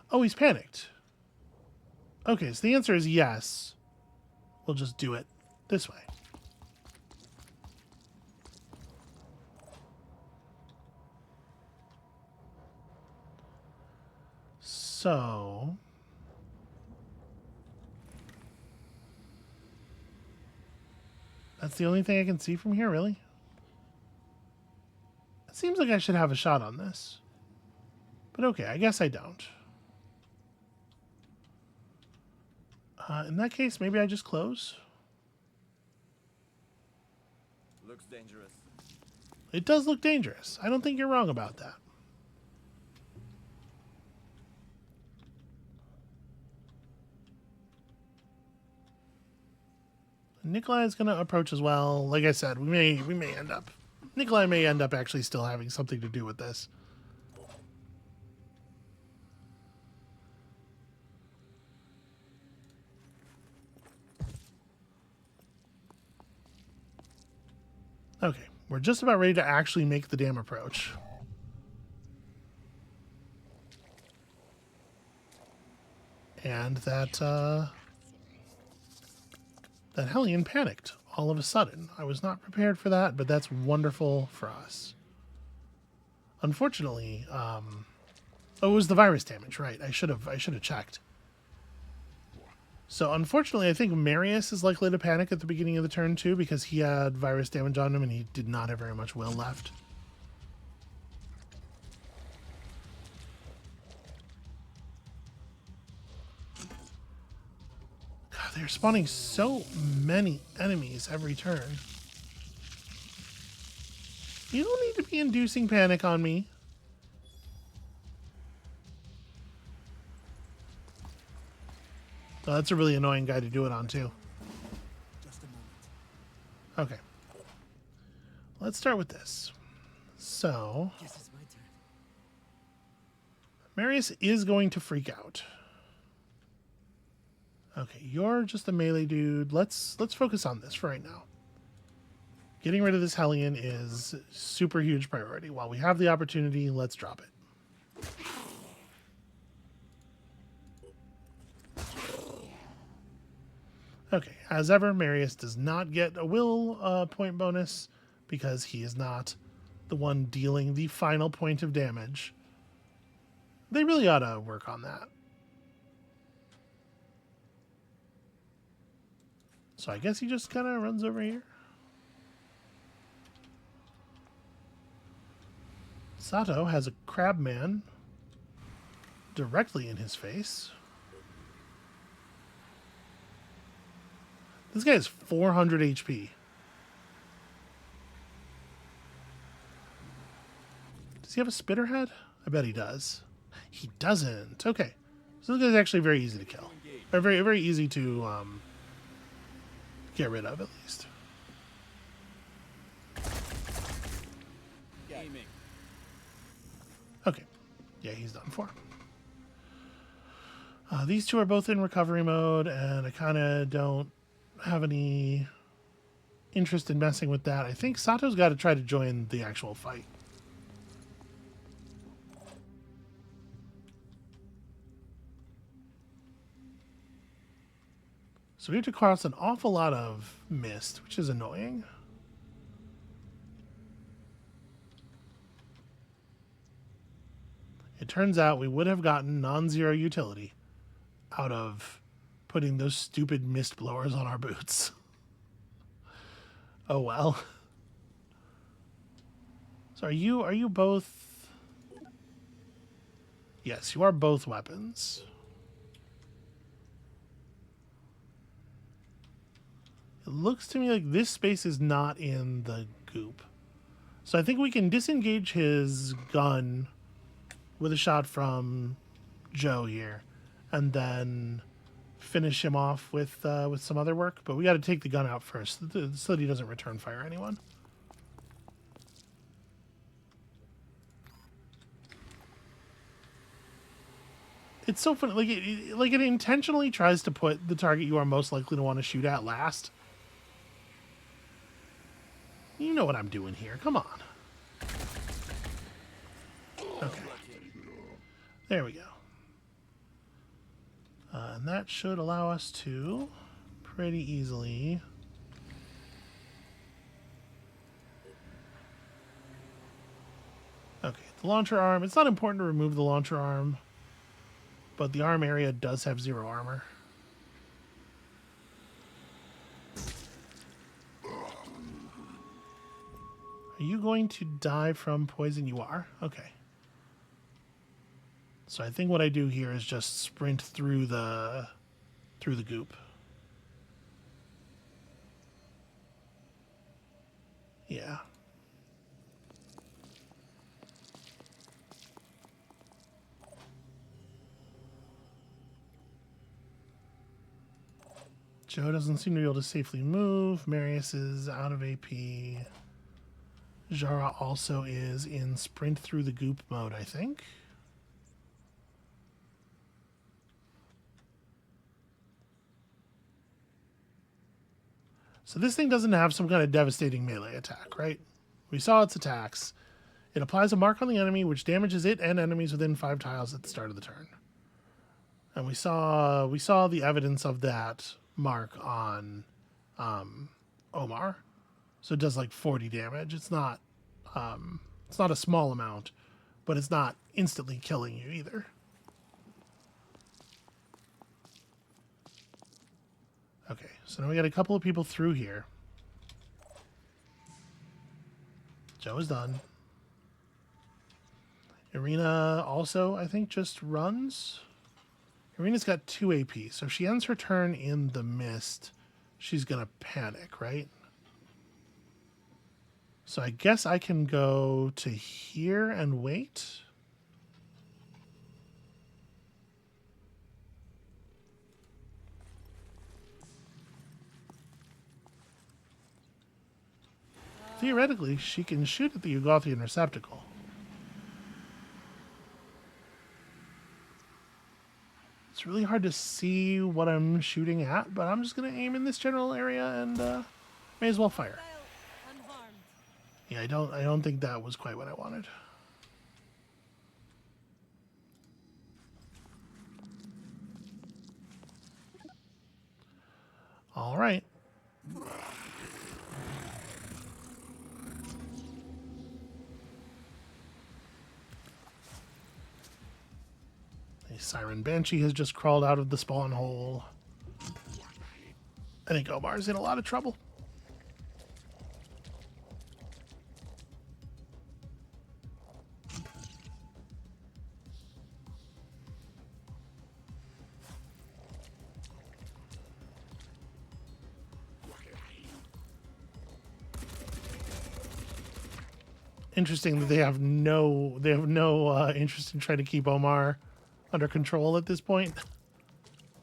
Oh, he's panicked. Okay, so the answer is yes. We'll just do it this way. So... That's the only thing I can see from here, really? It seems like I should have a shot on this. But okay, I guess I don't. In that case, maybe I just close. Looks dangerous. It does look dangerous. I don't think you're wrong about that. Nikolai is going to approach as well. Like I said, we may end up... Nikolai may end up actually still having something to do with this. Okay, we're just about ready to actually make the dam approach. And that Hellion panicked all of a sudden. I was not prepared for that, but that's wonderful for us. Unfortunately, oh, it was the virus damage, right? I should have checked. So unfortunately, I think Marius is likely to panic at the beginning of the turn too, because he had virus damage on him and he did not have very much will left. God, they're spawning so many enemies every turn. You don't need to be inducing panic on me. Oh, that's a really annoying guy to do it on, too. Just a moment. Okay. Let's start with this. So, Guess it's my turn. Marius is going to freak out. Okay, you're just a melee dude. Let's focus on this for right now. Getting rid of this Hellion is super huge priority. While we have the opportunity, let's drop it. Okay, as ever, Marius does not get a will point bonus because he is not the one dealing the final point of damage. They really ought to work on that. So I guess he just kind of runs over here. Sato has a crab man directly in his face. This guy has 400 HP. Does he have a spitter head? I bet he does. He doesn't. Okay. So this guy's actually very easy to kill. Or very, very easy to get rid of, at least. Aiming. Okay. Yeah, he's done for. These two are both in recovery mode, and I kind of don't have any interest in messing with that. I think Sato's got to try to join the actual fight. So we have to cross an awful lot of mist, which is annoying. It turns out we would have gotten non-zero utility out of putting those stupid mist blowers on our boots. Oh well. So are you both? Yes, you are both weapons. It looks to me like this space is not in the goop. So I think we can disengage his gun with a shot from Joe here, and then finish him off with some other work. But we got to take the gun out first, so that he doesn't return fire anyone. It's so funny. Like it intentionally tries to put the target you are most likely to want to shoot at last. You know what I'm doing here. Come on. Okay. There we go. And that should allow us to pretty easily okay, the launcher arm. It's not important to remove the launcher arm, but the arm area does have 0 armor. Are you going to die from poison? You are? Okay. So I think what I do here is just sprint through the goop. Yeah. Joe doesn't seem to be able to safely move. Marius is out of AP. Jara also is in sprint through the goop mode, I think. So this thing doesn't have some kind of devastating melee attack, right? We saw its attacks. It applies a mark on the enemy, which damages it and enemies within 5 tiles at the start of the turn. And we saw the evidence of that mark on Omar. So it does like 40 damage. It's not a small amount, but it's not instantly killing you either. Okay, so now we got a couple of people through here. Joe is done. Irina also, I think, just runs. Irina's got 2 AP, so if she ends her turn in the mist, she's gonna panic, right? So I guess I can go to here and wait. Theoretically, she can shoot at the Ugothian receptacle. It's really hard to see what I'm shooting at, but I'm just going to aim in this general area and may as well fire. Unharmed. Yeah, I don't think that was quite what I wanted. All right. A Siren Banshee has just crawled out of the spawn hole. I think Omar's in a lot of trouble. Interesting that they have no interest in trying to keep Omar under control at this point.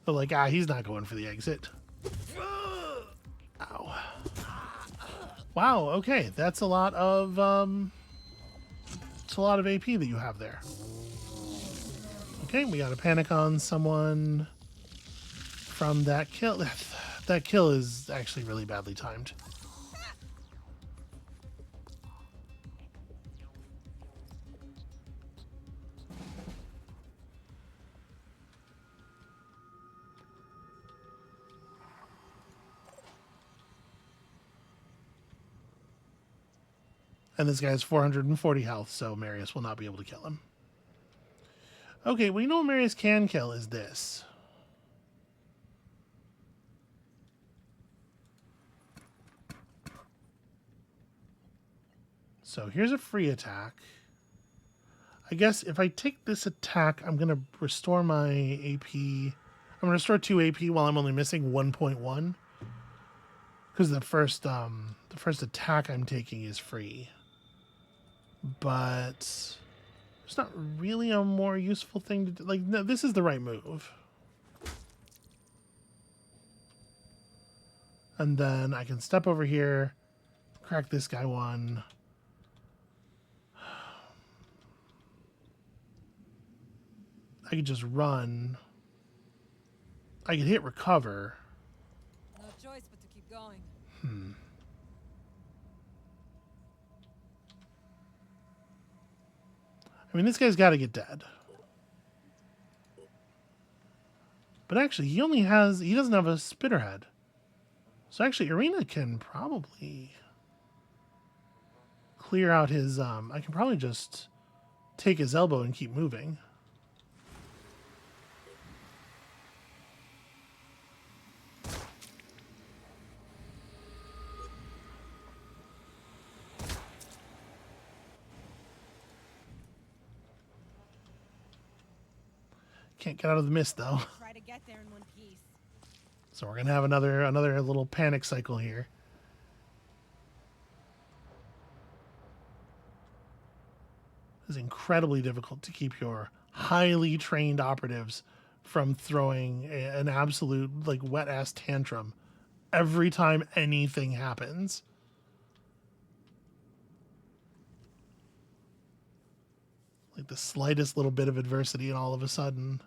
They're like, he's not going for the exit. Ow. Wow, okay, that's a lot of it's a lot of AP that you have there. Okay, we got a panic on someone from that kill. That kill is actually really badly timed. And this guy has 440 health, so Marius will not be able to kill him. Okay, well, you know what Marius can kill is this. So here's a free attack. I guess if I take this attack, I'm going to restore my AP. I'm going to restore 2 AP while I'm only missing 1.1. Because the first attack I'm taking is free. But it's not really a more useful thing to do. Like, no, this is the right move. And then I can step over here, crack this guy one. I could just run. I could hit recover. No choice but to keep going. I mean, this guy's got to get dead. But actually, he doesn't have a spitterhead. So actually, Arena can probably clear out his, I can probably just take his elbow and keep moving. Can't get out of the mist though. Try to get there in one piece. So we're gonna have another little panic cycle here. It's incredibly difficult to keep your highly trained operatives from throwing an absolute like wet ass tantrum every time anything happens. Like the slightest little bit of adversity and all of a sudden.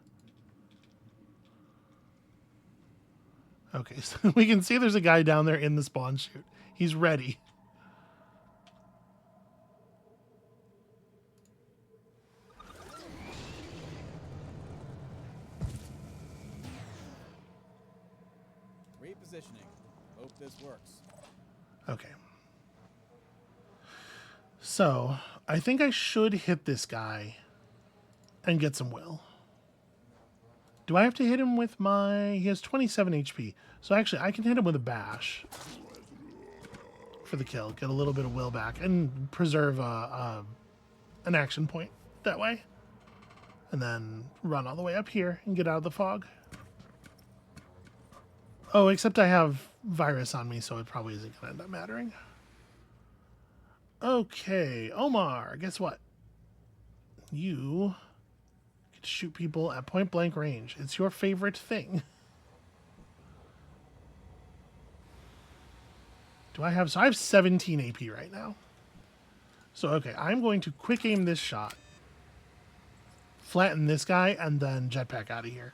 Okay, so we can see there's a guy down there in the spawn chute. He's ready. Repositioning. Hope this works. Okay. So, I think I should hit this guy and get some will. Do I have to hit him with my... He has 27 HP. So actually, I can hit him with a bash for the kill. Get a little bit of will back and preserve an action point that way. And then run all the way up here and get out of the fog. Oh, except I have virus on me, so it probably isn't going to end up mattering. Okay, Omar, guess what? You can shoot people at point blank range. It's your favorite thing. Do I have... So I have 17 AP right now. So, okay, I'm going to quick aim this shot. Flatten this guy, and then jetpack out of here.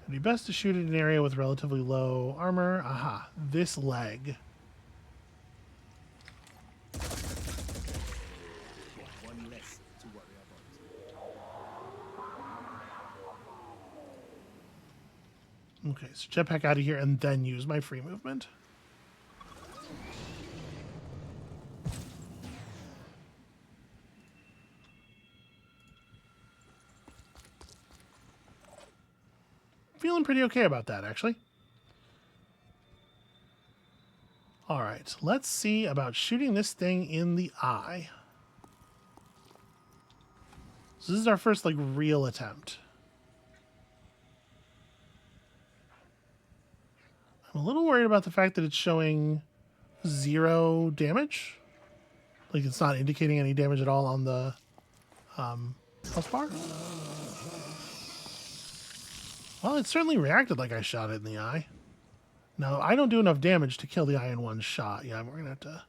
It'd be best to shoot at an area with relatively low armor. Aha, this leg. One less to worry about. Okay, so jetpack out of here and then use my free movement. feeling pretty okay about that, actually. All right, let's see about shooting this thing in the eye. So this is our first, like, real attempt. I'm a little worried about the fact that it's showing 0 damage. Like, it's not indicating any damage at all on the health bar. Well, it certainly reacted like I shot it in the eye. No, I don't do enough damage to kill the eye in one shot. Yeah, we're going to have to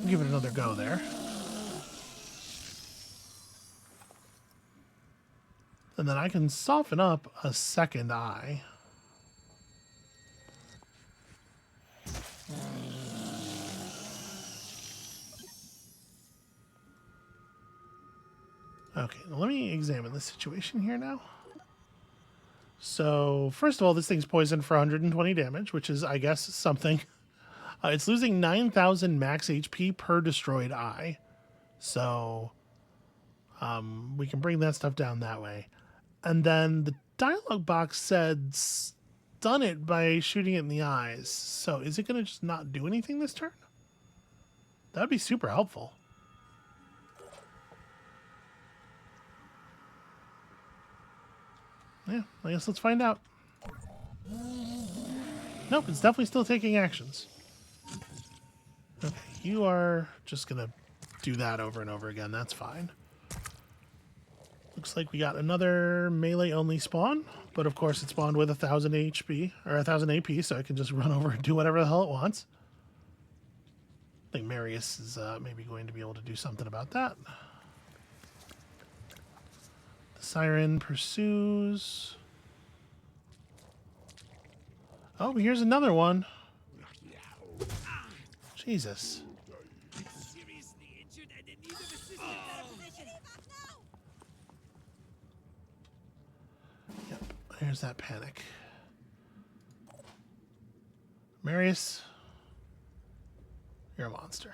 give it another go there. And then I can soften up a second eye. Okay, now let me examine the situation here now. So, first of all, this thing's poisoned for 120 damage, which is, I guess, something. It's losing 9,000 max HP per destroyed eye. So, we can bring that stuff down that way. And then the dialogue box said stun it by shooting it in the eyes. So, is it going to just not do anything this turn? That would be super helpful. Yeah, I guess let's find out. Nope, it's definitely still taking actions. Okay, you are just gonna do that over and over again. That's fine. Looks like we got another melee-only spawn, but of course it spawned with 1,000 HP, or 1,000 AP, so I can just run over and do whatever the hell it wants. I think Marius is maybe going to be able to do something about that. The siren pursues. Oh, here's another one. Jesus. Seriously injured and in need of assistance. Yep, here's that panic. Marius, you're a monster.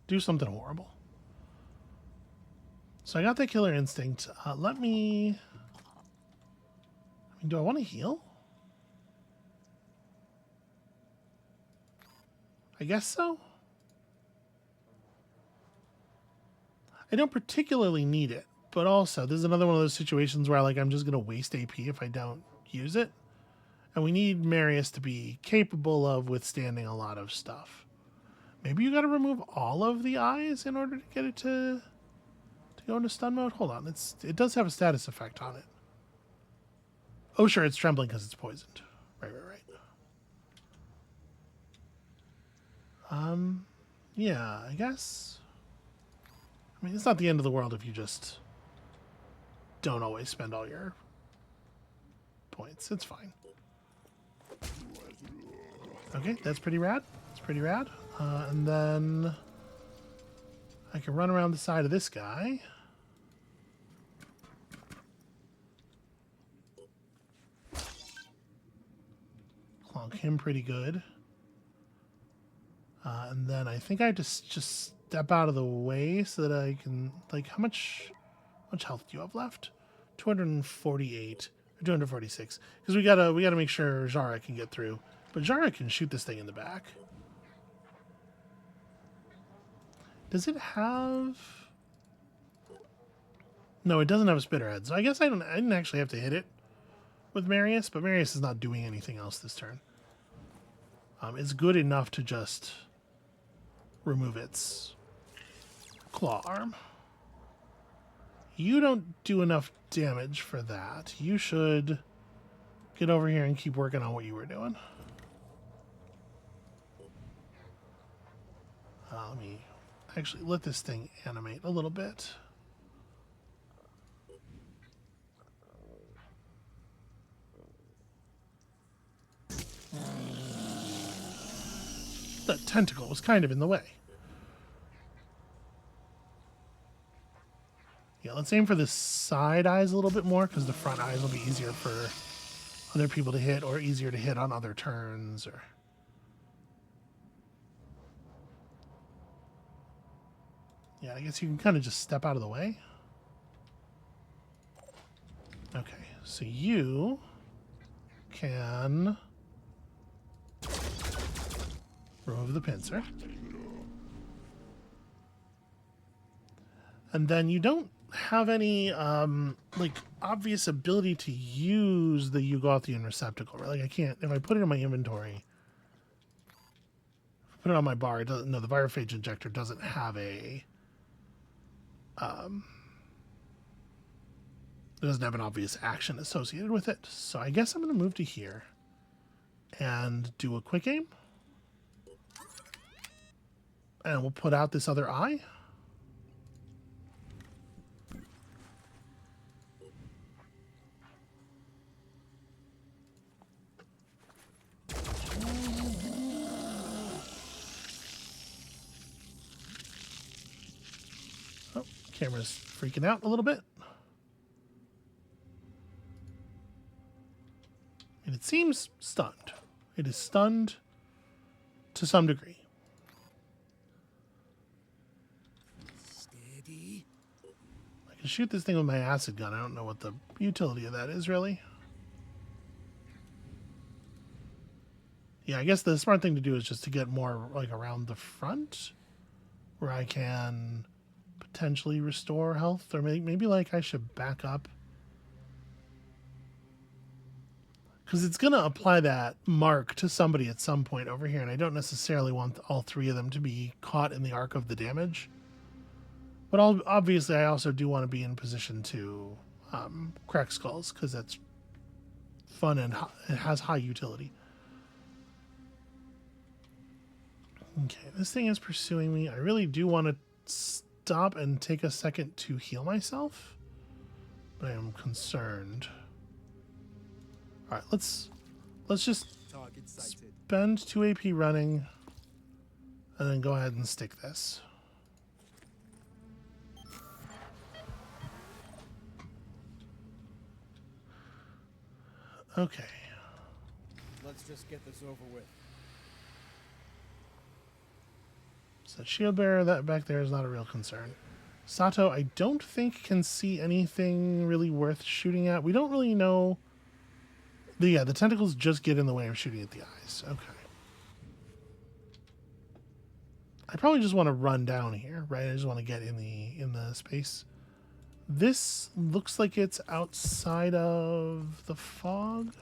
Do something horrible. So I got that killer instinct. Let me... I mean, do I want to heal? I guess so. I don't particularly need it, but also this is another one of those situations where like I'm just going to waste AP if I don't use it. And we need Marius to be capable of withstanding a lot of stuff. Maybe you got to remove all of the eyes in order to get it to go into stun mode. Hold on, it does have a status effect on it. Oh sure, it's trembling because it's poisoned. Right. Yeah, I guess. I mean, it's not the end of the world if you just don't always spend all your points. It's fine. Okay, that's pretty rad. That's pretty rad. And then I can run around the side of this guy. Clonk him pretty good. And then I think I just step out of the way so that I can, like, how much health do you have left? 248 or 246. Because we gotta make sure Zara can get through. But Zara can shoot this thing in the back. Does it have? No, it doesn't have a spitterhead. So I guess I didn't actually have to hit it with Marius, but Marius is not doing anything else this turn. It's good enough to just remove its claw arm. You don't do enough damage for that. You should get over here and keep working on what you were doing. Let me actually let this thing animate a little bit. The tentacle was kind of in the way. Yeah, let's aim for the side eyes a little bit more because the front eyes will be easier for other people to hit or easier to hit on other turns. Or yeah, I guess you can kind of just step out of the way. Okay, so you can remove the pincer. And then you don't have any like obvious ability to use the Ugothian receptacle, right? Like I can't, if I put it in my inventory, put it on my bar, it doesn't, no, the virophage injector doesn't have a it doesn't have an obvious action associated with it. So I guess I'm going to move to here and do a quick aim. And we'll put out this other eye. Oh, camera's freaking out a little bit. And it seems stunned. It is stunned to some degree. Steady. I can shoot this thing with my acid gun. I don't know what the utility of that is, really. Yeah, I guess the smart thing to do is just to get more, like, around the front, where I can potentially restore health, or maybe like, I should back up. Because it's going to apply that mark to somebody at some point over here, and I don't necessarily want all three of them to be caught in the arc of the damage. But obviously, I also do want to be in position to crack skulls, because that's fun and it has high utility. Okay, this thing is pursuing me. I really do want to stop and take a second to heal myself, but I am concerned. All right, let's just Target sighted. spend 2 AP running, and then go ahead and stick this. Okay. Let's just get this over with. So shield bearer, that back there is not a real concern. Sato, I don't think can see anything really worth shooting at. We don't really know. The tentacles just get in the way of shooting at the eyes. Okay. I probably just want to run down here, right? I just want to get in the space. This looks like it's outside of the fog.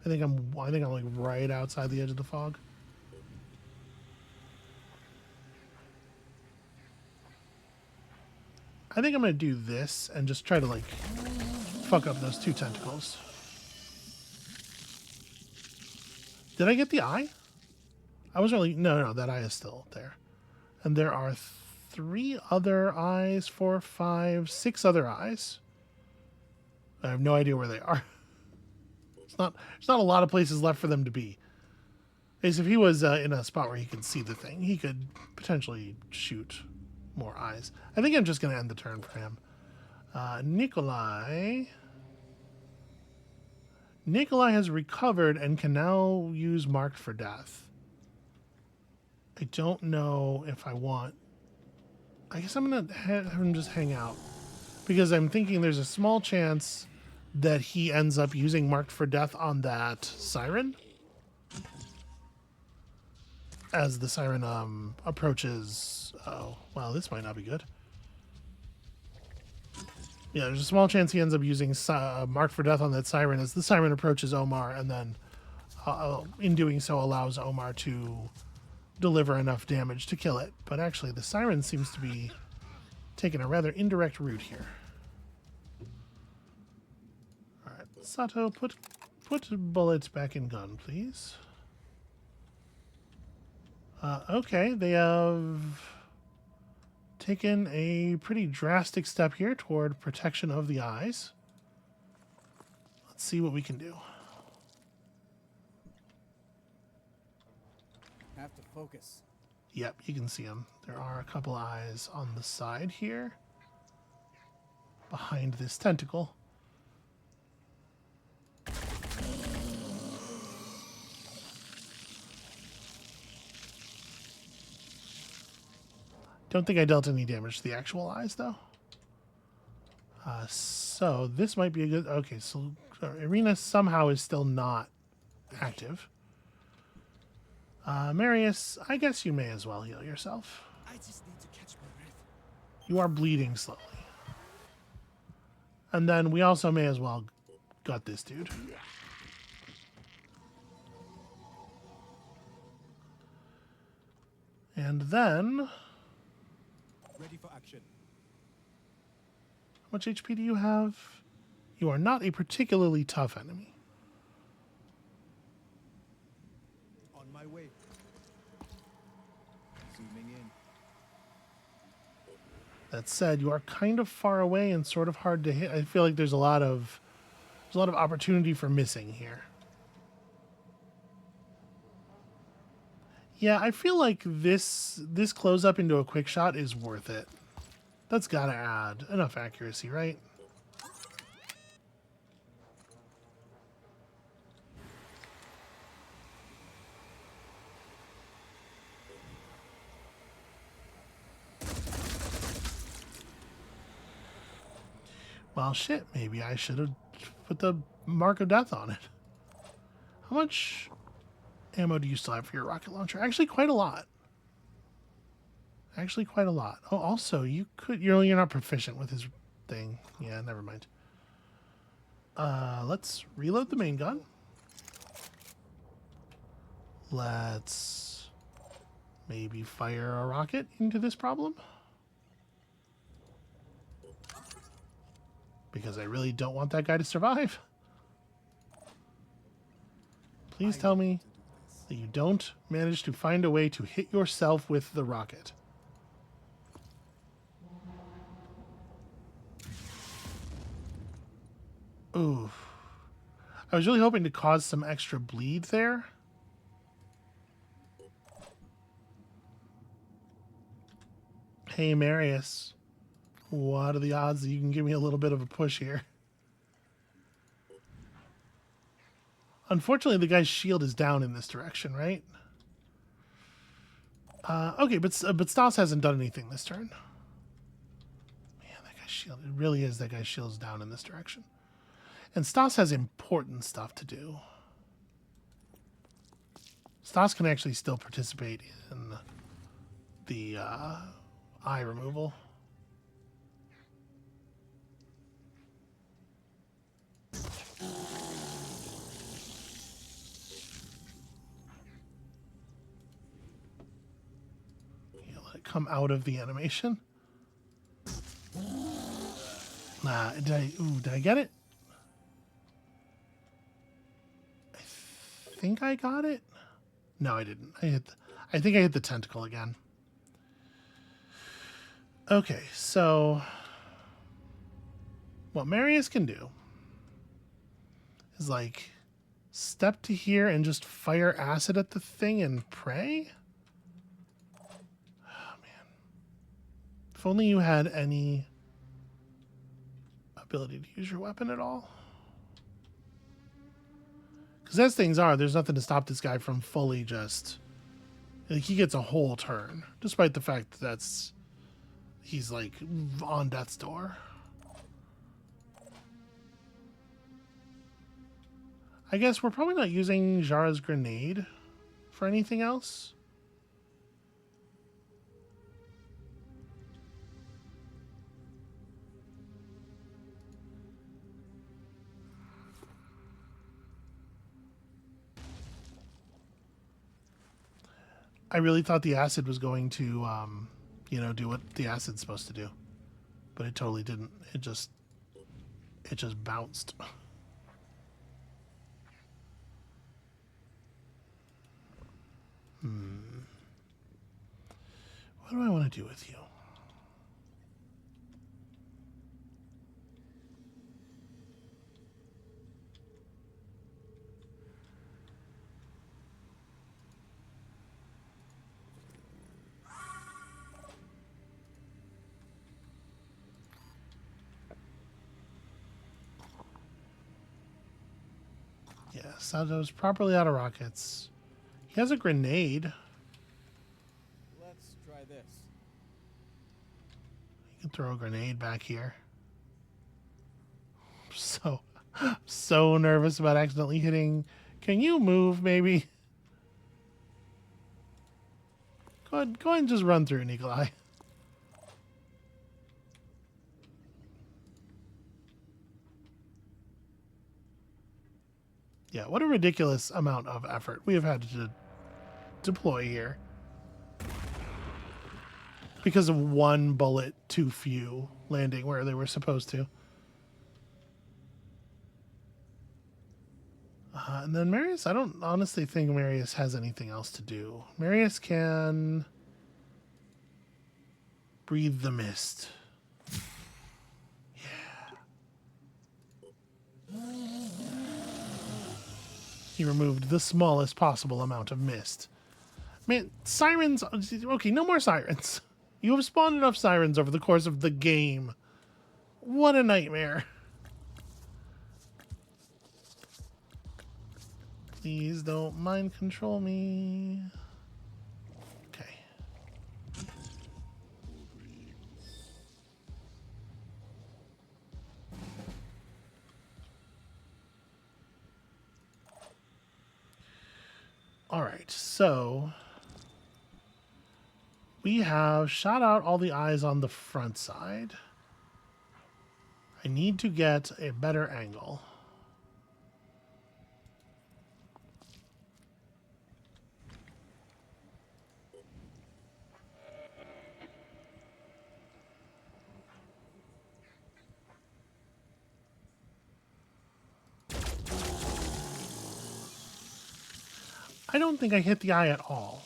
I think I'm like right outside the edge of the fog. I think I'm gonna do this and just try to like fuck up those 2 tentacles. Did I get the eye? I was really no, that eye is still there. And there are 3 other eyes, 4, 5, 6 other eyes. I have no idea where they are. There's not a lot of places left for them to be. As if he was in a spot where he could see the thing, he could potentially shoot more eyes. I think I'm just going to end the turn for him. Nikolai has recovered and can now use Marked for Death. I don't know if I want... I guess I'm going to have him just hang out. Because I'm thinking there's a small chance that he ends up using Marked for Death on that siren. As the siren approaches... Oh, wow, this might not be good. Yeah, there's a small chance he ends up using Marked for Death on that siren as the siren approaches Omar, and then in doing so allows Omar to deliver enough damage to kill it. But actually, the siren seems to be taking a rather indirect route here. All right, Sato, put bullets back in gun, please. Okay, they have taken a pretty drastic step here toward protection of the eyes. Let's see what we can do. Have to focus. Yep, you can see them. There are a couple eyes on the side here, behind this tentacle. Don't think I dealt any damage to the actual eyes, though. So this might be a good. Okay, so Arena somehow is still not active. Marius, I guess you may as well heal yourself. I just need to catch my breath. You are bleeding slowly. And then we also may as well gut this dude. And then, Ready for action. how much HP do you have? You are not a particularly tough enemy. On my way. Zooming in. That said, you are kind of far away and sort of hard to hit. I feel like there's a lot of opportunity for missing here. Yeah, I feel like this close up into a quick shot is worth it. That's gotta add enough accuracy, right? Well, shit, maybe I should have put the mark of death on it. How much ammo do you still have for your rocket launcher? Actually, quite a lot. Actually, quite a lot. Oh, also, you're not proficient with his thing. Yeah, never mind. Let's reload the main gun. Let's maybe fire a rocket into this problem. Because I really don't want that guy to survive. Please tell me that you don't manage to find a way to hit yourself with the rocket. Ooh. I was really hoping to cause some extra bleed there. Hey, Marius. What are the odds that you can give me a little bit of a push here? Unfortunately, the guy's shield is down in this direction, right? Okay, but Stas hasn't done anything this turn. Man, that guy's shield. It really is that guy's shield's down in this direction. And Stas has important stuff to do. Stas can actually still participate in the eye removal. Let it come out of the animation. Nah, did I get it? I think I got it. No, I didn't. I think I hit the tentacle again. Okay, so what Marius can do is like step to here and just fire acid at the thing and pray. Oh man. If only you had any ability to use your weapon at all. Because as things are, there's nothing to stop this guy from fully just... Like, he gets a whole turn, despite the fact that he's, like, on death's door. I guess we're probably not using Jara's grenade for anything else. I really thought the acid was going to, do what the acid's supposed to do, but it totally didn't. It just bounced. What do I want to do with you? Yes, that was properly out of rockets. He has a grenade. Let's try this. You can throw a grenade back here. So nervous about accidentally hitting. Can you move, maybe? Go ahead and just run through, Nikolai. Yeah, what a ridiculous amount of effort we have had to deploy here. Because of one bullet too few landing where they were supposed to. And then Marius, I don't honestly think Marius has anything else to do. Marius can breathe the mist. Yeah. He removed the smallest possible amount of mist. Man, sirens... Okay, no more sirens. You have spawned enough sirens over the course of the game. What a nightmare. Please don't mind control me. Okay. All right, so we have shot out all the eyes on the front side. I need to get a better angle. I don't think I hit the eye at all.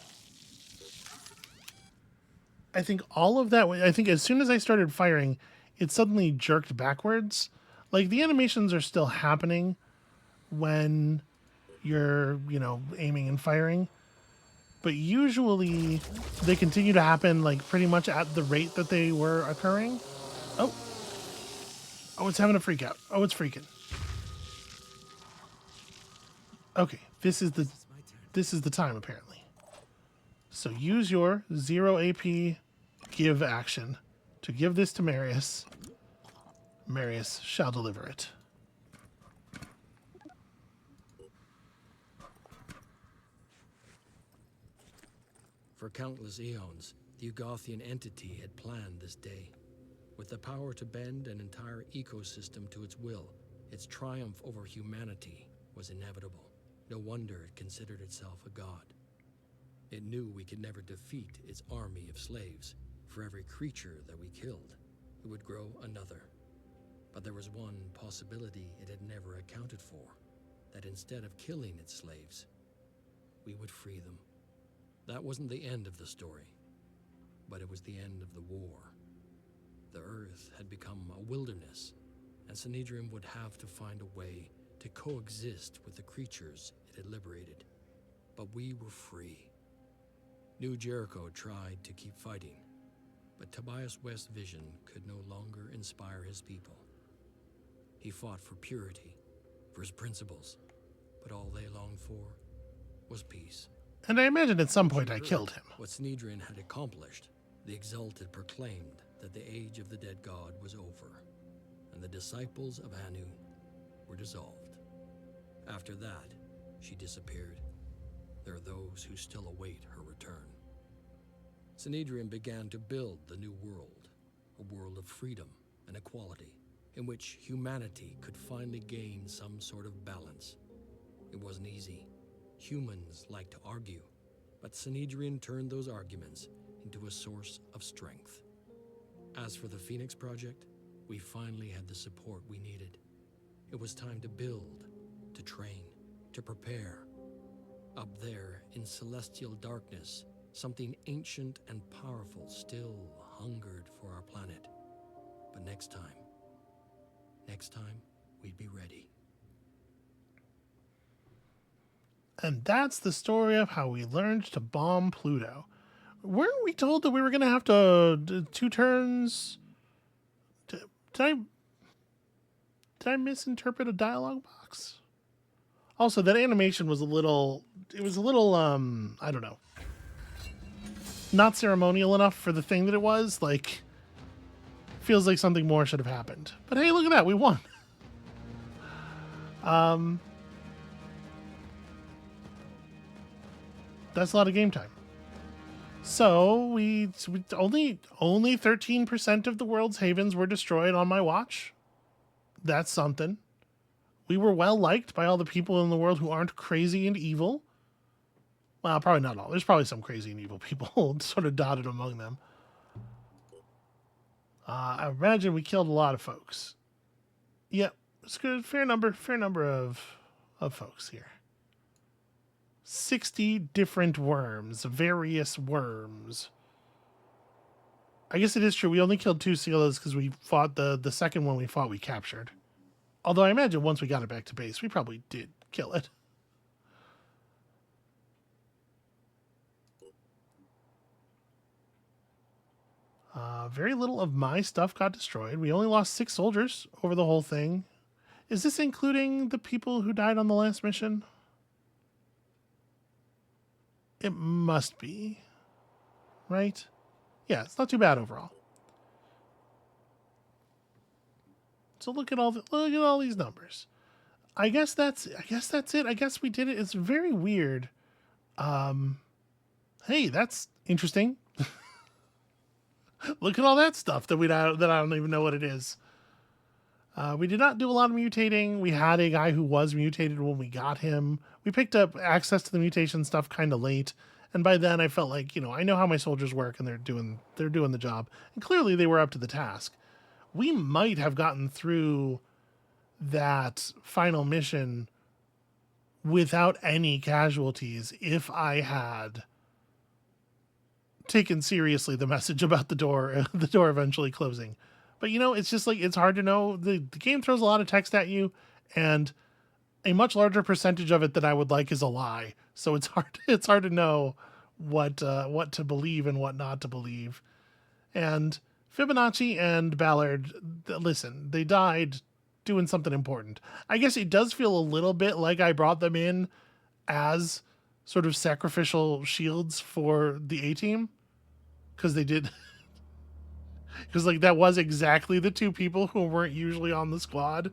I think all of that, I think as soon as I started firing, it suddenly jerked backwards. Like, the animations are still happening when you're, aiming and firing. But usually they continue to happen, like, pretty much at the rate that they were occurring. Oh. Oh, it's having a freak out. Oh, it's freaking. Okay, this is the time, apparently. So use your 0 AP give action to give this to Marius. Marius shall deliver it. For countless eons, the Ugothian entity had planned this day. With the power to bend an entire ecosystem to its will, its triumph over humanity was inevitable. No wonder it considered itself a god. It knew we could never defeat its army of slaves. For every creature that we killed, it would grow another. But there was one possibility it had never accounted for, that instead of killing its slaves, we would free them. That wasn't the end of the story, but it was the end of the war. The Earth had become a wilderness, and Sanhedrin would have to find a way to coexist with the creatures it had liberated. But we were free. New Jericho tried to keep fighting, but Tobias West's vision could no longer inspire his people. He fought for purity, for his principles, but all they longed for was peace. And I imagine at some point I killed him. What Sanhedrin had accomplished, the Exalted proclaimed that the age of the dead god was over, and the disciples of Anu were dissolved. After that, she disappeared. There are those who still await her return. Sanhedrin began to build the new world, a world of freedom and equality, in which humanity could finally gain some sort of balance. It wasn't easy. Humans like to argue, but Sanhedrin turned those arguments into a source of strength. As for the Phoenix Project, we finally had the support we needed. It was time to build, to train, to prepare. Up there, in celestial darkness, something ancient and powerful still hungered for our planet. But next time, we'd be ready. And that's the story of how we learned to bomb Pluto. Weren't we told that we were going to have to 2 turns? Did I misinterpret a dialogue box? Also, that animation was a little, I don't know, not ceremonial enough for the thing that it was. Like, feels like something more should have happened. But hey, look at that, we won. That's a lot of game time. So we only 13% of the world's havens were destroyed on my watch. That's something. We were well liked by all the people in the world who aren't crazy and evil. Well, probably not all. There's probably some crazy and evil people sort of dotted among them. I imagine we killed a lot of folks. Yep, it's good. Fair number of folks here. 60 different worms, various worms. I guess it is true. We only killed 2 Sealas because we fought the second one we captured. Although I imagine once we got it back to base, we probably did kill it. Very little of my stuff got destroyed. We only lost 6 soldiers over the whole thing. Is this including the people who died on the last mission? It must be. Right? Yeah, it's not too bad overall. So look at all these numbers. I guess that's it. I guess we did it. It's very weird. Hey, that's interesting. Look at all that stuff that I don't even know what it is. We did not do a lot of mutating. We had a guy who was mutated when we got him. We picked up access to the mutation stuff kind of late, and by then I felt like, I know how my soldiers work and they're doing the job. And clearly they were up to the task. We might have gotten through that final mission without any casualties if I had taken seriously the message about the door eventually closing. But it's just like, it's hard to know. The game throws a lot of text at you, and a much larger percentage of it that I would like is a lie. So it's hard to know what to believe and what not to believe. And Fibonacci and Ballard, listen, they died doing something important. I guess it does feel a little bit like I brought them in as sort of sacrificial shields for the A-team, because they did. Because that was exactly the 2 people who weren't usually on the squad.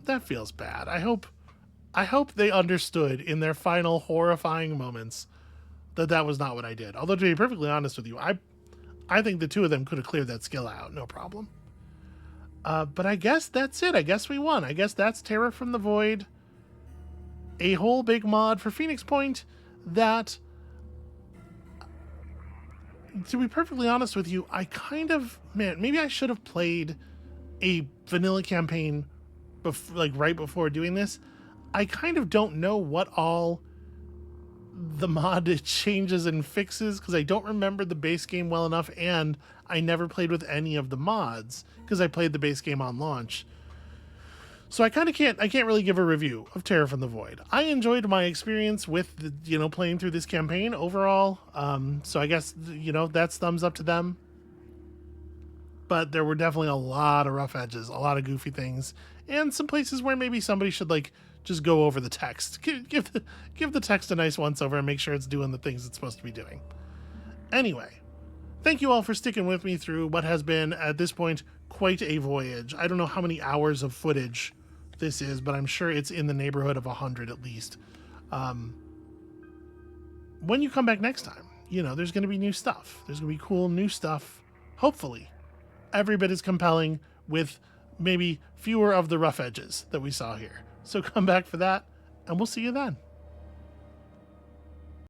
That feels bad. I hope they understood in their final horrifying moments that was not what I did. Although, to be perfectly honest with you, I think the 2 of them could have cleared that skill out, no problem. But I guess that's it. I guess we won. I guess that's Terror from the Void. A whole big mod for Phoenix Point that, to be perfectly honest with you, maybe I should have played a vanilla campaign right before doing this. I kind of don't know what all the mod changes and fixes, because I don't remember the base game well enough, and I never played with any of the mods because I played the base game on launch. So I can't really give a review of Terror from the Void. I enjoyed my experience with playing through this campaign overall. So I guess that's thumbs up to them. But there were definitely a lot of rough edges, a lot of goofy things, and some places where maybe somebody should just go over the text. Give the text a nice once over and make sure it's doing the things it's supposed to be doing. Anyway, thank you all for sticking with me through what has been, at this point, quite a voyage. I don't know how many hours of footage this is, but I'm sure it's in the neighborhood of 100 at least. When you come back next time, there's going to be new stuff. There's going to be cool new stuff. Hopefully, every bit as compelling, with maybe fewer of the rough edges that we saw here. So come back for that, and we'll see you then.